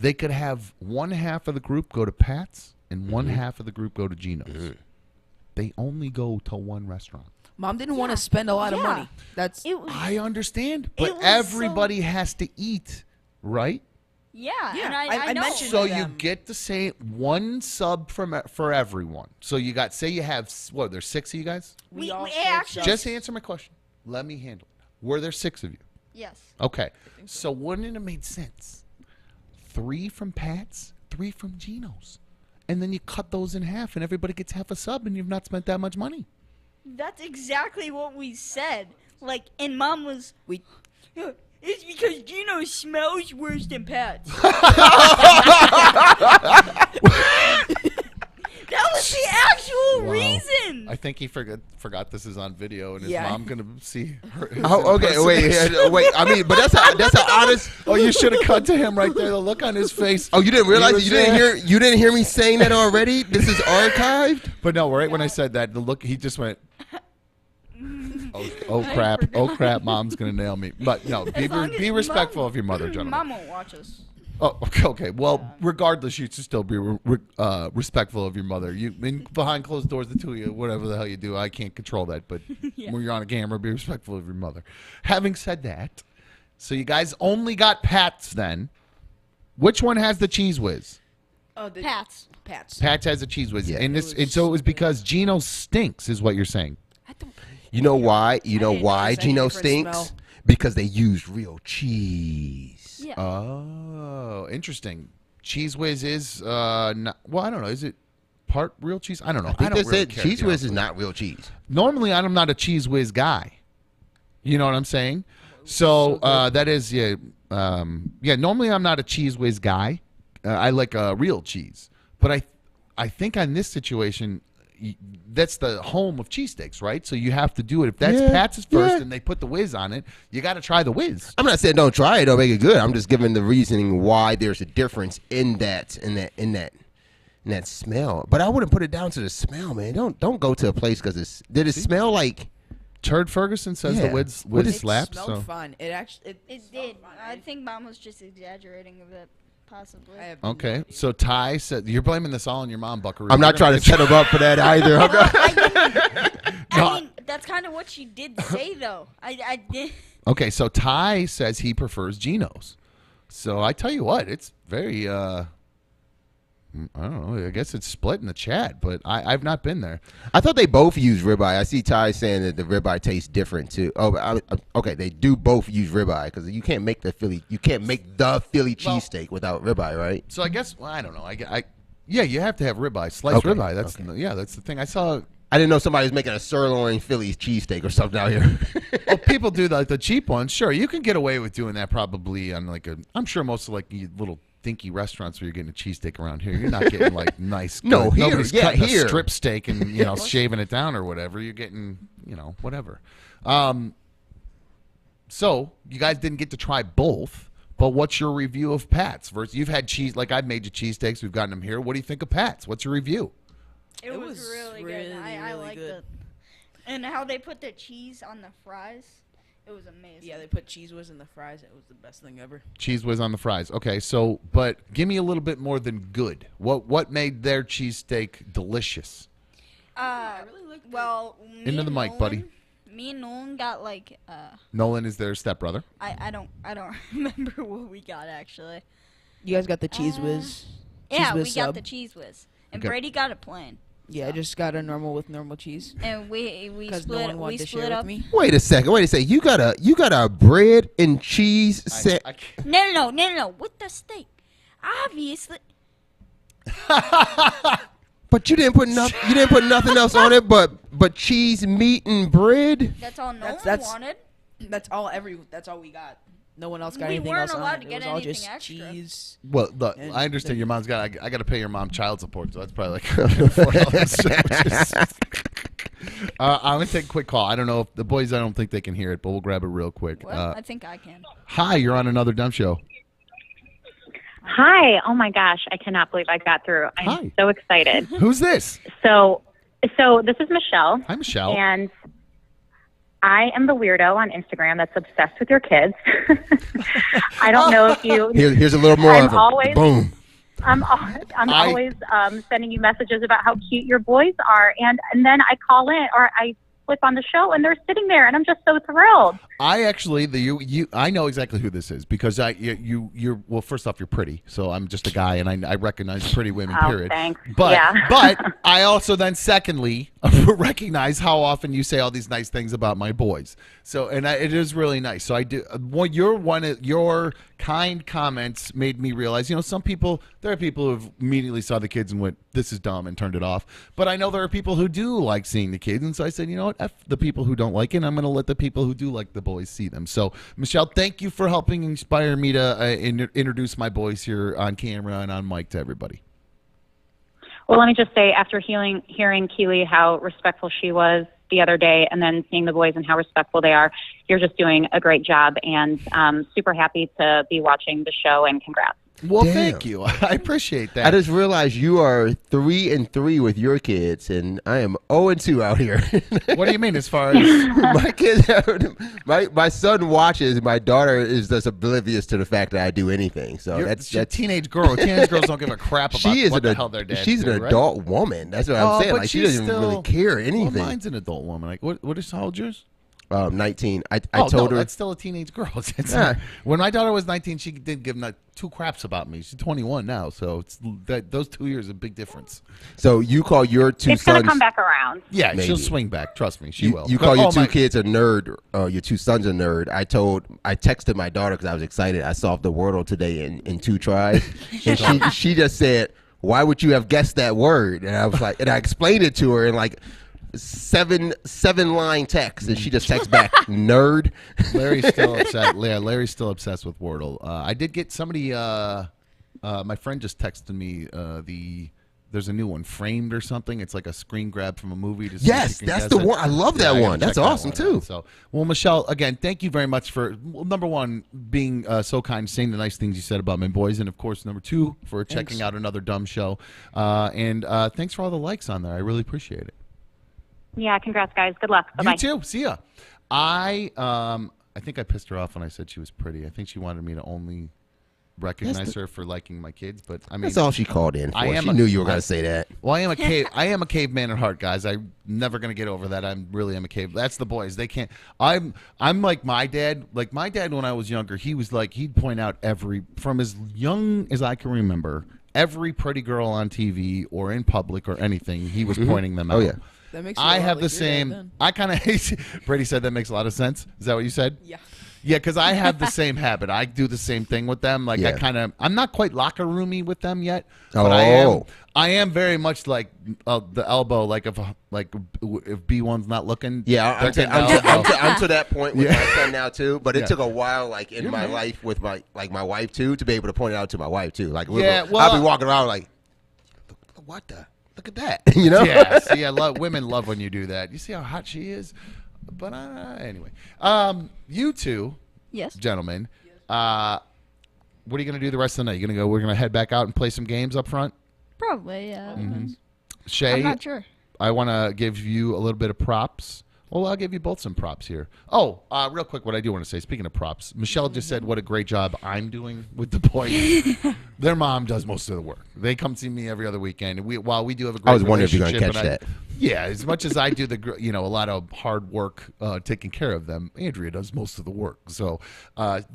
They could have one half of the group go to Pat's and one half of the group go to Gino's. They only go to one restaurant. Mom didn't want to spend a lot of money. That's I understand, but was everybody has to eat, right? Yeah, Yeah, and I I know. mentioned So to you them. get the same one sub for everyone. So you got, say you have, what, there's 6 of you guys? We all actually Just answer my question. Let me handle it. Were there 6 of you? yes. Okay. So wouldn't it have made sense? 3 from Pat's, 3 from Gino's. And then you cut those in half and everybody gets half a sub and you've not spent that much money. That's exactly what we said. Like, and Mom was, "Yeah, it's because Gino smells worse than Pat's." That was the actual Wow. reason. I think he forgot this is on video and his Yeah. mom gonna see her. Oh, okay. Wait. I mean, but that's an honest. Oh, you should have cut to him right there. The look on his face. Oh, you didn't realize He was you didn't there. hear. You didn't hear me saying that already. This is archived. But no, right when I said that, the look, he just went, oh crap, oh crap, mom's going to nail me. But no, be respectful of your mother, gentlemen. Mom won't watch us. Oh, okay. Well, regardless, you should still be respectful of your mother. Behind closed doors, the two of you, whatever the hell you do, I can't control that. But when you're on a camera, be respectful of your mother. Having said that, so you guys only got Pat's then. Which one has the Cheese Whiz? Pat's. Pat's has a Cheese Whiz. Yeah. And so it was because Gino stinks, is what you're saying. You know why? You know didn't why notice any Gino different stinks? smell. Because they use real cheese. Yeah. Oh, interesting. Cheese Whiz is not, well, I don't know. Is it part real cheese? I don't know. I think don't that's really it. care, Cheese to be Whiz honest is with not real cheese. you. Normally, I'm not a Cheese Whiz guy. You know what I'm saying? So that is normally I'm not a Cheese Whiz guy. I like real cheese, but I think on this situation, that's the home of cheesesteaks, right? So you have to do it. If that's Pat's first and they put the whiz on it, you got to try the whiz. I'm not saying don't try it, don't make it good. I'm just giving the reasoning why there's a difference in that smell. But I wouldn't put it down to the smell, man. Don't go to a place because did it smell like Turd Ferguson says Yeah. the whiz What is- slaps. smelled So fine. It actually. It did. I think Mom was just exaggerating a bit, possibly. okay. So Ty said you're blaming this all on your mom, Buckaroo. I'm not trying to set him up for that either. I'm not- I mean, that's kind of what she did say, though. I did. Okay, so Ty says he prefers Gino's. So I tell you what, it's very I don't know. I guess it's split in the chat, but I've not been there. I thought they both use ribeye. I see Ty saying that the ribeye tastes different too. Oh, but okay, they do both use ribeye because you can't make the Philly cheesesteak without ribeye, right? So I guess I don't know. Yeah, you have to have ribeye, sliced Okay, ribeye. That's that's the thing. I saw. I didn't know somebody was making a sirloin Philly cheesesteak or something out here. Well, people do the cheap ones. Sure, you can get away with doing that probably on I'm sure most of little dinky restaurants where you're getting a cheesesteak around here. You're not getting like nice. No, here, nobody's yeah, cutting here. a strip steak and shaving it down or whatever. You're getting whatever. So you guys didn't get to try both. But what's your review of Pat's? Versus you've had cheese, like I've made you cheesesteaks. We've gotten them here. What do you think of Pat's? What's your review? It was really good. I liked it. And how they put the cheese on the fries, it was amazing. Yeah, they put cheese whiz in the fries. It was the best thing ever. Cheese whiz on the fries. Okay, so but give me a little bit more than good. What made their cheesesteak delicious? Well, Into the mic, buddy. Me and Nolan got like Nolan is their stepbrother. I don't remember what we got actually. You guys got the cheese whiz. Yeah, Cheese we whiz got sub. the cheese whiz, and Okay. Brady got a plain. Yeah, I just got a normal with normal cheese. And we Because split no one wanted to share up. with me. Wait a second. You got a bread and cheese set. No, with the steak, obviously. But you didn't put nothing else on it but cheese, meat, and bread. That's all Nolan That's wanted. That's all we got. No one else got We anything weren't else on allowed it. to It get was all anything just extra. cheese. Well, look, And I understand the- your mom's got. I got to pay your mom child support, so that's probably like $4. I'm gonna take a quick call. I don't know if the boys. I don't think they can hear it, but we'll grab it real quick. Well, I think I can. Hi, you're on another dumb show. Hi. Oh my gosh, I cannot believe I got through. I'm so excited. Who's this? So this is Michelle. Hi, Michelle. And I am the weirdo on Instagram that's obsessed with your kids. I don't know if you. Here's a little more of them. Boom. I'm always sending you messages about how cute your boys are, and then I call in or I flip on the show and they're sitting there, and I'm just so thrilled. I actually I know exactly who this is because you're well. First off, you're pretty, so I'm just a guy, and I recognize pretty women. Oh, period. thanks. But Yeah. but I also then secondly recognize how often you say all these nice things about my boys. So it is really nice. So I do. Your kind comments made me realize, there are people who immediately saw the kids and went, "This is dumb," and turned it off. But I know there are people who do like seeing the kids, and so I said, you know what, F the people who don't like it. I'm going to let the people who do like the boys see them. So Michelle, thank you for helping inspire me to introduce my boys here on camera and on mic to everybody. Well, let me just say, after hearing Keely how respectful she was the other day, and then seeing the boys and how respectful they are, you're just doing a great job, and super happy to be watching the show, and congrats. Well, thank you. I appreciate that. I just realized you are 3-3 with your kids, and I am 0-2 out here. What do you mean as far as my kids? My son watches. My daughter is just oblivious to the fact that I do anything. So that's a teenage girl. Teenage girls don't give a crap about what the hell their dad. She's an adult woman. That's what I'm saying. But like she doesn't really care anything. Well, mine's an adult woman. Like what is how old yours? 19. I told her that's still a teenage girl. When my daughter was 19, she didn't give two craps about me. She's 21 now, so those 2 years is a big difference. So you call your two It's sons? gonna come back around. Yeah, Maybe. she'll swing back. Trust me, she will. You call your two kids a nerd. Your two sons a nerd. I texted my daughter because I was excited. I solved the Wordle today in 2 tries, and she just said, "Why would you have guessed that word?" And I was like, and I explained it to her in like 7-line text, and she just texts back, "Nerd." Larry's still upset. Larry's still obsessed with Wordle. I did get somebody. My friend just texted me there's a new one, Framed or something. It's like a screen grab from a movie. To yes, that's the one. I love that one. That's awesome too. So, well, Michelle, again, thank you very much for number one being so kind, saying the nice things you said about my boys, and of course, number two for checking out another dumb show. And thanks for all the likes on there. I really appreciate it. Yeah, congrats, guys. Good luck. Bye-bye. You too. See ya. I think I pissed her off when I said she was pretty. I think she wanted me to only recognize her for liking my kids, but I mean that's all she called in for. She knew you were going to say that. Well, I am a caveman at heart, guys. I'm never going to get over that. I really am a cave. That's the boys. They can't. I'm like my dad. Like my dad when I was younger, he was like he'd point out from as young as I can remember, every pretty girl on TV or in public or anything, he was pointing them out. Oh yeah. That makes I have the same. I kind of hate. Brady said that makes a lot of sense. Is that what you said? Yeah. Yeah, because I have the same habit. I do the same thing with them. Like I'm not quite locker roomy with them yet, but I am very much like the elbow. Like if B1's not looking, yeah, I'm to that point with my son now too. But it took a while, like in my life with my wife too, to be able to point it out to my wife too. Like I'll be walking around like, what the. Look at that, you know? Yeah, see, women love when you do that. You see how hot she is? But anyway, you two, gentlemen, what are you going to do the rest of the night? We're going to head back out and play some games up front? Probably, yeah. Shay, I'm not sure. I want to give you a little bit of props. Well, I'll give you both some props here. Oh, real quick, what I do want to say, speaking of props, Michelle just said what a great job I'm doing with the boys. Their mom does most of the work. They come see me every other weekend. While we do have a great relationship. I was wondering if you're going to catch that. Yeah, as much as I do a lot of hard work taking care of them, Andrea does most of the work. So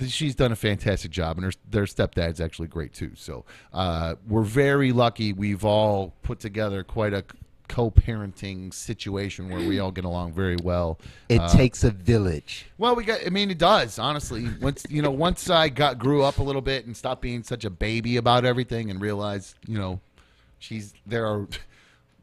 she's done a fantastic job, and their stepdad's actually great too. So we're very lucky. We've all put together quite a co-parenting situation where we all get along very well. It takes a village. Well, it does, honestly. Once I grew up a little bit and stopped being such a baby about everything and realized,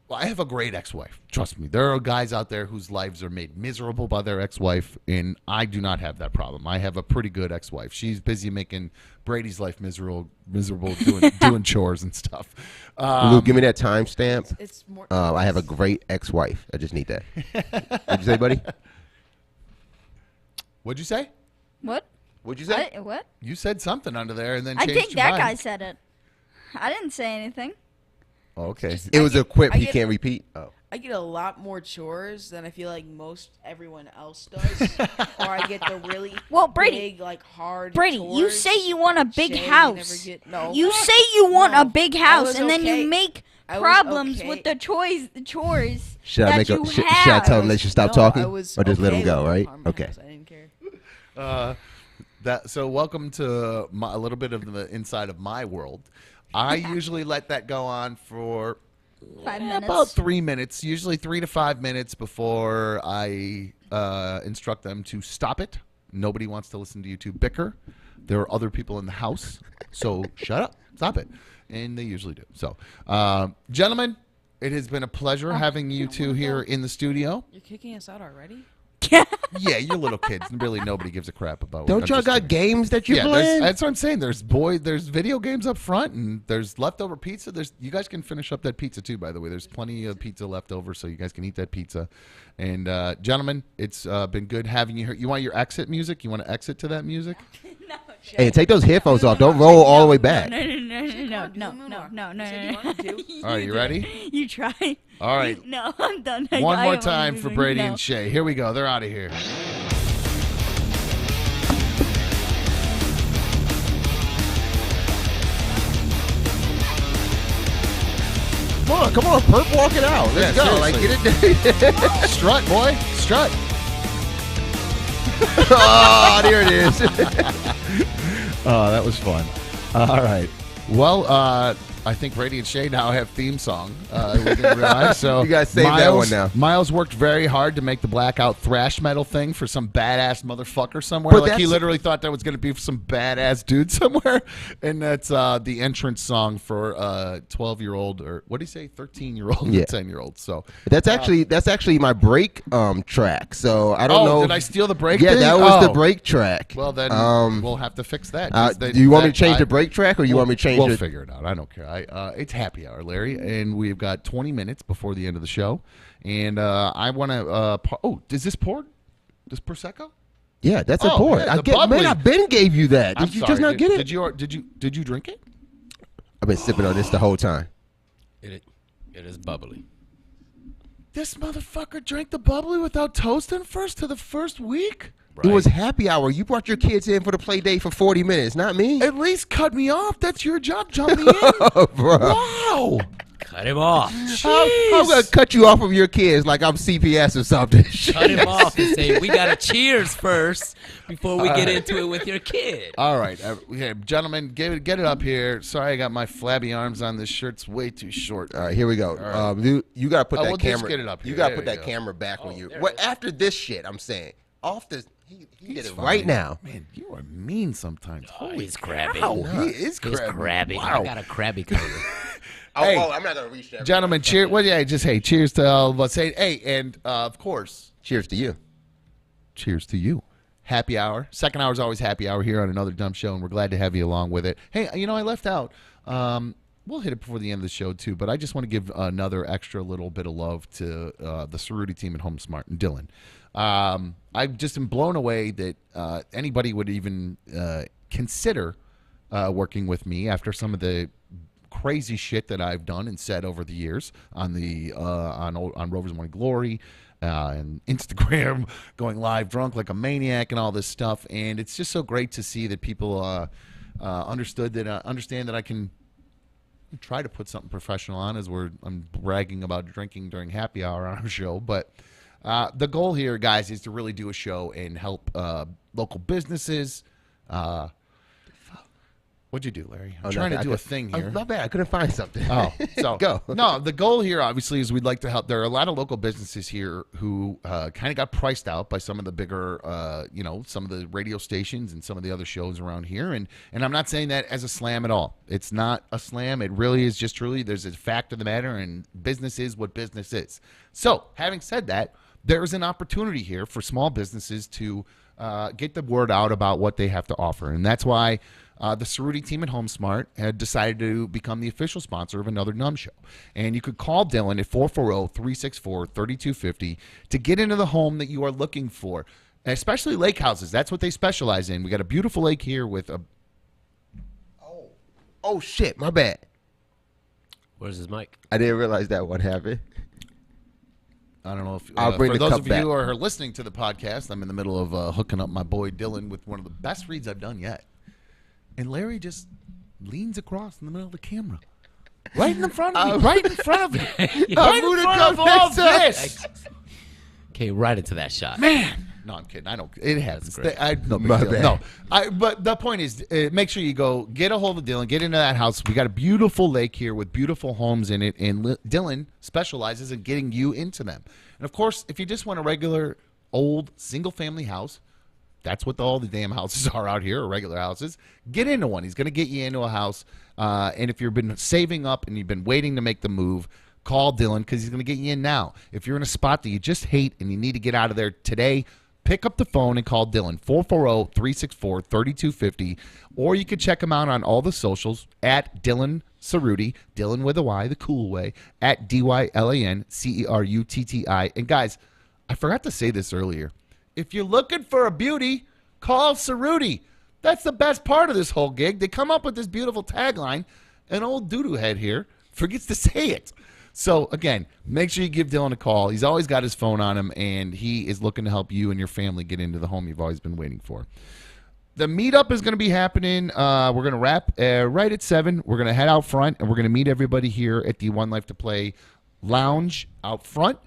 I have a great ex-wife. Trust me. There are guys out there whose lives are made miserable by their ex-wife, and I do not have that problem. I have a pretty good ex-wife. She's busy making Brady's life miserable doing chores and stuff. Luke, give me that timestamp. It's more. I have a great ex-wife. I just need that. What'd you say, buddy? What'd you say? What? What'd you say? What? You said something under there and then I changed think your that mind. guy said it. I didn't say anything. Okay. It was a quip. I He get- can't repeat. Oh. I get a lot more chores than I feel like everyone else does, or I get the really Brady, big, like hard. Brady, chores. you say you want a big Shay, you house. never get- no. You say you want No. a big I house, was and then okay. you make I was problems okay. with the chores Should I that make you should have. I tell them they should stop No, talking, I or was just let them okay go? with Right? Parma Okay. House. I didn't care. So welcome to a little bit of the inside of my world. I usually let that go on for 5 minutes. about 3 minutes, usually 3 to 5 minutes before I instruct them to stop it. Nobody wants to listen to you two bicker. There are other people in the house, so shut up, stop it. And they usually do. So, gentlemen, it has been a pleasure having you two here in the studio. You're kicking us out already? Yeah, you're little kids. Really, nobody gives a crap about. Don't I'm y'all just got kidding. games that you're Yeah, playing? that's what I'm saying. There's video games up front, and there's leftover pizza. You guys can finish up that pizza too. By the way, there's plenty of pizza left over, so you guys can eat that pizza. And gentlemen, it's been good having you here. You want your exit music? You want to exit to that music? Hey, take those headphones off. Don't roll all the way back. No. All right, you ready? You try. All right. No, I'm done. One I more don't time wanna for do Brady no. and Shay. Here we go. They're out of here. Come on, Perp, walk it out. Let's Yeah, go. Like, seriously. get it. Strut, boy. Strut. Oh, there it is. Oh, that was fun. All right. Well, I think Brady and Shay now have theme song. We didn't realize. So You guys save that one now. Miles worked very hard to make the blackout thrash metal thing for some badass motherfucker somewhere. But Like he that's- literally thought that was going to be for some badass dude somewhere. And that's the entrance song for 12-year-old or what do you say, 13-year-old, Yeah. 10-year-old. So That's actually my break track. So I don't know. Did I steal the break? Yeah, thing? that was the Oh. break track. Well, then we'll have to fix that. Do you want me to change the break track, or you want me to change We'll it? figure it out. I don't care. It's happy hour, Larry, and we've got 20 minutes before the end of the show. And I want to. Is this poured? This Prosecco? Yeah, that's a pour. Yeah, I Ben gave you that. I'm Did you sorry, just not get it? Did you drink it? I've been sipping on this the whole time. It is bubbly. This motherfucker drank the bubbly without toasting first to the first week? It was happy hour. You brought your kids in for the play date for 40 minutes, not me. At least cut me off. That's your job. Jump me in. Oh, bro. Wow. Cut him off. I'm going to cut you off of your kids like I'm CPS or something. Cut him off and say, we got to cheers first before we get into it with your kid. All right. Okay, gentlemen, get it up here. Sorry I got my flabby arms on. This shirt's way too short. All right, here we go. All right. You got to put that we'll camera. just get it up here. You got to There put you that go. camera back when you. there Well, it is. after this shit, I'm saying. Off the. He did it fine. right now. Man, you are mean sometimes. Holy He's crabby. cow, he is He's crabby. crabby. Wow. I got a crabby cover. Hey, I'm not going to reach that. Gentlemen, cheer. Well, yeah, just hey, cheers to all of us. Hey, and of course, Cheers to you. cheers to you. Happy hour. Second hour is always happy hour here on Another Dumb Show, and we're glad to have you along with it. Hey, I left out. We'll hit it before the end of the show too, but I just want to give another extra little bit of love to the Cerruti team at Home Smart and Dylan. I just am blown away that anybody would even consider working with me after some of the crazy shit that I've done and said over the years on the on Rover's Morning Glory and Instagram, going live drunk like a maniac and all this stuff. And it's just so great to see that people understand that I can try to put something professional on as I'm bragging about drinking during happy hour on our show. But the goal here, guys, is to really do a show and help local businesses. What'd you do, Larry? I'm trying to do a thing here. Not bad. I couldn't find something. Oh, so Go. No, the goal here obviously is we'd like to help. There are a lot of local businesses here who kind of got priced out by some of the bigger, some of the radio stations and some of the other shows around here. And I'm not saying that as a slam at all. It's not a slam. It really is just truly there's a fact of the matter, and business is what business is. So having said that, there is an opportunity here for small businesses to get the word out about what they have to offer, and that's why. The Cerruti team at HomeSmart had decided to become the official sponsor of Another Numb Show. And you could call Dylan at 440-364-3250 to get into the home that you are looking for. especially lake houses. That's what they specialize in. We got a beautiful lake here with a. Oh shit, my bad. Where's his mic? I didn't realize that one happened. I don't know if I'll bring for the those cup of back. you who are listening to the podcast, I'm in the middle of hooking up my boy Dylan with one of the best reads I've done yet. And Larry just leans across in the middle of the camera. Right in front of me. Right in front of me. Right in front of all this. Okay, right into that shot. Man. No, I'm kidding. I don't. It happens. No big My deal. bad. No. But the point is, make sure you go get a hold of Dylan, get into that house. We got a beautiful lake here with beautiful homes in it, and Dylan specializes in getting you into them. And of course, if you just want a regular old single-family house, that's what all the damn houses are out here, or regular houses. Get into one. He's going to get you into a house. And if you've been saving up and you've been waiting to make the move, call Dylan because he's going to get you in now. If you're in a spot that you just hate and you need to get out of there today, pick up the phone and call Dylan, 440-364-3250, or you can check him out on all the socials at Dylan Cerruti, Dylan with a Y, the cool way, at DYLANCERUTTI. And guys, I forgot to say this earlier. If you're looking for a beauty, call Cerruti. That's the best part of this whole gig. They come up with this beautiful tagline. An old doo-doo head here forgets to say it. So, again, make sure you give Dylan a call. He's always got his phone on him, and he is looking to help you and your family get into the home you've always been waiting for. The meetup is going to be happening. We're going to wrap right at 7. We're going to head out front, and we're going to meet everybody here at the One Life to Play lounge out front.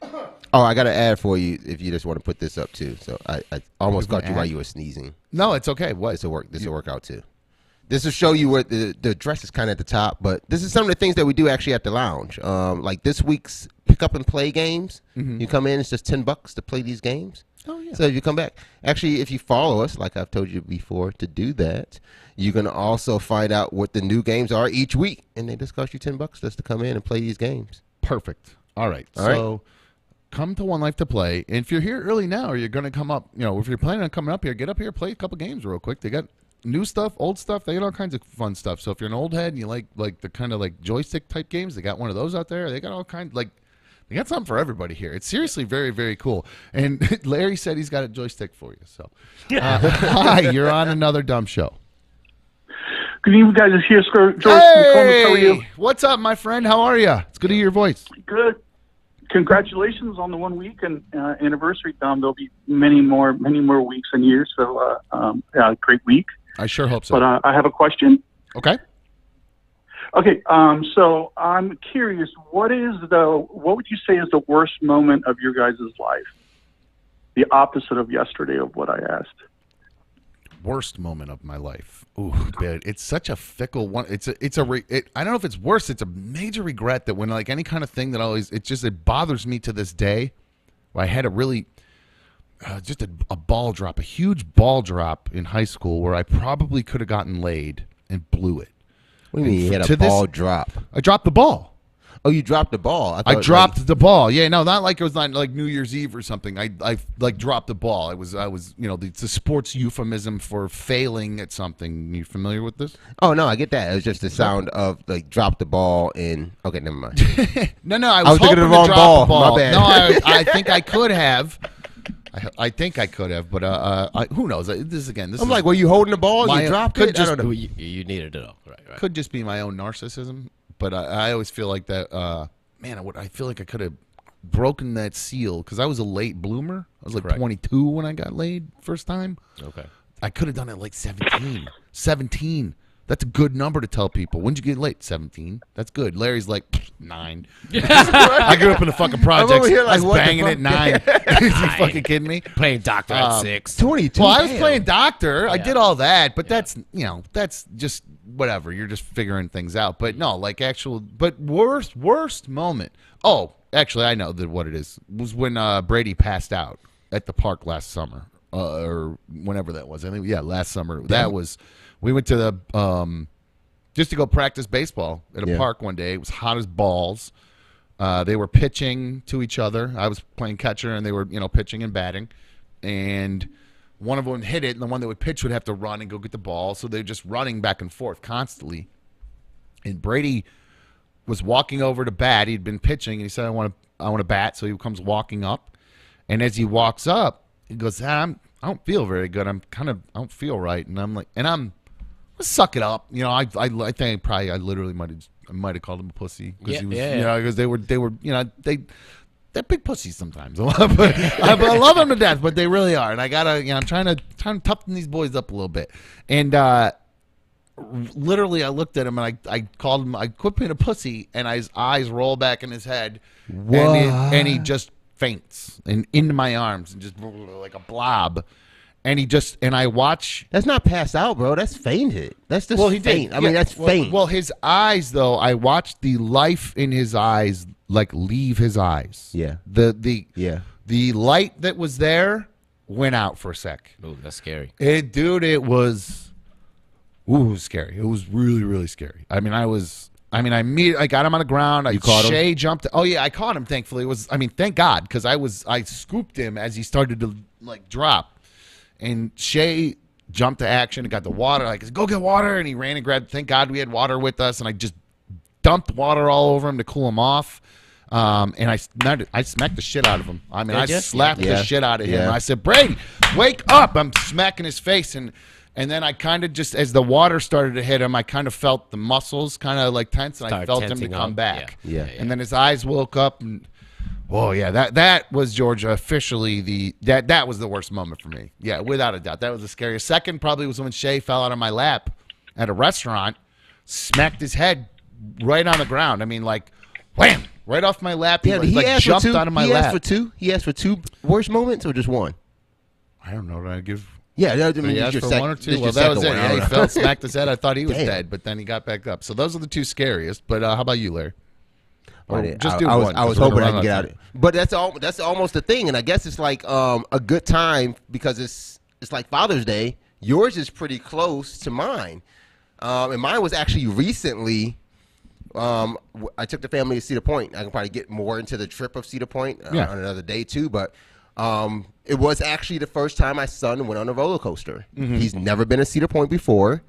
Oh, I got to add for you if you just want to put this up, too. So I almost caught you while you were sneezing. No, it's okay. What? This will work out, too. This will show you where the dress is kind of at the top, but this is some of the things that we do actually at the lounge. Like this week's pick up and play games. Mm-hmm. You come in, it's just $10 to play these games. Oh, yeah. So if you come back, actually, if you follow us, like I've told you before, to do that, you're going to also find out what the new games are each week, and they just cost you $10 just to come in and play these games. Perfect. All right. So come to One Life to Play, and if you're here early now or you're going to come up, if you're planning on coming up here, get up here, play a couple games real quick. They got new stuff, old stuff. They got all kinds of fun stuff. So if you're an old head and you like the kind of like joystick type games, they got one of those out there. They got all kinds they got something for everybody here. It's seriously very, very cool. And Larry said he's got a joystick for you. So hi, you're on another dumb show. Good evening, guys. It's here, George. Hey, how are you? What's up, my friend? How are you? It's good to hear your voice. Good. Congratulations on the 1 week and anniversary, Tom. There'll be many more weeks and years. So, great week. I sure hope so. But I have a question. Okay. Okay. So I'm curious. What would you say is the worst moment of your guys' life? The opposite of yesterday of what I asked. Worst moment of my life. Ooh, man, it's such a fickle one. I don't know if it's worse. It's a major regret that when any kind of thing that it bothers me to this day. I had a really just a ball drop, a huge ball drop in high school where I probably could have gotten laid and blew it. What do you mean you had a ball drop? I dropped the ball. Oh, you dropped the ball. I dropped the ball. Yeah, no, not like it was like New Year's Eve or something. I dropped the ball. I was it's a sports euphemism for failing at something. You familiar with this? Oh no, I get that. It was just the sound of drop the ball in. Okay, never mind. No, I was thinking of the wrong ball. My bad. No, I think I could have. I think I could have, but who knows? I'm like, were you holding the ball? You dropped it? I don't know. You needed to know. Right. Could just be my own narcissism, but I always feel like that. I feel like I could have broken that seal because I was a late bloomer. I was like 22 when I got laid first time. Okay. I could have done it like 17. 17. That's a good number to tell people. When'd you get late? 17. That's good. Larry's like 9. I grew up in the fucking projects. I was banging at 9. Are you fucking kidding me? Playing doctor at 6. 22. Well, I was playing doctor. Yeah. I did all that, but that's just whatever. You're just figuring things out. But no, but worst moment. Oh, actually, I know what it is. It was when Brady passed out at the park last summer or whenever that was. I think last summer. That was. We went to the just to go practice baseball at a park one day. It was hot as balls. They were pitching to each other. I was playing catcher, and they were pitching and batting. And one of them hit it, and the one that would pitch would have to run and go get the ball. So they're just running back and forth constantly. And Brady was walking over to bat. He'd been pitching, and he said, "I want to bat." So he comes walking up, And as he walks up, he goes, I don't feel very good. I don't feel right. And I'm like, let's suck it up. You know, I think I literally might have called him a pussy because he was, you know, because they were, you know, they're big pussies sometimes. But I love them to death, but they really are. And I gotta, you know, I'm trying to toughen these boys up a little bit. And literally, I looked at him and I called him. I quit being a pussy, and his eyes roll back in his head, and he just faints and into my arms and just like a blob. And I watch. That's not passed out, bro. That's fainted. That's just faint. I mean, that's faint. Well, his eyes, though, I watched the life in his eyes like leave his eyes. Yeah. The light that was there went out for a sec. Ooh, that's scary. It was scary. It was really, really scary. I got him on the ground. You caught him? Shay jumped. Oh yeah, I caught him. Thankfully, thank God, because I scooped him as he started to like drop. And Shay jumped to action and got the water. Like, go get water. And he ran and grabbed. Thank God we had water with us. And I just dumped water all over him to cool him off. And I smacked the shit out of him. I mean, I slapped the shit out of him. Yeah. I said, Brady, wake up. I'm smacking his face. And then I kind of just, as the water started to hit him, I kind of felt the muscles kind of like tense. And I felt him to come back. Yeah. And then his eyes woke up and... Oh yeah, that was Georgia officially that was the worst moment for me. Yeah, without a doubt, that was the scariest. Second probably was when Shay fell out of my lap at a restaurant, smacked his head right on the ground. I mean, like, wham, right off my lap. Yeah, he like jumped out of my lap. He asked for two worst moments or just one? I don't know. Did I give? Yeah, I mean, he asked for one or two. Well, that was it. Yeah, he fell, smacked his head. I thought he was dead, but then he got back up. So those are the two scariest. But how about you, Larry? I was hoping I could get out. But that's almost the thing, and I guess it's like a good time because it's like Father's Day. Yours is pretty close to mine, and mine was actually recently. I took the family to Cedar Point. I can probably get more into the trip of Cedar Point on another day too, but it was actually the first time my son went on a roller coaster. Mm-hmm. He's never been to Cedar Point before,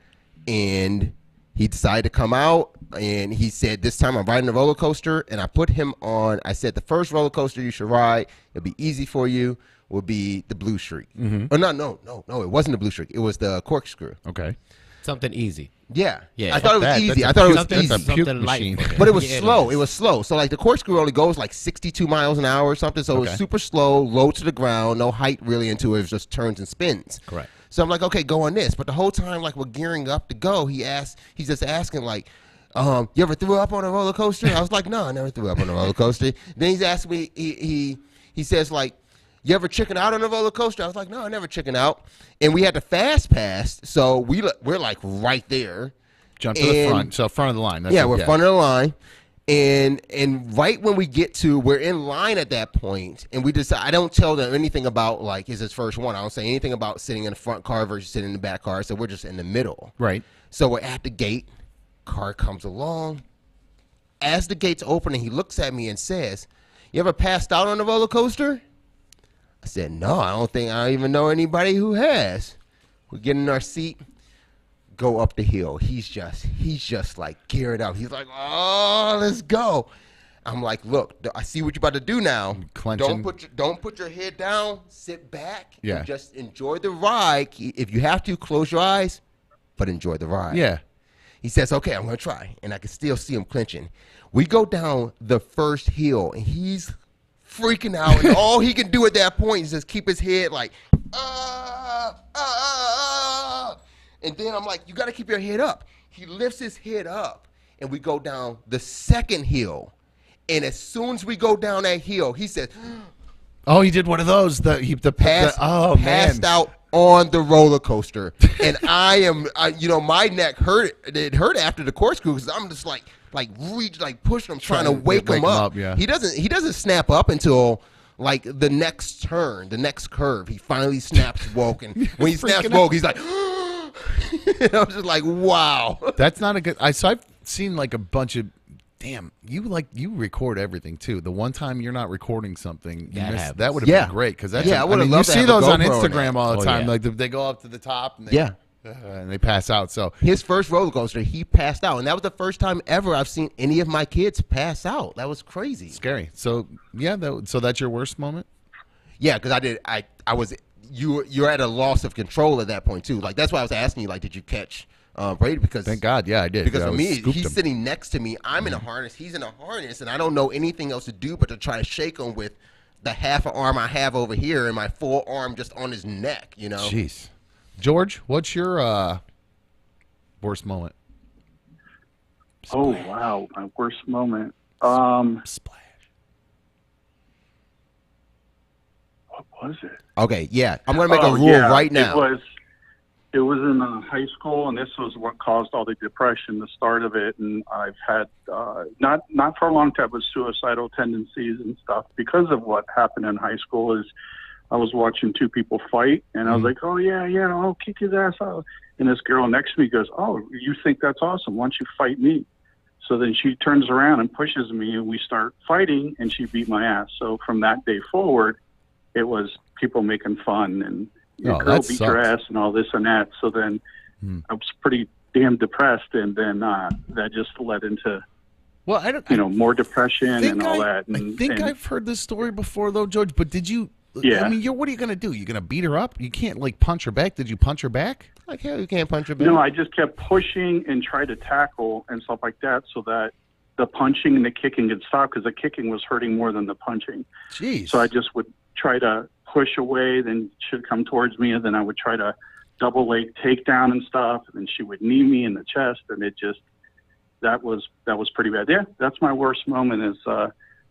and he decided to come out, and he said, this time I'm riding a roller coaster, and I put him on. I said, the first roller coaster you should ride, it'll be easy for you, will be the Blue Streak. Mm-hmm. Oh, no, it wasn't the Blue Streak. It was the Corkscrew. Okay. Something easy. Yeah. I thought it was easy. I thought it was easy. Something light. But it was slow. It was slow. So, like, the Corkscrew only goes like 62 miles an hour or something, so it was super slow, low to the ground, no height really into it. It just turns and spins. Correct. So I'm like, okay, go on this. But the whole time, like, we're gearing up to go, he's just asking, like, you ever threw up on a roller coaster? I was like, no, I never threw up on a roller coaster. Then he's asked me, he says, like, you ever chicken out on a roller coaster? I was like, no, I never chicken out. And we had the fast pass, so we're like right there. Jump to the front, so front of the line. We're front of the line. And right when we get to, we're in line at that point, and we decide. I don't tell them anything about like is his first one. I don't say anything about sitting in the front car versus sitting in the back car. So we're just in the middle. Right. So we're at the gate. Car comes along. As the gate's opening, he looks at me and says, "You ever passed out on a roller coaster?" I said, "No, I don't even know anybody who has." We get in our seat. Go up the hill. He's just like geared up. He's like, oh, let's go. I'm like, look, I see what you're about to do now. Clenching. Don't put your head down. Sit back. Yeah. And just enjoy the ride. If you have to, close your eyes, but enjoy the ride. Yeah. He says, okay, I'm gonna try, and I can still see him clenching. We go down the first hill, and he's freaking out, and all he can do at that point is just keep his head like, And then I'm like, you got to keep your head up. He lifts his head up, and we go down the second hill. And as soon as we go down that hill, he says, "Oh, he did one of those. Passed out on the roller coaster." And my neck hurt. It hurt after the corkscrew because I'm just like pushing him, trying to wake him up. Yeah. He doesn't snap up until like the next turn, the next curve. He finally snaps woke, and when he snaps woke, he's like. I was just like, wow. That's not a good. So I've seen like a bunch of. Damn, you record everything too. The one time you're not recording something, that would have been great because that's. Yeah, you see those on Instagram all the time. Like they go up to the top and they pass out. So his first roller coaster, he passed out, and that was the first time ever I've seen any of my kids pass out. That was crazy, scary. So so that's your worst moment. Yeah, because I was you're at a loss of control at that point too. Like that's why I was asking you, like, did you catch Brady? Because thank God, yeah, I did. Because yeah, for me, he's him. sitting next to me. I'm in a harness. He's in a harness, and I don't know anything else to do but to try to shake him with the half an arm I have over here and my full arm just on his neck. You know. Jeez, George, what's your worst moment? Oh wow, my worst moment. Splash. What was it? Okay, yeah, I'm gonna make a rule right now. It was in high school, and this was what caused all the depression, the start of it. And I've had not for a long time, but suicidal tendencies and stuff because of what happened in high school. Is I was watching two people fight, and I was like, oh yeah, I'll kick his ass out. And this girl next to me goes, oh, you think that's awesome? Why don't you fight me? So then she turns around and pushes me, and we start fighting, and she beat my ass. So from that day forward, it was people making fun and your girl beat your ass and all this and that. So then I was pretty damn depressed, and then that just led into more depression and all that. And, I think I've heard this story before, though, George. But did you? Yeah. I mean, what are you gonna do? You gonna beat her up? You can't like punch her back. Did you punch her back? Like hell, you can't punch her back. No, I just kept pushing and tried to tackle and stuff like that, so that the punching and the kicking would stop, because the kicking was hurting more than the punching. Jeez. So I just would try to push away, then she'd come towards me, and then I would try to double leg takedown and stuff, and then she would knee me in the chest, and it just that was pretty bad. Yeah, that's my worst moment. Is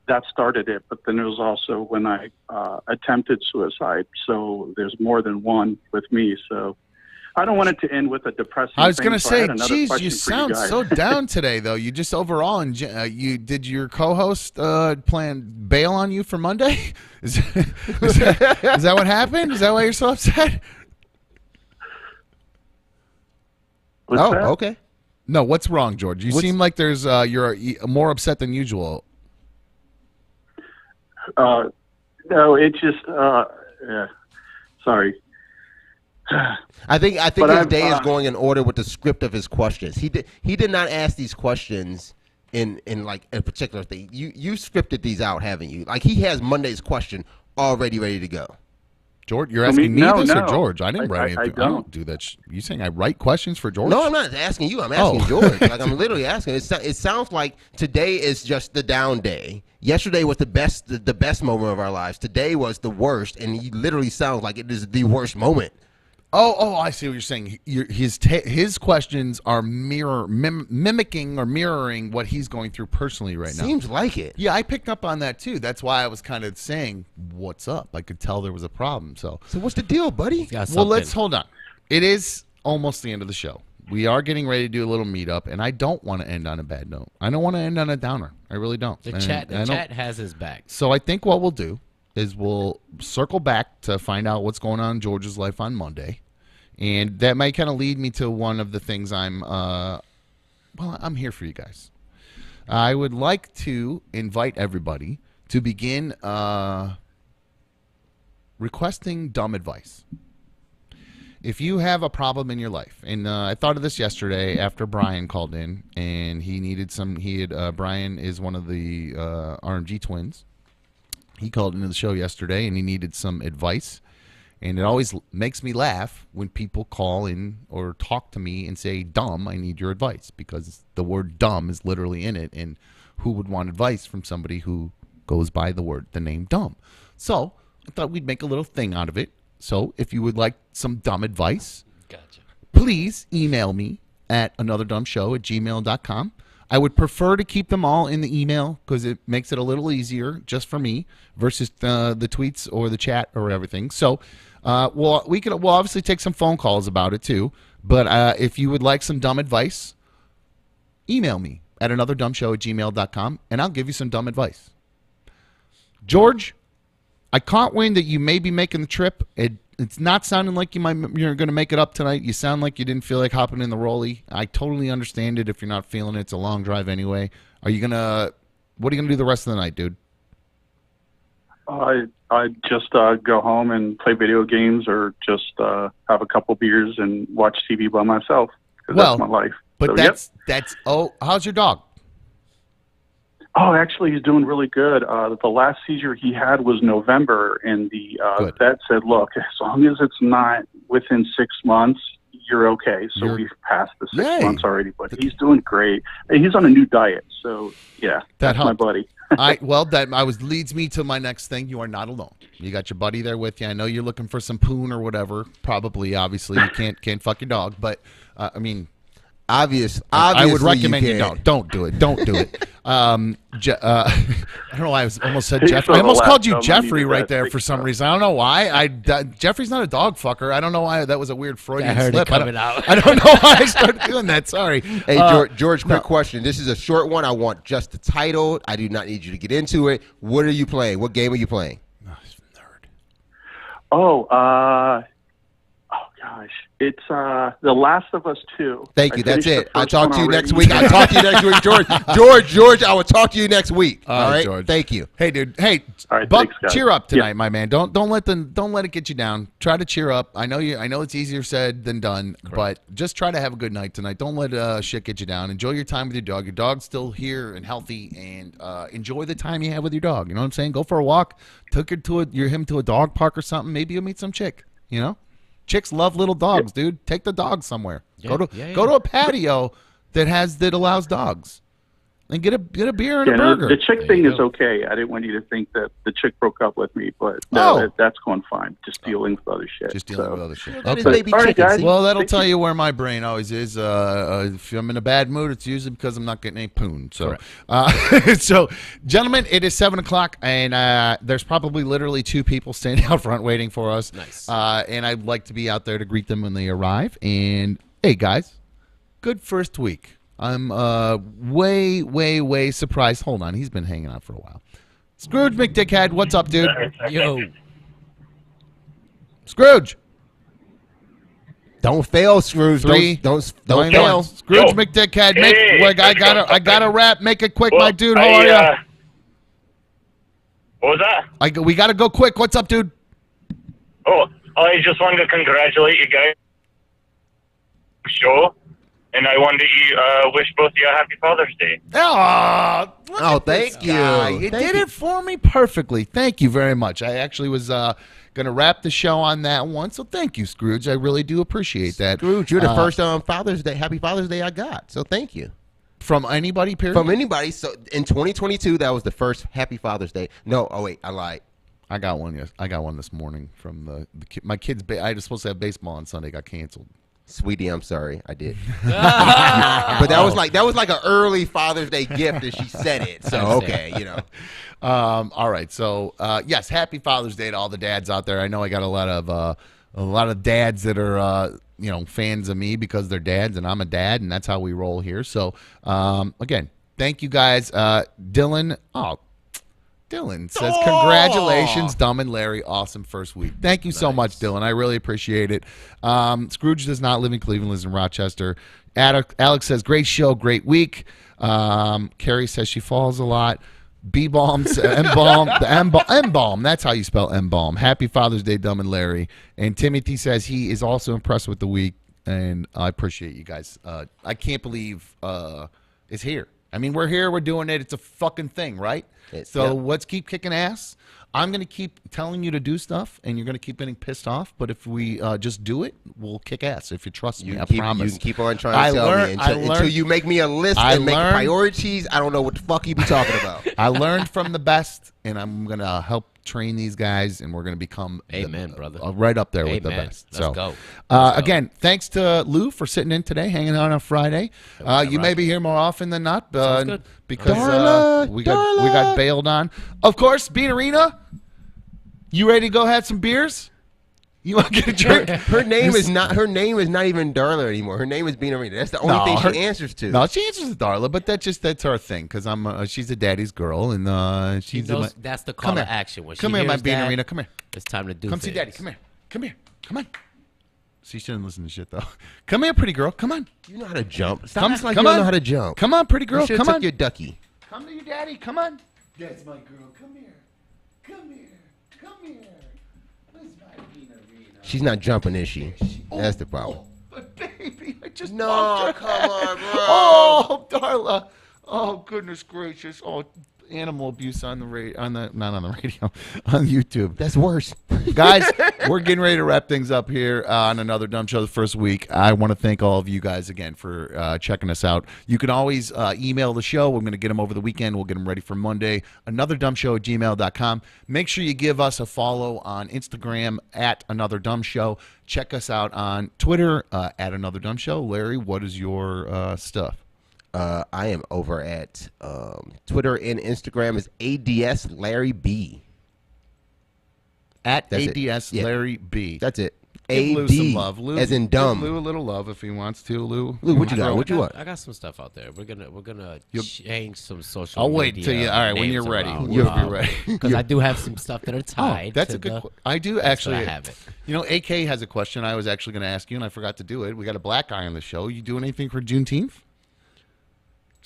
that started it, but then there was also when I attempted suicide. So there's more than one with me. So I don't want it to end with a depressing. I was going to say, geez, you sound so down today, though. You just overall, and you did your co-host plan bail on you for Monday? Is that what happened? Is that why you're so upset? What's that? Okay. No, what's wrong, George? You seem like you're more upset than usual. No, it's just yeah. Sorry. I think his day is going in order with the script of his questions. He did not ask these questions in like a particular thing. You scripted these out, haven't you? Like he has Monday's question already ready to go. George, you're asking me this or George? I didn't write anything. I don't do that. You saying I write questions for George? No, I'm not asking you. I'm asking George. Like I'm literally asking. It sounds like today is just the down day. Yesterday was the best moment of our lives. Today was the worst, and he literally sounds like it is the worst moment. Oh, I see what you're saying. His questions are mimicking or mirroring what he's going through personally right now. Seems like it. Yeah, I picked up on that too. That's why I was kind of saying, "What's up?" I could tell there was a problem. So what's the deal, buddy? Well, let's hold on. It is almost the end of the show. We are getting ready to do a little meetup, and I don't want to end on a bad note. I don't want to end on a downer. I really don't. The chat has his back. So I think what we'll do is we'll circle back to find out what's going on in George's life on Monday. And that might kind of lead me to one of the things I'm here for you guys. I would like to invite everybody to begin requesting dumb advice. If you have a problem in your life, and I thought of this yesterday after Brian called in, and he needed some. Brian is one of the RMG twins. He called into the show yesterday, and he needed some advice. And it always makes me laugh when people call in or talk to me and say, "Dumb, I need your advice," because the word "dumb" is literally in it. And who would want advice from somebody who goes by the name "dumb"? So I thought we'd make a little thing out of it. So if you would like some dumb advice, please email me at anotherdumbshow@gmail.com. I would prefer to keep them all in the email because it makes it a little easier just for me versus the tweets or the chat or everything. So we'll obviously take some phone calls about it too. But if you would like some dumb advice, email me at anotherdumbshow@gmail.com and I'll give you some dumb advice. George, I caught wind that you may be making the trip. It's not sounding like you're going to make it up tonight. You sound like you didn't feel like hopping in the rollie. I totally understand it if you're not feeling it. It's a long drive anyway. What are you gonna do the rest of the night, dude? I just go home and play video games, or just have a couple beers and watch TV by myself. Because that's my life. But how's your dog? Oh, actually, he's doing really good. The last seizure he had was November, and the vet said, look, as long as it's not within 6 months, you're okay. So we've passed the 6 months already, but he's doing great. And he's on a new diet, so yeah, that's my buddy. Leads me to my next thing. You are not alone. You got your buddy there with you. I know you're looking for some poon or whatever. Probably, obviously, you can't fuck your dog, but I mean, obviously, I would recommend you don't do it. Don't do it. I don't know why I almost said Jeffrey. I almost called you Jeffrey right there for some reason. I don't know why. Jeffrey's not a dog fucker. I don't know why that was a weird Freudian slip. I don't know why I started doing that. Sorry. Hey, George, quick question. This is a short one. I want just the title. I do not need you to get into it. What are you playing? What game are you playing? Gosh, it's The Last of Us 2. Thank you. That's it. I'll talk to you next week. I'll talk to you next week, George. I will talk to you next week. All right, George. Thank you. Hey, dude. Hey, Buck, cheer up tonight, my man. Don't let it get you down. Try to cheer up. I know it's easier said than done, but just try to have a good night tonight. Don't let shit get you down. Enjoy your time with your dog. Your dog's still here and healthy, and enjoy the time you have with your dog. You know what I'm saying? Go for a walk. Took him to a dog park or something. Maybe you'll meet some chick. You know. Chicks love little dogs, dude. Take the dog somewhere. Go to a patio that allows dogs, and get a beer and a burger. The chick thing is okay. I didn't want you to think that the chick broke up with me, but no, that's going fine. Just dealing with other shit. Just dealing with other shit. Okay. All right, guys. Well, that'll tell you where my brain always is. If I'm in a bad mood, it's usually because I'm not getting any poon. So, so gentlemen, it is 7 o'clock, and there's probably literally 2 people standing out front waiting for us. Nice. And I'd like to be out there to greet them when they arrive. And hey, guys, good first week. I'm way, way, way surprised. Hold on, he's been hanging out for a while. Scrooge McDickhead, what's up, dude? Yo. Scrooge. Don't fail, Scrooge. Don't fail. Scrooge McDickhead. I gotta rap. Make it quick, my dude. How are you? What was that? We gotta go quick. What's up, dude? Oh, I just wanted to congratulate you guys. Show. And I wanted to wish both of you a happy Father's Day. Oh, thank you. You did it for me perfectly. Thank you very much. I actually was going to wrap the show on that one, so thank you, Scrooge. I really do appreciate that. Scrooge, you're the first Father's Day, Happy Father's Day I got, so thank you. From anybody, period? From anybody. So in 2022, that was the first Happy Father's Day. No, wait, I lied. I got one. Yes, I got one this morning from my kids. I was supposed to have baseball on Sunday. Got canceled. Sweetie, I'm sorry, I did. But that was like an early Father's Day gift, and she said it. So okay, you know. All right. So yes, happy Father's Day to all the dads out there. I know I got a lot of dads that are fans of me because they're dads, and I'm a dad, and that's how we roll here. So again, thank you guys, Dylan. Dylan says, congratulations, Dumb and Larry. Awesome first week. Thank you so much, Dylan. I really appreciate it. Scrooge does not live in Cleveland, lives in Rochester. Alex says, great show, great week. Carrie says she falls a lot. B-Balm, M-Balm. That's how you spell M-Balm. Happy Father's Day, Dumb and Larry. And Timothy says he is also impressed with the week, and I appreciate you guys. I can't believe it's here. I mean, we're here. We're doing it. It's a fucking thing, right? Let's keep kicking ass. I'm going to keep telling you to do stuff, and you're going to keep getting pissed off. But if we just do it, we'll kick ass. If you trust me, I promise. You can keep on trying to tell me until you make me a list and make priorities. I don't know what the fuck you be talking about. I learned from the best, and I'm going to help train these guys, and we're going to become brother. Right up there with the best. Let's go. Again, thanks to Lou for sitting in today, hanging out on Friday. You may be here more often than not, because we got bailed on. Of course, Bean Arena. You ready to go have some beers? You want to get a drink? Her name is not even Darla anymore. Her name is Bean Arena. That's the only thing she answers to. No, she answers to Darla, but that's her thing because she's a daddy's girl, and she knows that's the call to action. When come here, my Bean Arena. Come here. It's time to do. Come see Daddy. Come here. Come here. Come on. She shouldn't listen to shit though. Come here, pretty girl. Come on. You know how to jump. Stop acting like you don't know how to jump. Come on, pretty girl. You come on. Took your ducky. Come to your daddy. Come on. That's my girl. Come here. Come here. Come here. Where's my Bean Arena? She's not jumping, is she? That's the problem. But baby, I just come on, bro. Oh, Darla. Oh, goodness gracious. Oh, animal abuse on the not on the radio, on YouTube. That's worse. Guys, we're getting ready to wrap things up here on another Dumb Show the first week. I want to thank all of you guys again for checking us out. You can always email the show. We're going to get them over the weekend. We'll get them ready for Monday. AnotherDumbShow@gmail.com. Make sure you give us a follow on Instagram at AnotherDumbShow. Check us out on Twitter at AnotherDumbShow. Larry, what is your stuff? I am over at Twitter and Instagram is ADS Larry B. At That's ADS it. Larry B. That's it. Give Lou some love. Lou, as in dumb. Give Lou a little love if he wants to. Lou, what you got? What you want? I got some stuff out there. We're gonna change some social. I'll wait media till you. All right, when names you're ready. around. You'll be ready. Because I do have some stuff that are tied. That's to a good. the- I do That's actually. what I have it. You know, AK has a question. I was actually going to ask you, and I forgot to do it. We got a black guy on the show. You doing anything for Juneteenth?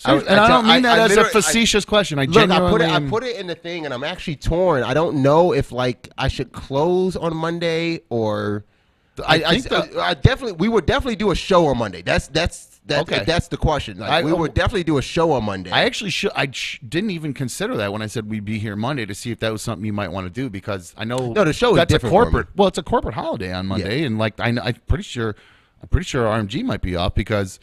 And I don't mean that as a facetious question. I genuinely I put it in the thing, and I'm actually torn. I don't know if I should close on Monday or. We would definitely do a show on Monday. That's the question. We would definitely do a show on Monday. I actually didn't even consider that when I said we'd be here Monday to see if that was something you might want to do, because I know the show is that's different a corporate. for me. Well, it's a corporate holiday on Monday, and I'm pretty sure RMG might be off, because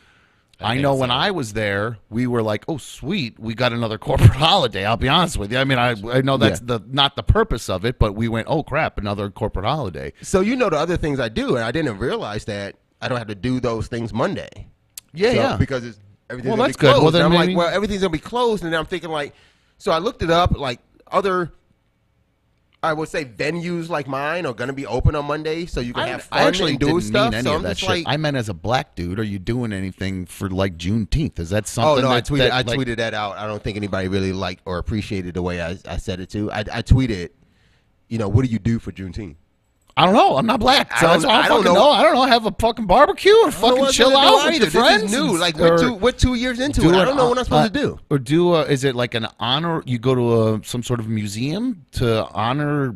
I know when I was there, we were like, oh, sweet, we got another corporate holiday. I'll be honest with you. I mean, I know that's not the purpose of it, but we went, oh, crap, another corporate holiday. So the other things I do, and I didn't realize that I don't have to do those things Monday. Yeah. Because everything's Well, going to be that's good. closed. Well, then and I'm maybe- like, well, everything's going to be closed, and then I'm thinking so I looked it up, other, I would say, venues like mine are going to be open on Monday, so you can have fun I actually and do didn't stuff. mean any So of I'm that just shit. I meant as a black dude, are you doing anything for Juneteenth? Is that something? Oh no, I that, tweeted that out. I don't think anybody really liked or appreciated the way I said it too. I tweeted, what do you do for Juneteenth? I don't know. I'm not black, so that's why I don't know. I don't know. Have a fucking barbecue or fucking chill out with your friends. This is new. We're 2 years into it. I don't know what I'm supposed to do. Or do is it like an honor? You go to some sort of museum to honor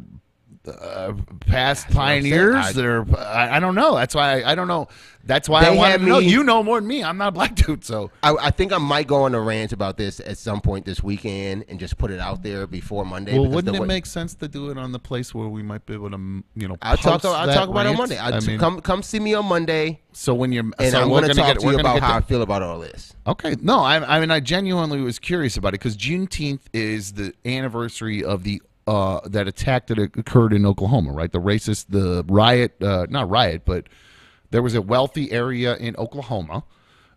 past pioneers that are. I don't know. That's why I don't know. That's why I want to know. You know more than me. I'm not a black dude, so I think I might go on a rant about this at some point this weekend and just put it out there before Monday. Well, wouldn't it make sense to do it on the place where we might be able to, I'll talk about it on rant? Monday. Come see me on Monday. So when you're, and I'm going to talk to you about how I feel about all this. Okay, no, I genuinely was curious about it, because Juneteenth is the anniversary of the that attack that occurred in Oklahoma, right? The riot, not riot, but there was a wealthy area in Oklahoma,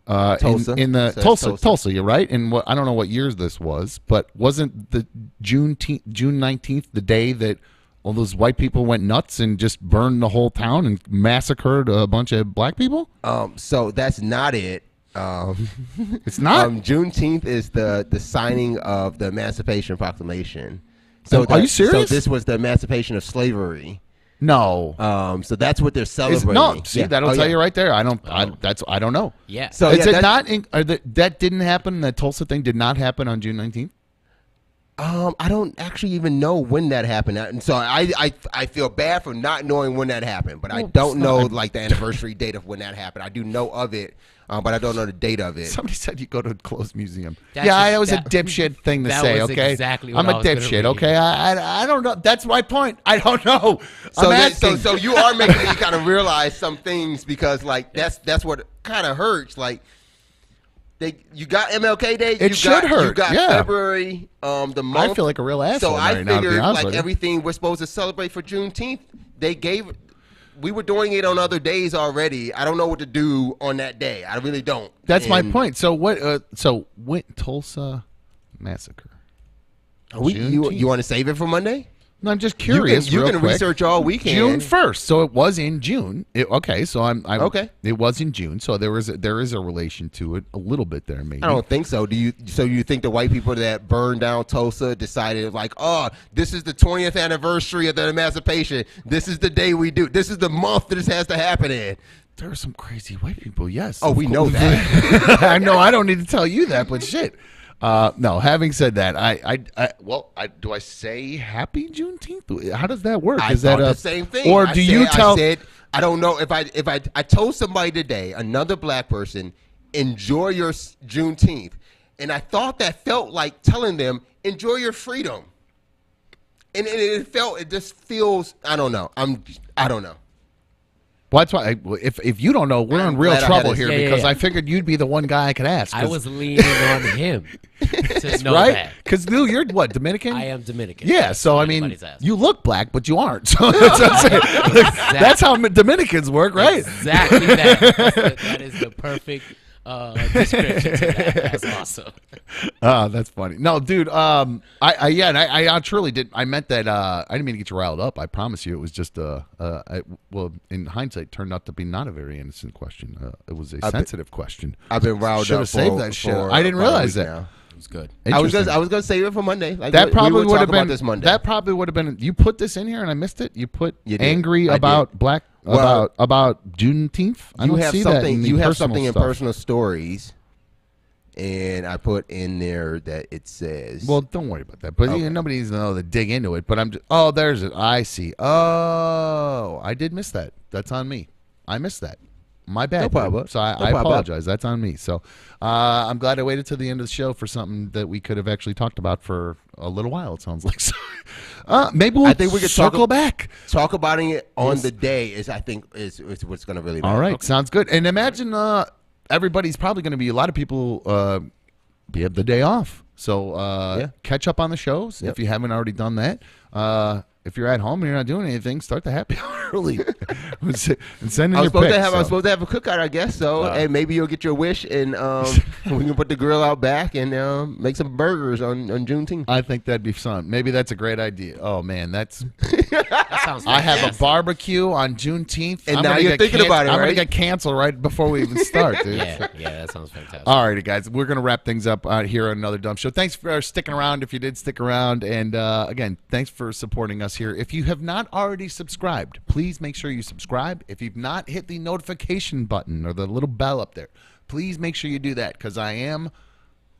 Tulsa. Tulsa, you're right. And I don't know what years this was, but wasn't the June 19th the day that all those white people went nuts and just burned the whole town and massacred a bunch of black people? So that's not it. It's not. Juneteenth is the signing of the Emancipation Proclamation. So are you serious? So this was the emancipation of slavery. No. So that's what they're celebrating. That'll tell you right there. I don't know. Yeah. So is it not? That didn't happen. The Tulsa thing did not happen on June 19th. I don't actually even know when that happened, and so I feel bad for not knowing when that happened. But I don't know the anniversary date of when that happened. I do know of it, but I don't know the date of it. Somebody said you go to a closed museum. It was a dipshit thing to say. Okay, exactly what I'm a dipshit. Okay, I don't know. That's my point. I don't know. So you are making me kind of realize some things, because that's what kind of hurts. You got MLK Day. It should hurt. You got February, the month. I feel like a real asshole. So I right now, to be figured honest with you. everything we're supposed to celebrate for Juneteenth, we were doing it on other days already. I don't know what to do on that day. I really don't. That's my point. So what? So Tulsa massacre. You want to save it for Monday? No, I'm just curious. You can research all weekend. June 1st, so it was in June. So I'm okay. It was in June, so there is a relation to it a little bit there, maybe. I don't think so. So you think the white people that burned down Tulsa decided this is the 20th anniversary of the emancipation. This is the day we do. This is the month that this has to happen in. There are some crazy white people. Yes. Oh, we know that. I know. I don't need to tell you that, but shit. No, having said that, do I say happy Juneteenth? How does that work? Is that the same thing? Or do you tell? I said, I don't know if I told somebody today, another black person, enjoy your Juneteenth. And I thought that felt like telling them, enjoy your freedom. And it just feels, I don't know. I don't know. Well, that's why, if you don't know, we're in real trouble here because I figured you'd be the one guy I could ask. I was leaning on him to know right? that. Because, Lou, you're what, Dominican? I am Dominican. Yeah, so, I mean, Anybody's asking. you look black, but you aren't. So that's what I'm saying. That's how Dominicans work, right? Exactly that. That is the perfect description to that. That's awesome. That's funny. No, dude. I truly did. I meant that. I didn't mean to get you riled up. I promise you, it was just well, in hindsight, turned out to be not a very innocent question. It was a sensitive question. I've been riled Should up. have saved that shit. I didn't realize that. Now. It was good. I was gonna save it for Monday. Like, that probably would have been this Monday. That probably would have been. You put this in here and I missed it. You put You did. angry I about did. black Well, about Juneteenth. I don't see that. In the you have personal something in stuff. personal stories, and I put in there that it says. Well, don't worry about that. But nobody needs to know to dig into it. But I'm just. Oh, there's it. I see. Oh, I did miss that. That's on me. I missed that. My bad. No problem. So I apologize. That's on me. So I'm glad I waited till the end of the show for something that we could have actually talked about for a little while. It sounds like. So, maybe we'll I think we could circle back. Talk about it on the day is what's going to really matter. All right, sounds good. And imagine everybody's probably going to be a lot of people have the day off. So catch up on the shows if you haven't already done that. If you're at home and you're not doing anything, start the happy hour early and send in your picks. I was supposed to have a cookout, I guess. So, and maybe you'll get your wish, and we can put the grill out back and make some burgers on Juneteenth. I think that'd be fun. Maybe that's a great idea. Oh man, that sounds. I have a barbecue on Juneteenth, and now you're thinking about it. I'm right? gonna get canceled right before we even start, dude. Yeah, that sounds fantastic. All righty, guys, we're gonna wrap things up here on another Dumb Show. Thanks for sticking around. If you did stick around, and again, thanks for supporting us here. If you have not already subscribed, please make sure you subscribe. If you've not hit the notification button or the little bell up there, please make sure you do that because I am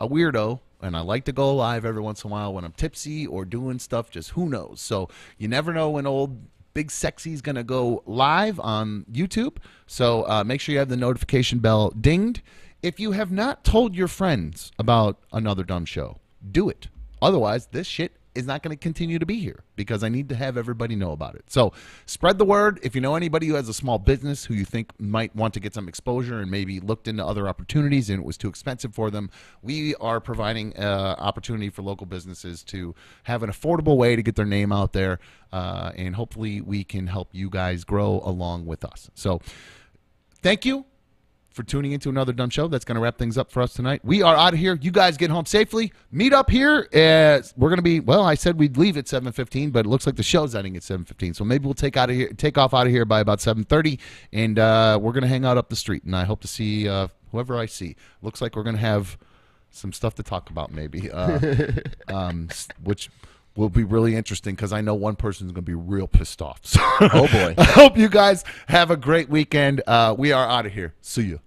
a weirdo and I like to go live every once in a while when I'm tipsy or doing stuff. Just who knows? So you never know when old Big Sexy's going to go live on YouTube. So make sure you have the notification bell dinged. If you have not told your friends about Another Dumb Show, do it. Otherwise, this shit is not going to continue to be here because I need to have everybody know about it. So spread the word. If you know anybody who has a small business who you think might want to get some exposure and maybe looked into other opportunities and it was too expensive for them, we are providing opportunity for local businesses to have an affordable way to get their name out there, and hopefully we can help you guys grow along with us. So thank you for tuning into another Dumb Show. That's going to wrap things up for us tonight. We are out of here. You guys get home safely. Meet up here. We're going to be, well, I said we'd leave at 7:15, but it looks like the show's ending at 7:15. So maybe we'll take off out of here by about 7:30, and we're going to hang out up the street. And I hope to see whoever I see. Looks like we're going to have some stuff to talk about maybe, which will be really interesting because I know one person's going to be real pissed off. So oh, boy. I hope you guys have a great weekend. We are out of here. See you.